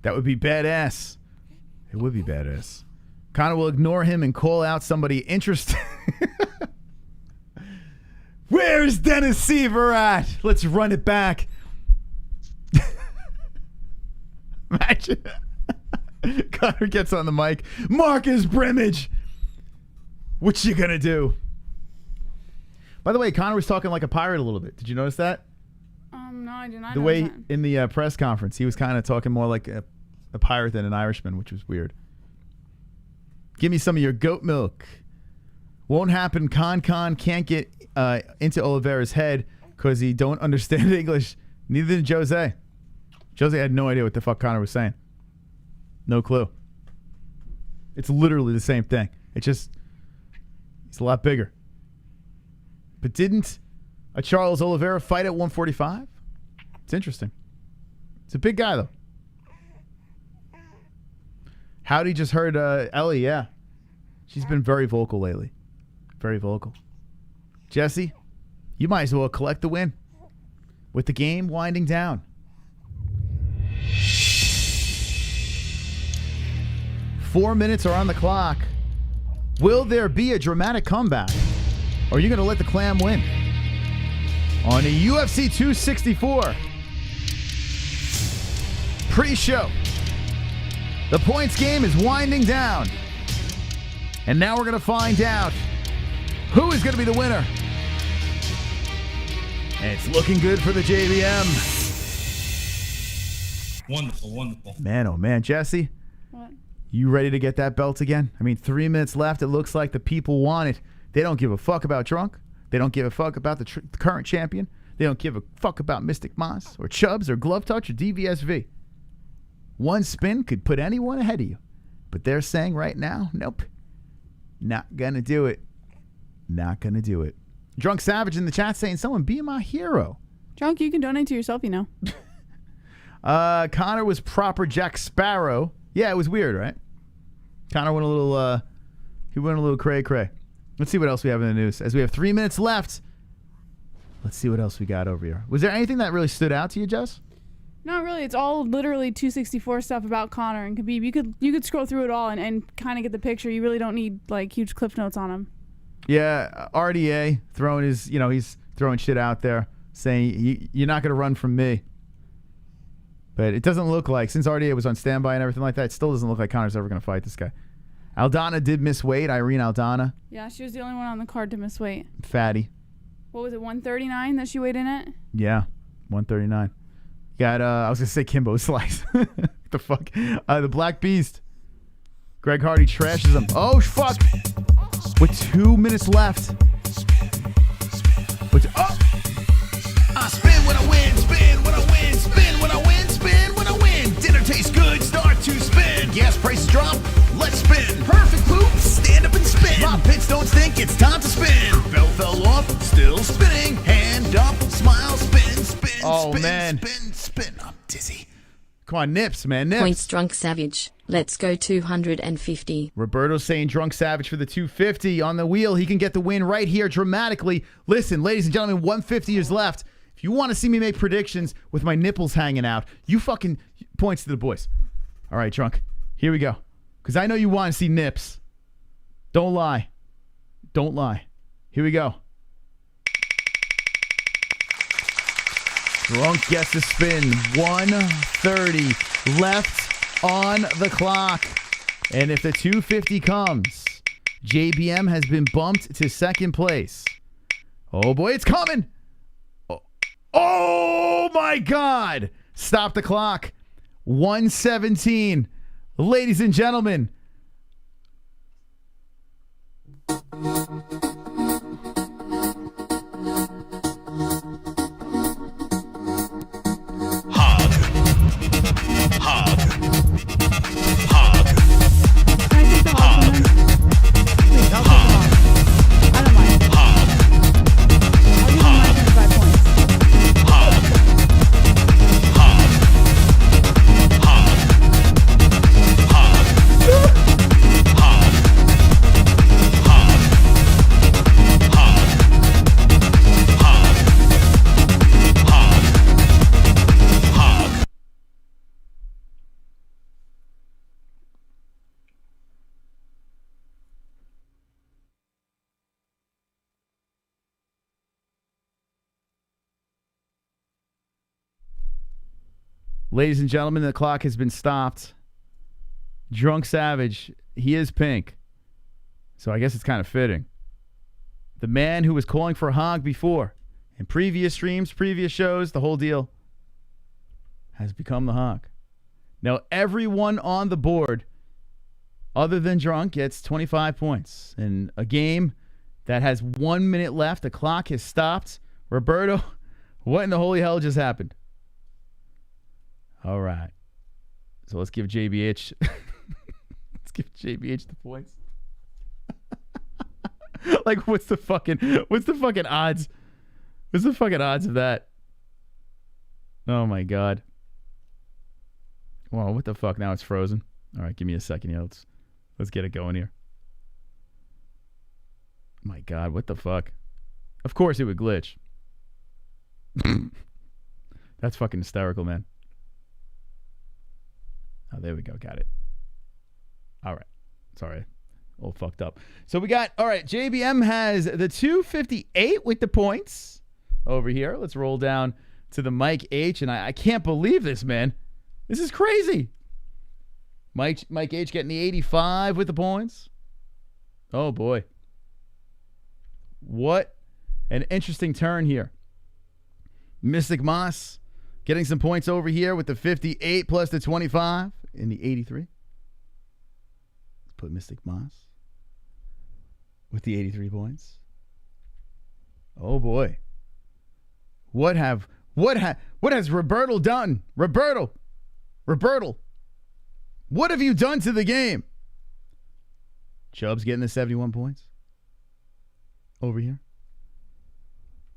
That would be badass. It would be badass. Conor will ignore him and call out somebody interesting. Where's Dennis Seaver at? Let's run it back. Imagine. Conor gets on the mic. Marcus Brimage. What you gonna do? By the way, Conor was talking like a pirate a little bit. Did you notice that? No, I did not. The way in the press conference, he was kind of talking more like a pirate than an Irishman, which was weird. Give me some of your goat milk. Won't happen. Con can't get into Oliveira's head because he don't understand English. Neither did Jose. Jose had no idea what the fuck Conor was saying. No clue. It's literally the same thing. It's just he's a lot bigger. But didn't a Charles Oliveira fight at 145? It's interesting. It's a big guy, though. Howdy just heard Ellie, yeah. She's been very vocal lately. Very vocal. Jesse, you might as well collect the win with the game winding down. 4 minutes are on the clock. Will there be a dramatic comeback? Or are you going to let the clam win? On a UFC 264 pre-show. The points game is winding down. And now we're going to find out who is going to be the winner. And it's looking good for the JBM. Wonderful, wonderful. Man, oh man, Jesse. What? You ready to get that belt again? I mean, 3 minutes left. It looks like the people want it. They don't give a fuck about Drunk. They don't give a fuck about the current champion. They don't give a fuck about Mystic Moss or Chubbs or Glove Touch or DVSV. One spin could put anyone ahead of you. But they're saying right now, nope. Not gonna do it. Not gonna do it. Drunk Savage in the chat saying, someone be my hero. Drunk, you can donate to yourself, you know. Conor was proper Jack Sparrow. Yeah, it was weird, right? Conor went a little, he went a little cray-cray. Let's see what else we have in the news. As we have 3 minutes left, let's see what else we got over here. Was there anything that really stood out to you, Jess? Not really. It's all literally 264 stuff about Conor and Khabib. You could scroll through it all and kind of get the picture. You really don't need like huge cliff notes on them. Yeah, RDA throwing his, he's throwing shit out there saying you're not going to run from me. But it doesn't look like, since RDA was on standby and everything like that, it still doesn't look like Conor's ever going to fight this guy. Aldana did miss weight. Irene Aldana. Yeah, she was the only one on the card to miss weight. Fatty. What was it, 139 that she weighed in at? Yeah, 139. Got, I was going to say Kimbo Slice. What the fuck? The Black Beast. Greg Hardy trashes him. Oh, fuck. With 2 minutes left. I spin when I win, spin when I win, spin when I win, spin when I win. Dinner tastes good, start to spin. Gas prices drop, let's spin. Perfect poop, stand up and spin. My pits don't stink, it's time to spin. Belt fell off, still spinning. Hand up, smile, spin, spin, Oh, spin, man. spin. I'm dizzy. Come on, Nips, man, Nips. Points Drunk Savage. Let's go 250. Roberto's saying Drunk Savage for the 250 on the wheel. He can get the win right here dramatically. Listen, ladies and gentlemen, 150 is left. If you want to see me make predictions with my nipples hanging out, you fucking points to the boys. All right, Drunk. Here we go. Because I know you want to see nips. Don't lie. Don't lie. Here we go. Drunk gets the spin. 130 left on the clock. And if the 250 comes, JBM has been bumped to second place. Oh boy, it's coming. Oh my God. Stop the clock. 117. Ladies and gentlemen. Ladies and gentlemen, the clock has been stopped. Drunk Savage, he is pink. So I guess it's kind of fitting. The man who was calling for Hog before, in previous streams, previous shows, the whole deal, has become the Hog. Now, everyone on the board, other than Drunk, gets 25 points. In a game that has 1 minute left, the clock has stopped. Roberto, what in the holy hell just happened? All right. So let's give JBH let's give JBH the points. Like what's the fucking odds? What's the fucking odds of that? Oh my God. Whoa, what the fuck? Now it's frozen. All right, give me a second here. Let's get it going here. My God, what the fuck? Of course it would glitch. That's fucking hysterical, man. Oh, there we go. Got it. All right. Sorry. All fucked up. So we got, all right, JBM has the 258 with the points over here. Let's roll down to the Mike H. And I can't believe this, man. This is crazy. Mike H getting the 85 with the points. Oh, boy. What an interesting turn here. Mystic Moss Getting some points over here with the 58 plus the 25 in the 83. Let's put Mystic Moss with the 83 points. Oh boy. What has Roberto done? Roberto. What have you done to the game? Chubb's getting the 71 points. Over here.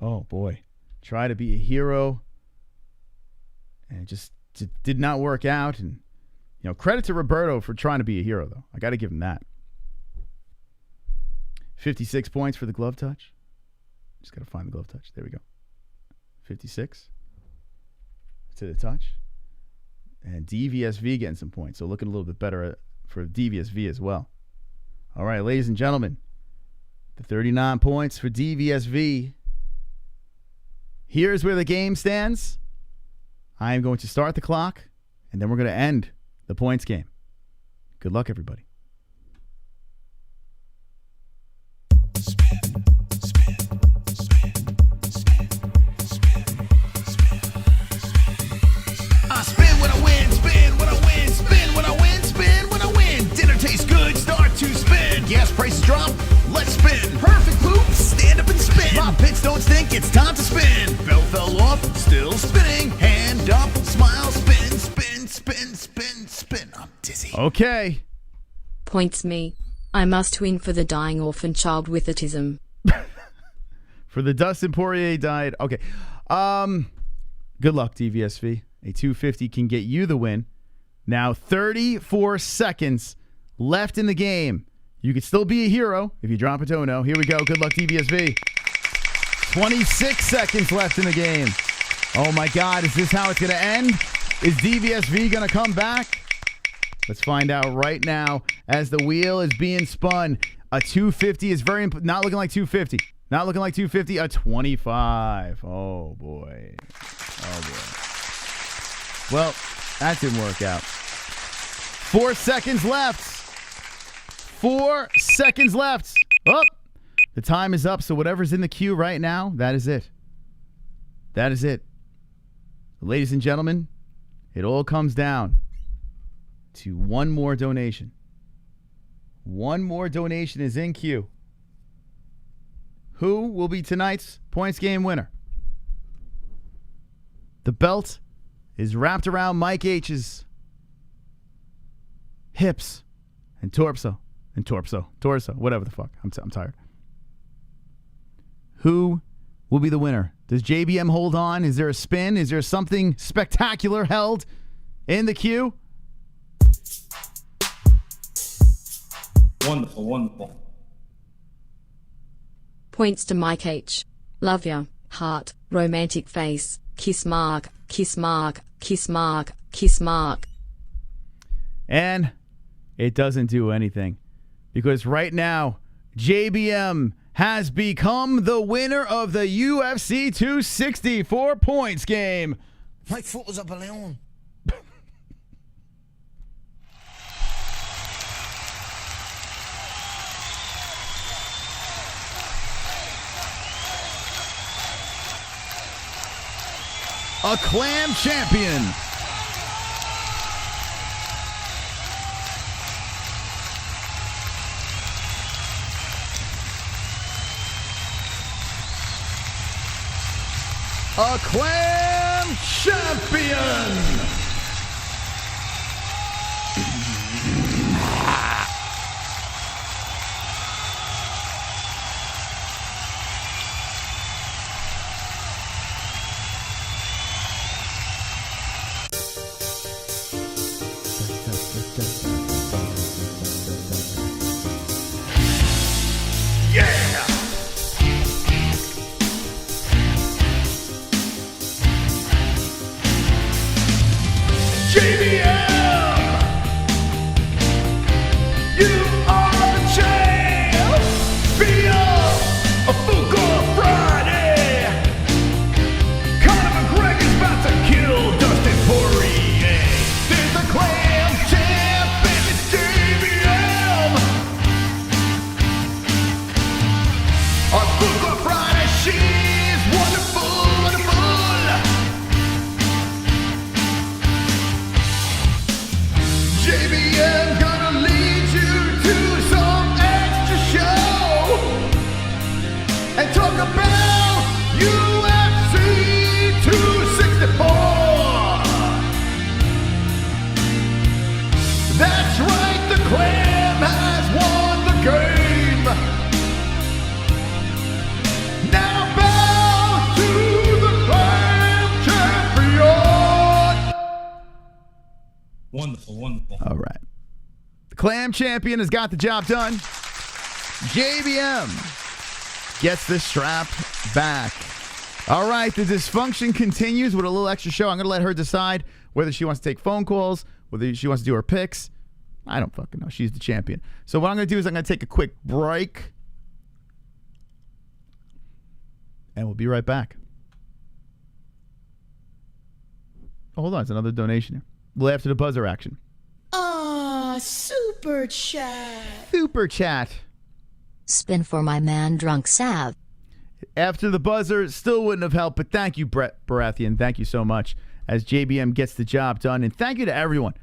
Oh boy. Try to be a hero. And it just did not work out. And, you know, credit to Roberto for trying to be a hero, though. I got to give him that. 56 points for the glove touch. Just got to find the glove touch. There we go. 56 to the touch. And DVSV getting some points. So looking a little bit better for DVSV as well. All right, ladies and gentlemen. The 39 points for DVSV. Here's where the game stands. I am going to start the clock, and then we're going to end the points game. Good luck, everybody. I spin when I win, spin when I win, spin when I win, spin when I win. Dinner tastes good, start to spin. Gas prices drop, let's spin. Perfect poop, stand up and spin. My pits don't stink, it's time to spin. Belt fell off, still spinning. Hand up, smile, spin, spin, spin, spin, spin. I'm dizzy. Okay. Points me. I must win for the dying orphan child with autism. For the Dustin Poirier diet. Okay. Good luck, DVSV. A 250 can get you the win. Now, 34 seconds left in the game. You could still be a hero if you drop a dono. Here we go. Good luck, DVSV. 26 seconds left in the game. Oh, my God. Is this how it's going to end? Is DVSV going to come back? Let's find out right now as the wheel is being spun. A 250 is very not looking like 250. Not looking like 250. A 25. Oh, boy. Oh, boy. Well, that didn't work out. 4 seconds left. 4 seconds left. Oh, the time is up. So whatever's in the queue right now, that is it. That is it. Ladies and gentlemen, it all comes down to one more donation. One more donation is in queue. Who will be tonight's points game winner? The belt is wrapped around Mike H's hips and torso, whatever the fuck. I'm tired. Who will be the winner? Does JBM hold on? Is there a spin? Is there something spectacular held in the queue? Wonderful, wonderful. Points to Mike H. Love ya. Heart. Romantic face. Kiss mark. Kiss mark. Kiss mark. Kiss mark. And it doesn't do anything. Because right now, JBM has become the winner of the UFC 264 points game. My foot was up a balloon. A clam champion. A clam champion. wonderful. All right. The Clam Champion has got the job done. JBM gets the strap back. All right, the dysfunction continues with a little extra show. I'm going to let her decide whether she wants to take phone calls, whether she wants to do her picks. I don't fucking know. She's the champion. So what I'm going to do is I'm going to take a quick break. And we'll be right back. Oh, hold on. It's another donation here. Well, after the buzzer action. Super chat. Super chat. Spin for my man Drunk Sav. After the buzzer, still wouldn't have helped, but thank you, Brett Baratheon. Thank you so much as JBM gets the job done. And thank you to everyone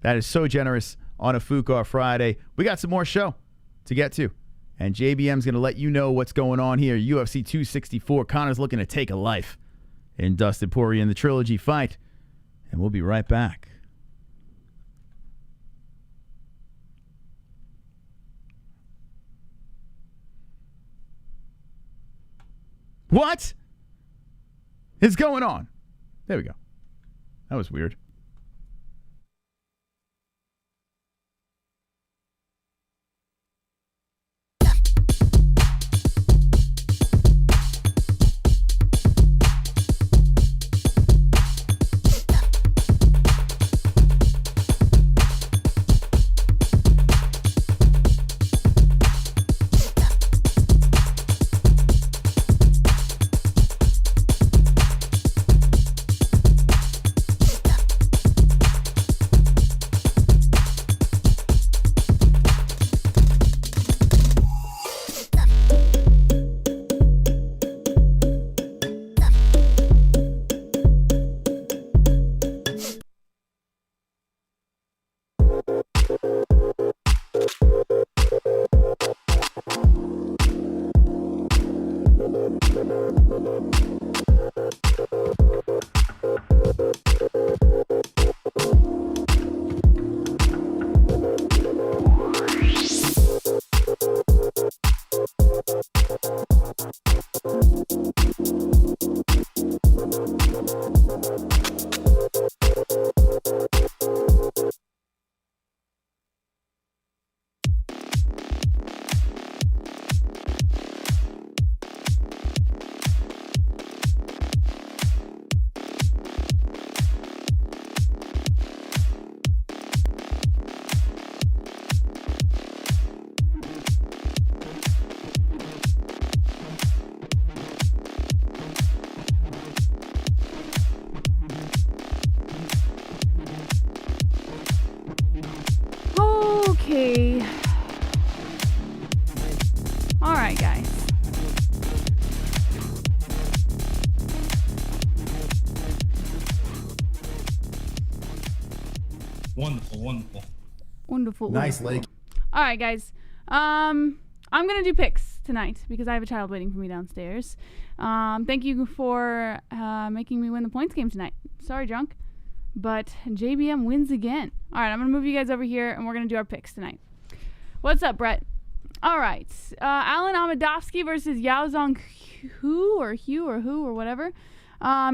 that is so generous on a Fuqar Friday. We got some more show to get to. And JBM's going to let you know what's going on here. UFC 264. Conor's looking to take a life in Dustin Poirier in the trilogy fight. And we'll be right back. What is going on? There we go. That was weird. Okay. All right, guys. Wonderful, wonderful. Wonderful. Nice wonderful. leg. All right, guys. I'm gonna do picks tonight because I have a child waiting for me downstairs. Thank you for making me win the points game tonight. Sorry, Drunk, but JBM wins again. All right, I'm gonna move you guys over here, and we're gonna do our picks tonight. What's up, Brett? All right, Alan Amadovsky versus Yao Zong Hu or whatever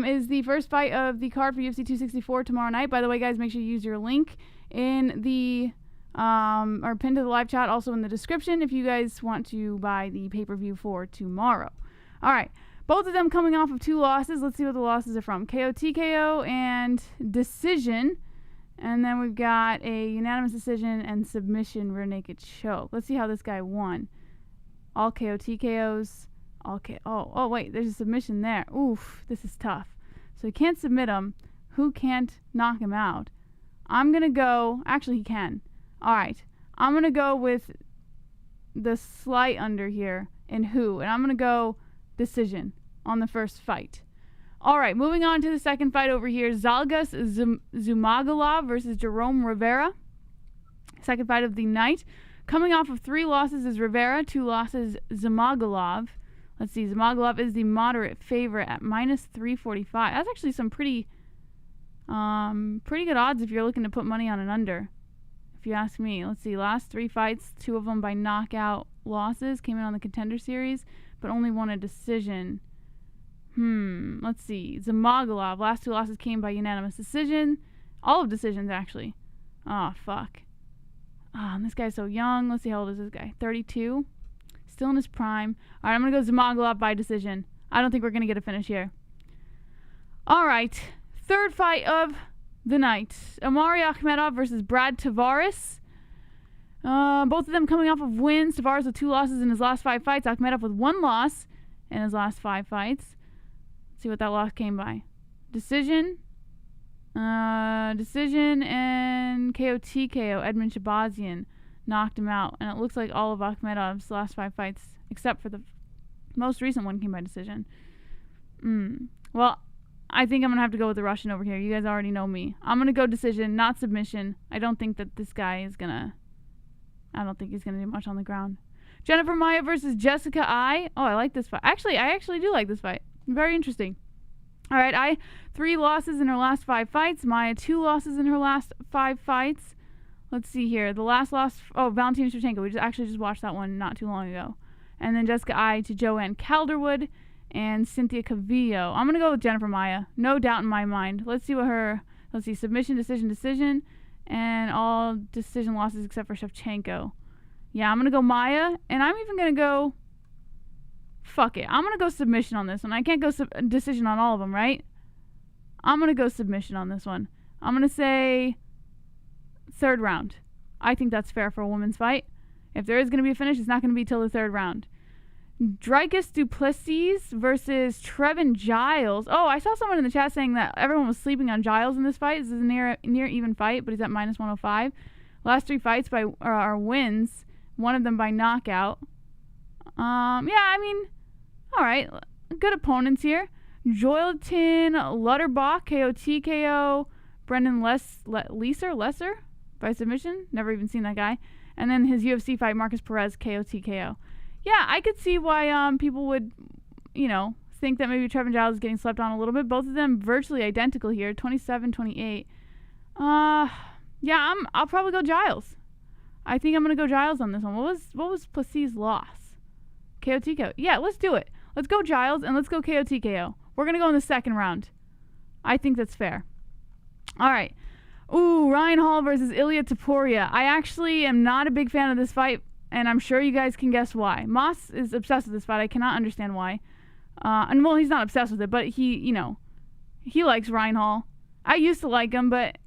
is the first fight of the card for UFC 264 tomorrow night. By the way, guys, make sure you use your link in the or pinned to the live chat, also in the description, if you guys want to buy the pay-per-view for tomorrow. All right, both of them coming off of 2 losses. Let's see what the losses are from. KO, TKO, and decision. And then we've got a unanimous decision and submission rear naked choke. Let's see how this guy won. All KO, TKOs. All KO. Oh, wait, there's a submission there. Oof, this is tough. So he can't submit him. Who can't knock him out? I'm going to go... Actually, he can. All right. I'm going to go with the slight under here in who. And I'm going to go decision on the first fight. All right. Moving on to the second fight over here. Zhalgas Zhumagulov versus Jerome Rivera. Second fight of the night. Coming off of 3 losses is Rivera. 2 losses, Zhumagulov. Let's see. Zhumagulov is the moderate favorite at minus 345. That's actually some pretty good odds if you're looking to put money on an under, if you ask me. Let's see, last 3 fights, 2 of them by knockout losses, came in on the Contender Series, but only won a decision. Let's see, Zhumagulov, last 2 losses came by unanimous decision, all of decisions actually. Oh, fuck. Oh, this guy's so young. Let's see, how old is this guy? 32? Still in his prime. All right, I'm going to go Zhumagulov by decision. I don't think we're going to get a finish here. All right. Third fight of the night. Omari Akhmedov versus Brad Tavares. Both of them coming off of wins. Tavares with 2 losses in his last 5 fights. Akhmedov with 1 loss in his last 5 fights. Let's see what that loss came by. Decision. Decision and KO/TKO. Edmund Shabazian knocked him out. And it looks like all of Akhmedov's last 5 fights, except for the most recent one, came by decision. Well, I think I'm going to have to go with the Russian over here. You guys already know me. I'm going to go decision, not submission. I don't think that this guy is going to... I don't think he's going to do much on the ground. Jennifer Maia versus Jessica Ai. Oh, I like this fight. Actually, I actually do like this fight. Very interesting. All right, Ai, 3 losses in her last 5 fights. Maia, 2 losses in her last 5 fights. Let's see here. The last loss... Oh, Valentina Shevchenko. We just watched that one not too long ago. And then Jessica Ai to Joanne Calderwood and Cynthia Cavillo. I'm going to go with Jennifer Maia. No doubt in my mind. Let's see what her... Let's see. Submission, decision. And all decision losses except for Shevchenko. Yeah, I'm going to go Maia. And I'm even going to go... Fuck it. I'm going to go submission on this one. I can't go decision on all of them, right? I'm going to go submission on this one. I'm going to say 3rd round. I think that's fair for a women's fight. If there is going to be a finish, it's not going to be till the 3rd round. Dricus Duplessis versus Trevin Giles. Oh, I saw someone in the chat saying that everyone was sleeping on Giles in this fight. This is a near even fight, but he's at -105. Last 3 fights are wins. One of them by knockout. Yeah, I mean, all right. Good opponents here. Joelton Lutterbach, KO/TKO. Brendan Lesser by submission. Never even seen that guy. And then his UFC fight, Marcus Perez, KO/TKO. Yeah, I could see why people would, think that maybe Trevin Giles is getting slept on a little bit. Both of them virtually identical here, 27-28. Yeah, I'll probably go Giles. I think I'm gonna go Giles on this one. What was Plessis' loss? KO/TKO. Yeah, let's do it. Let's go Giles and let's go KO/TKO. We're gonna go in the 2nd round. I think that's fair. All right. Ooh, Ryan Hall versus Ilia Topuria. I actually am not a big fan of this fight, and I'm sure you guys can guess why. Moss is obsessed with this fight. I cannot understand why. And well, he's not obsessed with it, but he likes Ryan Hall. I used to like him, but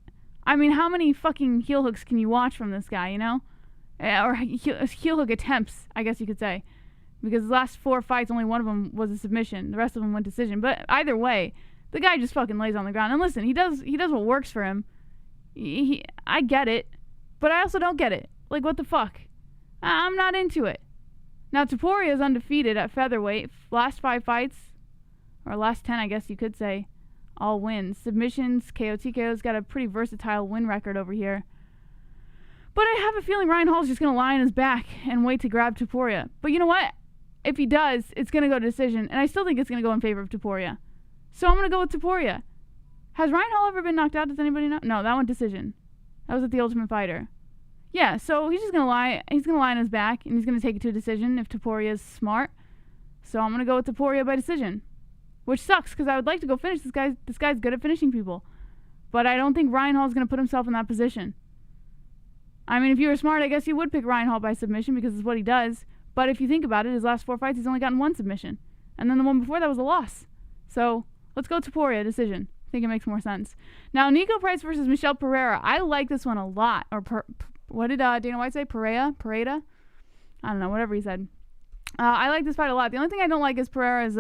I mean, how many fucking heel hooks can you watch from this guy, Or heel hook attempts, I guess you could say. Because the last 4 fights, only one of them was a submission. The rest of them went decision. But either way, the guy just fucking lays on the ground. And listen, he does what works for him. I get it, but I also don't get it. Like, what the fuck? I'm not into it. Now, Topuria is undefeated at featherweight. Last 5 fights, or last 10, I guess you could say, all wins. Submissions, KO/TKO's got a pretty versatile win record over here. But I have a feeling Ryan Hall's just going to lie on his back and wait to grab Topuria. But you know what? If he does, it's going to go to decision, and I still think it's going to go in favor of Topuria. So I'm going to go with Topuria. Has Ryan Hall ever been knocked out? Does anybody know? No, that went decision. That was at the Ultimate Fighter. Yeah, so he's just going to lie. He's going to lie on his back, and he's going to take it to a decision if Topuria is smart. So I'm going to go with Topuria by decision. Which sucks, because I would like to go finish this guy. This guy's good at finishing people. But I don't think Ryan Hall's going to put himself in that position. I mean, if you were smart, I guess you would pick Ryan Hall by submission, because it's what he does. But if you think about it, his last 4 fights, he's only gotten 1 submission. And then the one before that was a loss. So let's go Topuria, decision. I think it makes more sense. Now, Nico Price versus Michelle Pereira. I like this one a lot. Or what did Dana White say? Pereira? I don't know, whatever he said. I like this fight a lot. The only thing I don't like is Pereira's,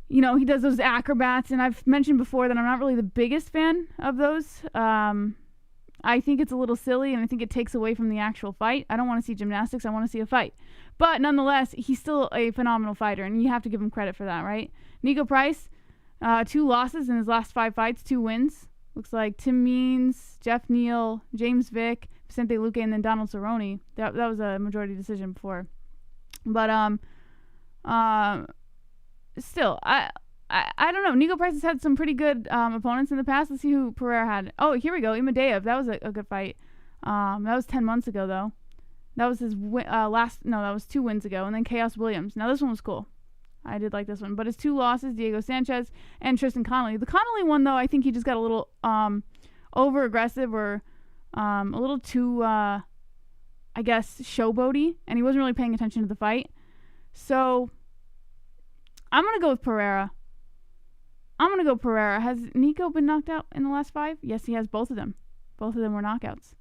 he does those acrobats. And I've mentioned before that I'm not really the biggest fan of those. I think it's a little silly, and I think it takes away from the actual fight. I don't want to see gymnastics. I want to see a fight. But nonetheless, he's still a phenomenal fighter, and you have to give him credit for that, right? Nico Price, 2 losses in his last 5 fights, 2 wins. Looks like Tim Means, Jeff Neal, James Vick, Vicente Luque, and then Donald Cerrone. That was a majority decision before. But still, I don't know. Nico Price has had some pretty good opponents in the past. Let's see who Pereira had. Oh, here we go. Imadeev. That was a good fight. That was 10 months ago, though. That was his that was 2 wins ago. And then Chaos Williams. Now, this one was cool. I did like this one. But his 2 losses, Diego Sanchez and Tristan Connolly. The Connolly one, though, I think he just got a little over-aggressive or A little too, I guess, showboaty, and he wasn't really paying attention to the fight. So I'm going to go with Pereira. Has Nico been knocked out in the last 5? Yes, he has, both of them. Both of them were knockouts.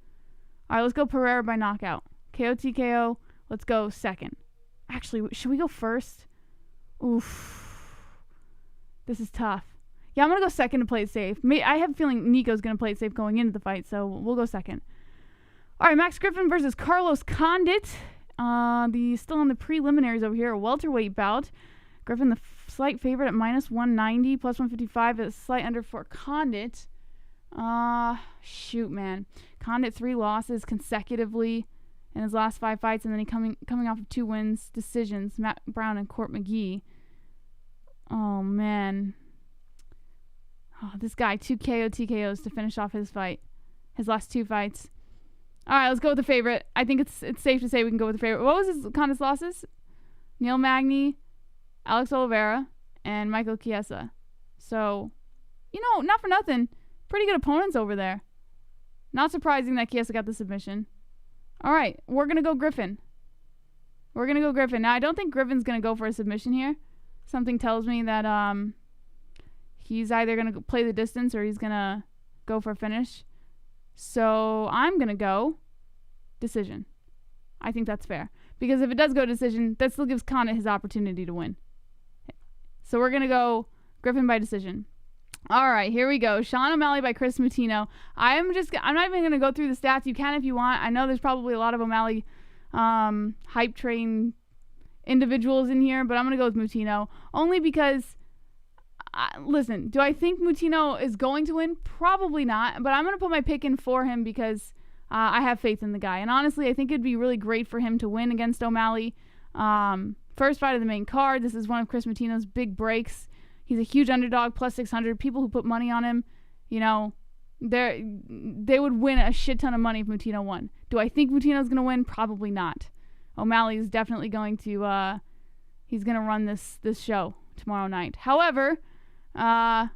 All right, let's go Pereira by knockout. KO TKO, let's go second. Actually, should we go first? Oof. This is tough. Yeah, I'm going to go second to play it safe. I have a feeling Nico's going to play it safe going into the fight, so we'll go second. All right, Max Griffin versus Carlos Condit. Still on the preliminaries over here, a welterweight bout. Griffin, the slight favorite at -190, plus 155 is slight under for Condit. Shoot, man. Condit 3 losses consecutively in his last 5 fights, and then he coming off of 2 wins, decisions, Matt Brown and Court McGee. Oh, man. Oh, this guy, 2 KO TKOs to finish off his last 2 fights. All right, let's go with the favorite. I think it's safe to say we can go with the favorite. What was his Condit's losses? Neil Magny, Alex Oliveira, and Michael Chiesa. So, not for nothing. Pretty good opponents over there. Not surprising that Chiesa got the submission. All right, we're going to go Griffin. Now, I don't think Griffin's going to go for a submission here. Something tells me that he's either going to play the distance or he's going to go for a finish. So I'm going to go decision. I think that's fair. Because if it does go decision, that still gives Condit his opportunity to win. So we're going to go Griffin by decision. All right, here we go. Sean O'Malley by Chris Mutino. I'm not even going to go through the stats. You can if you want. I know there's probably a lot of O'Malley hype train individuals in here, but I'm going to go with Mutino. Only because, listen, do I think Mutino is going to win? Probably not, but I'm going to put my pick in for him because I have faith in the guy. And honestly, I think it'd be really great for him to win against O'Malley. First fight of the main card. This is one of Chris Mutino's big breaks. He's a huge underdog, plus 600. People who put money on him, they would win a shit ton of money if Mutino won. Do I think Mutino's going to win? Probably not. O'Malley is definitely going to, he's going to run this show tomorrow night. However, I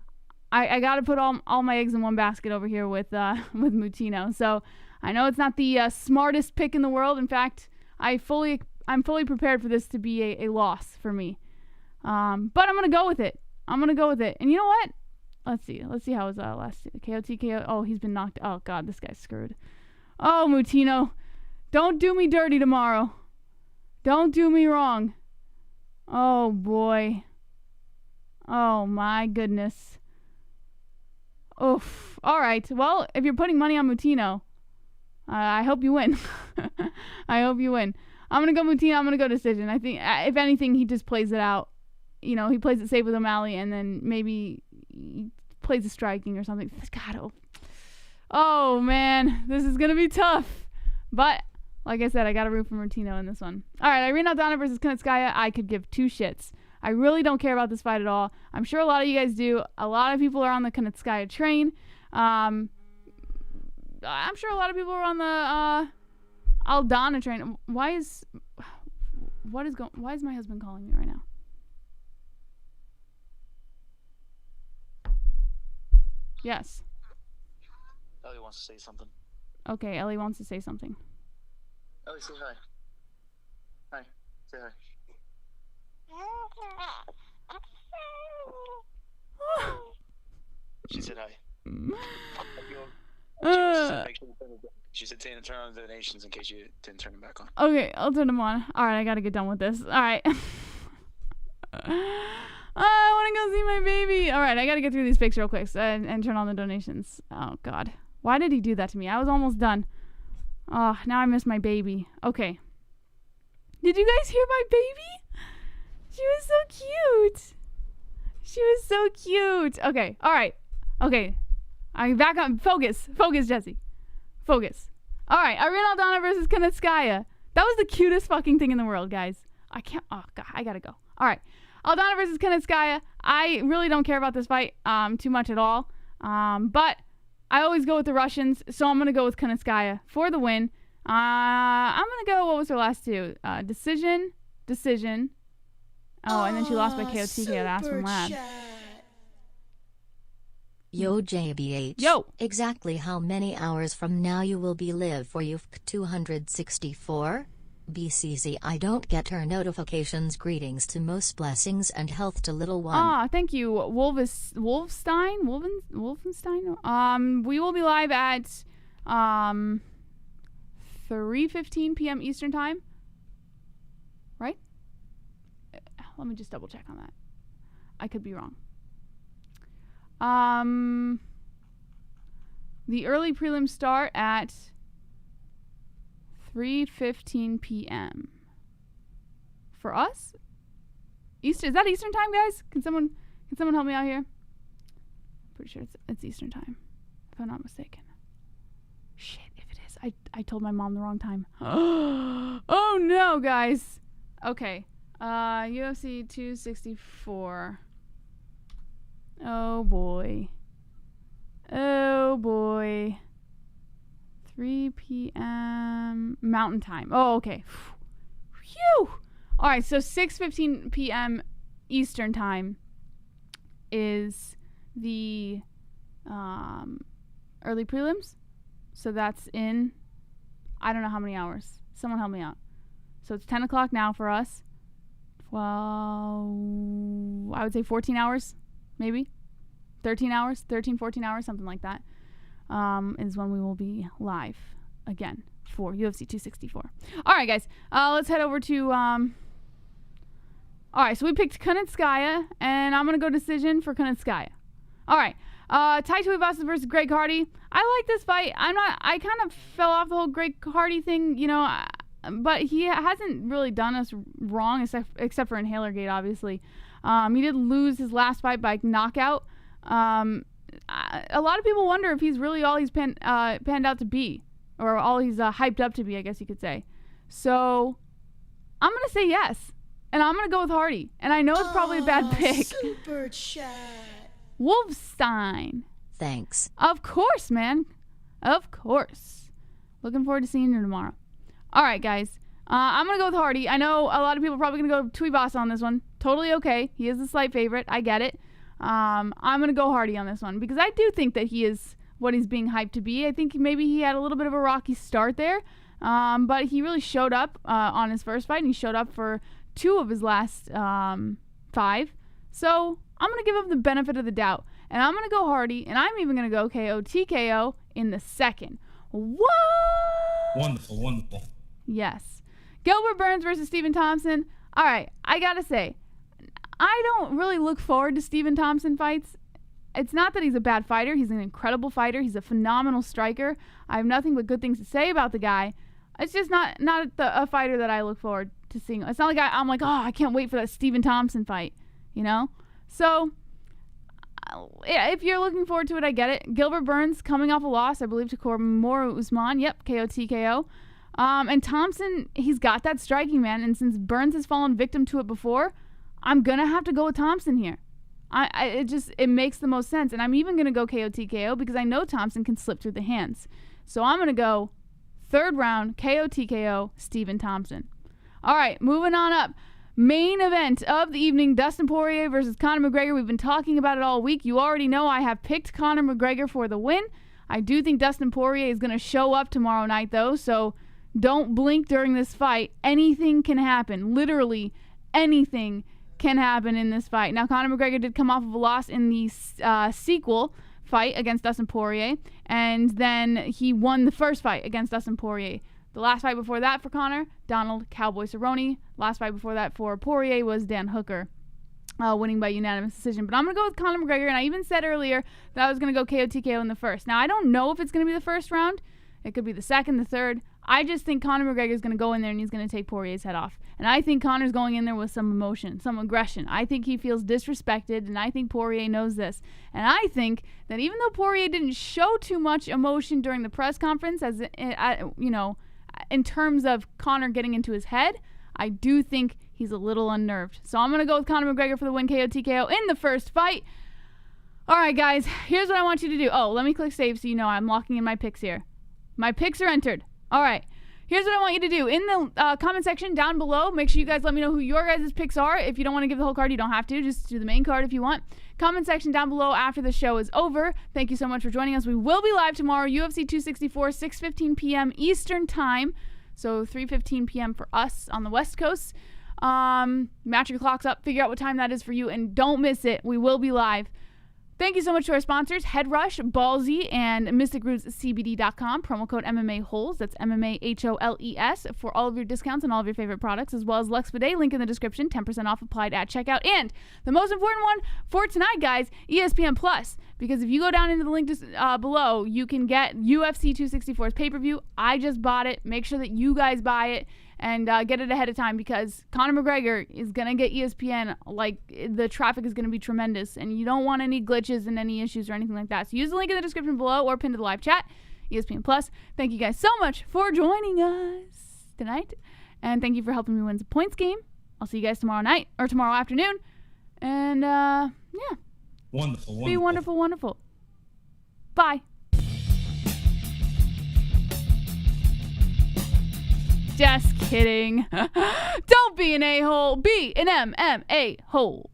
got to put all my eggs in one basket over here with Mutino. So I know it's not the smartest pick in the world. In fact, I'm fully prepared for this to be a loss for me. But I'm going to go with it. And you know what? Let's see how his last KO TKO. Oh, he's been knocked. Oh, God, this guy's screwed. Oh, Mutino. Don't do me dirty tomorrow. Don't do me wrong. Oh, boy. Oh, my goodness. Oof. All right. Well, if you're putting money on Mutino, I hope you win. I hope you win. I'm going to go Mutino. I'm going to go decision. I think, if anything, he just plays it out. He plays it safe with O'Malley, and then maybe he plays a striking or something. God, oh, man. This is going to be tough. But, like I said, I got to root for Mutino in this one. All right, Irene Aldana versus Kunitskaya. I could give 2 shits. I really don't care about this fight at all. I'm sure a lot of you guys do. A lot of people are on the Kunitskaya train. I'm sure a lot of people are on the Aldana train. Why is my husband calling me right now? Yes. Ellie wants to say something. Okay, Ellie wants to say something. Ellie, say hi. Hi. Say hi. She said hi. She said turn on the donations in case you didn't turn them back on. Okay, I'll turn them on. Alright, I gotta get done with this. Alright. I want to go see my baby. Alright, I gotta get through these pics real quick and turn on the donations. Oh, God. Why did he do that to me? I was almost done. Oh, now I miss my baby. Okay. Did you guys hear my baby? She was so cute. She was so cute. Okay, alright. Okay. I'm back on. Focus, Jesse. Focus. Alright, Irene Aldana versus Kunitskaya. That was the cutest fucking thing in the world, guys. I can't. Oh, God, I gotta go. Alright. Aldana versus Kunitskaya. I really don't care about this fight too much at all. But I always go with the Russians, so I'm going to go with Kunitskaya for the win. I'm going to go, what was her last 2? Decision. Oh, and then she lost by KO TKO to Aspen Lab. Yo JBH. Yo. Exactly how many hours from now you will be live for you 264? BCZ I don't get her notifications. Greetings to most blessings and health to little one. Ah, thank you, Wolfenstein. We will be live at 3:15 p.m. Eastern time. Right? Let me just double check on that. I could be wrong. The early prelims start at 3:15 p.m. For us? Eastern, is that Eastern time, guys? Can someone help me out here? Pretty sure it's Eastern time, if I'm not mistaken. Shit, if it is, I told my mom the wrong time. Oh no, guys. Okay. UFC 264. Oh boy. 3 p.m. Mountain time. Oh, okay. Phew. All right, so 6:15 p.m. Eastern time is the early prelims. So that's in, I don't know how many hours. Someone help me out. So it's 10 o'clock now for us. Well, I would say 14 hours, maybe. 13 hours, 13, 14 hours, something like that, is when we will be live again for UFC 264. All right, guys, let's head over to, all right, so we picked Kunitskaya, and I'm going to go decision for Kunitskaya. All right, Tai Tuivasa versus Greg Hardy. I like this fight. I kind of fell off the whole Greg Hardy thing, you know, but he hasn't really done us wrong, except for Inhalergate, obviously. He did lose his last fight by knockout. A lot of people wonder if he's really all he's panned out to be, or all he's hyped up to be, I guess you could say. So I'm going to say yes, and I'm going to go with Hardy. And I know it's probably a bad pick. Super chat. Wolfstein. Thanks. Of course, man. Of course. Looking forward to seeing you tomorrow. All right, guys. I'm going to go with Hardy. I know a lot of people are probably going to go Tuivasa on this one. Totally okay. He is a slight favorite. I get it. I'm going to go Hardy on this one because I do think that he is what he's being hyped to be. I think maybe he had a little bit of a rocky start there, but he really showed up on his first fight, and he showed up for 2 of his last 5. So I'm going to give him the benefit of the doubt, and I'm going to go Hardy, and I'm even going to go KO TKO in the second. What? Wonderful, wonderful. Yes. Gilbert Burns versus Stephen Thompson. All right, I got to say, I don't really look forward to Stephen Thompson fights. It's not that he's a bad fighter. He's an incredible fighter. He's a phenomenal striker. I have nothing but good things to say about the guy. It's just not a fighter that I look forward to seeing. It's not like I'm like, oh, I can't wait for that Stephen Thompson fight, you know? So, yeah, if you're looking forward to it, I get it. Gilbert Burns coming off a loss, I believe, to Kamaru Usman. Yep, KO TKO. And Thompson, he's got that striking, man. And since Burns has fallen victim to it before, I'm going to have to go with Thompson here. It makes the most sense. And I'm even going to go KO TKO because I know Thompson can slip through the hands. So I'm going to go 3rd round, KO TKO, Stephen Thompson. All right, moving on up. Main event of the evening, Dustin Poirier versus Conor McGregor. We've been talking about it all week. You already know I have picked Conor McGregor for the win. I do think Dustin Poirier is going to show up tomorrow night, though. So don't blink during this fight. Anything can happen. Literally anything can happen in this fight. Now, Conor McGregor did come off of a loss in the sequel fight against Dustin Poirier, and then he won the first fight against Dustin Poirier. The last fight before that for Conor, Donald Cowboy Cerrone. Last fight before that for Poirier was Dan Hooker, winning by unanimous decision. But I'm going to go with Conor McGregor, and I even said earlier that I was going to go KO TKO in the first. Now, I don't know if it's going to be the first round. It could be the second, the third. I just think Conor McGregor is going to go in there and he's going to take Poirier's head off. And I think Conor's going in there with some emotion, some aggression. I think he feels disrespected, and I think Poirier knows this. And I think that even though Poirier didn't show too much emotion during the press conference, as you know, in terms of Conor getting into his head, I do think he's a little unnerved. So I'm going to go with Conor McGregor for the win, KO TKO in the first fight. All right, guys, here's what I want you to do. Oh, let me click save so you know I'm locking in my picks here. My picks are entered. All right. Here's what I want you to do. In the comment section down below, make sure you guys let me know who your guys' picks are. If you don't want to give the whole card, you don't have to. Just do the main card if you want. Comment section down below after the show is over. Thank you so much for joining us. We will be live tomorrow, UFC 264, 6:15 p.m. Eastern Time. So 3:15 p.m. for us on the West Coast. Match your clocks up. Figure out what time that is for you. And don't miss it. We will be live. Thank you so much to our sponsors, Head Rush, Ballsy, and MysticRootsCBD.com. Promo code MMA-Holes. That's MMA-HOLES for all of your discounts and all of your favorite products, as well as Lux Bidet. Link in the description. 10% off applied at checkout. And the most important one for tonight, guys, ESPN Plus. Because if you go down into the link below, you can get UFC 264's pay-per-view. I just bought it. Make sure that you guys buy it. And get it ahead of time because Conor McGregor is going to get ESPN. Like, the traffic is going to be tremendous. And you don't want any glitches and any issues or anything like that. So use the link in the description below or pin to the live chat. ESPN Plus. Thank you guys so much for joining us tonight. And thank you for helping me win the points game. I'll see you guys tomorrow night or tomorrow afternoon. And, yeah. Wonderful. Be wonderful, wonderful. Bye. Just kidding. Don't be an a-hole. Be an MMA-hole.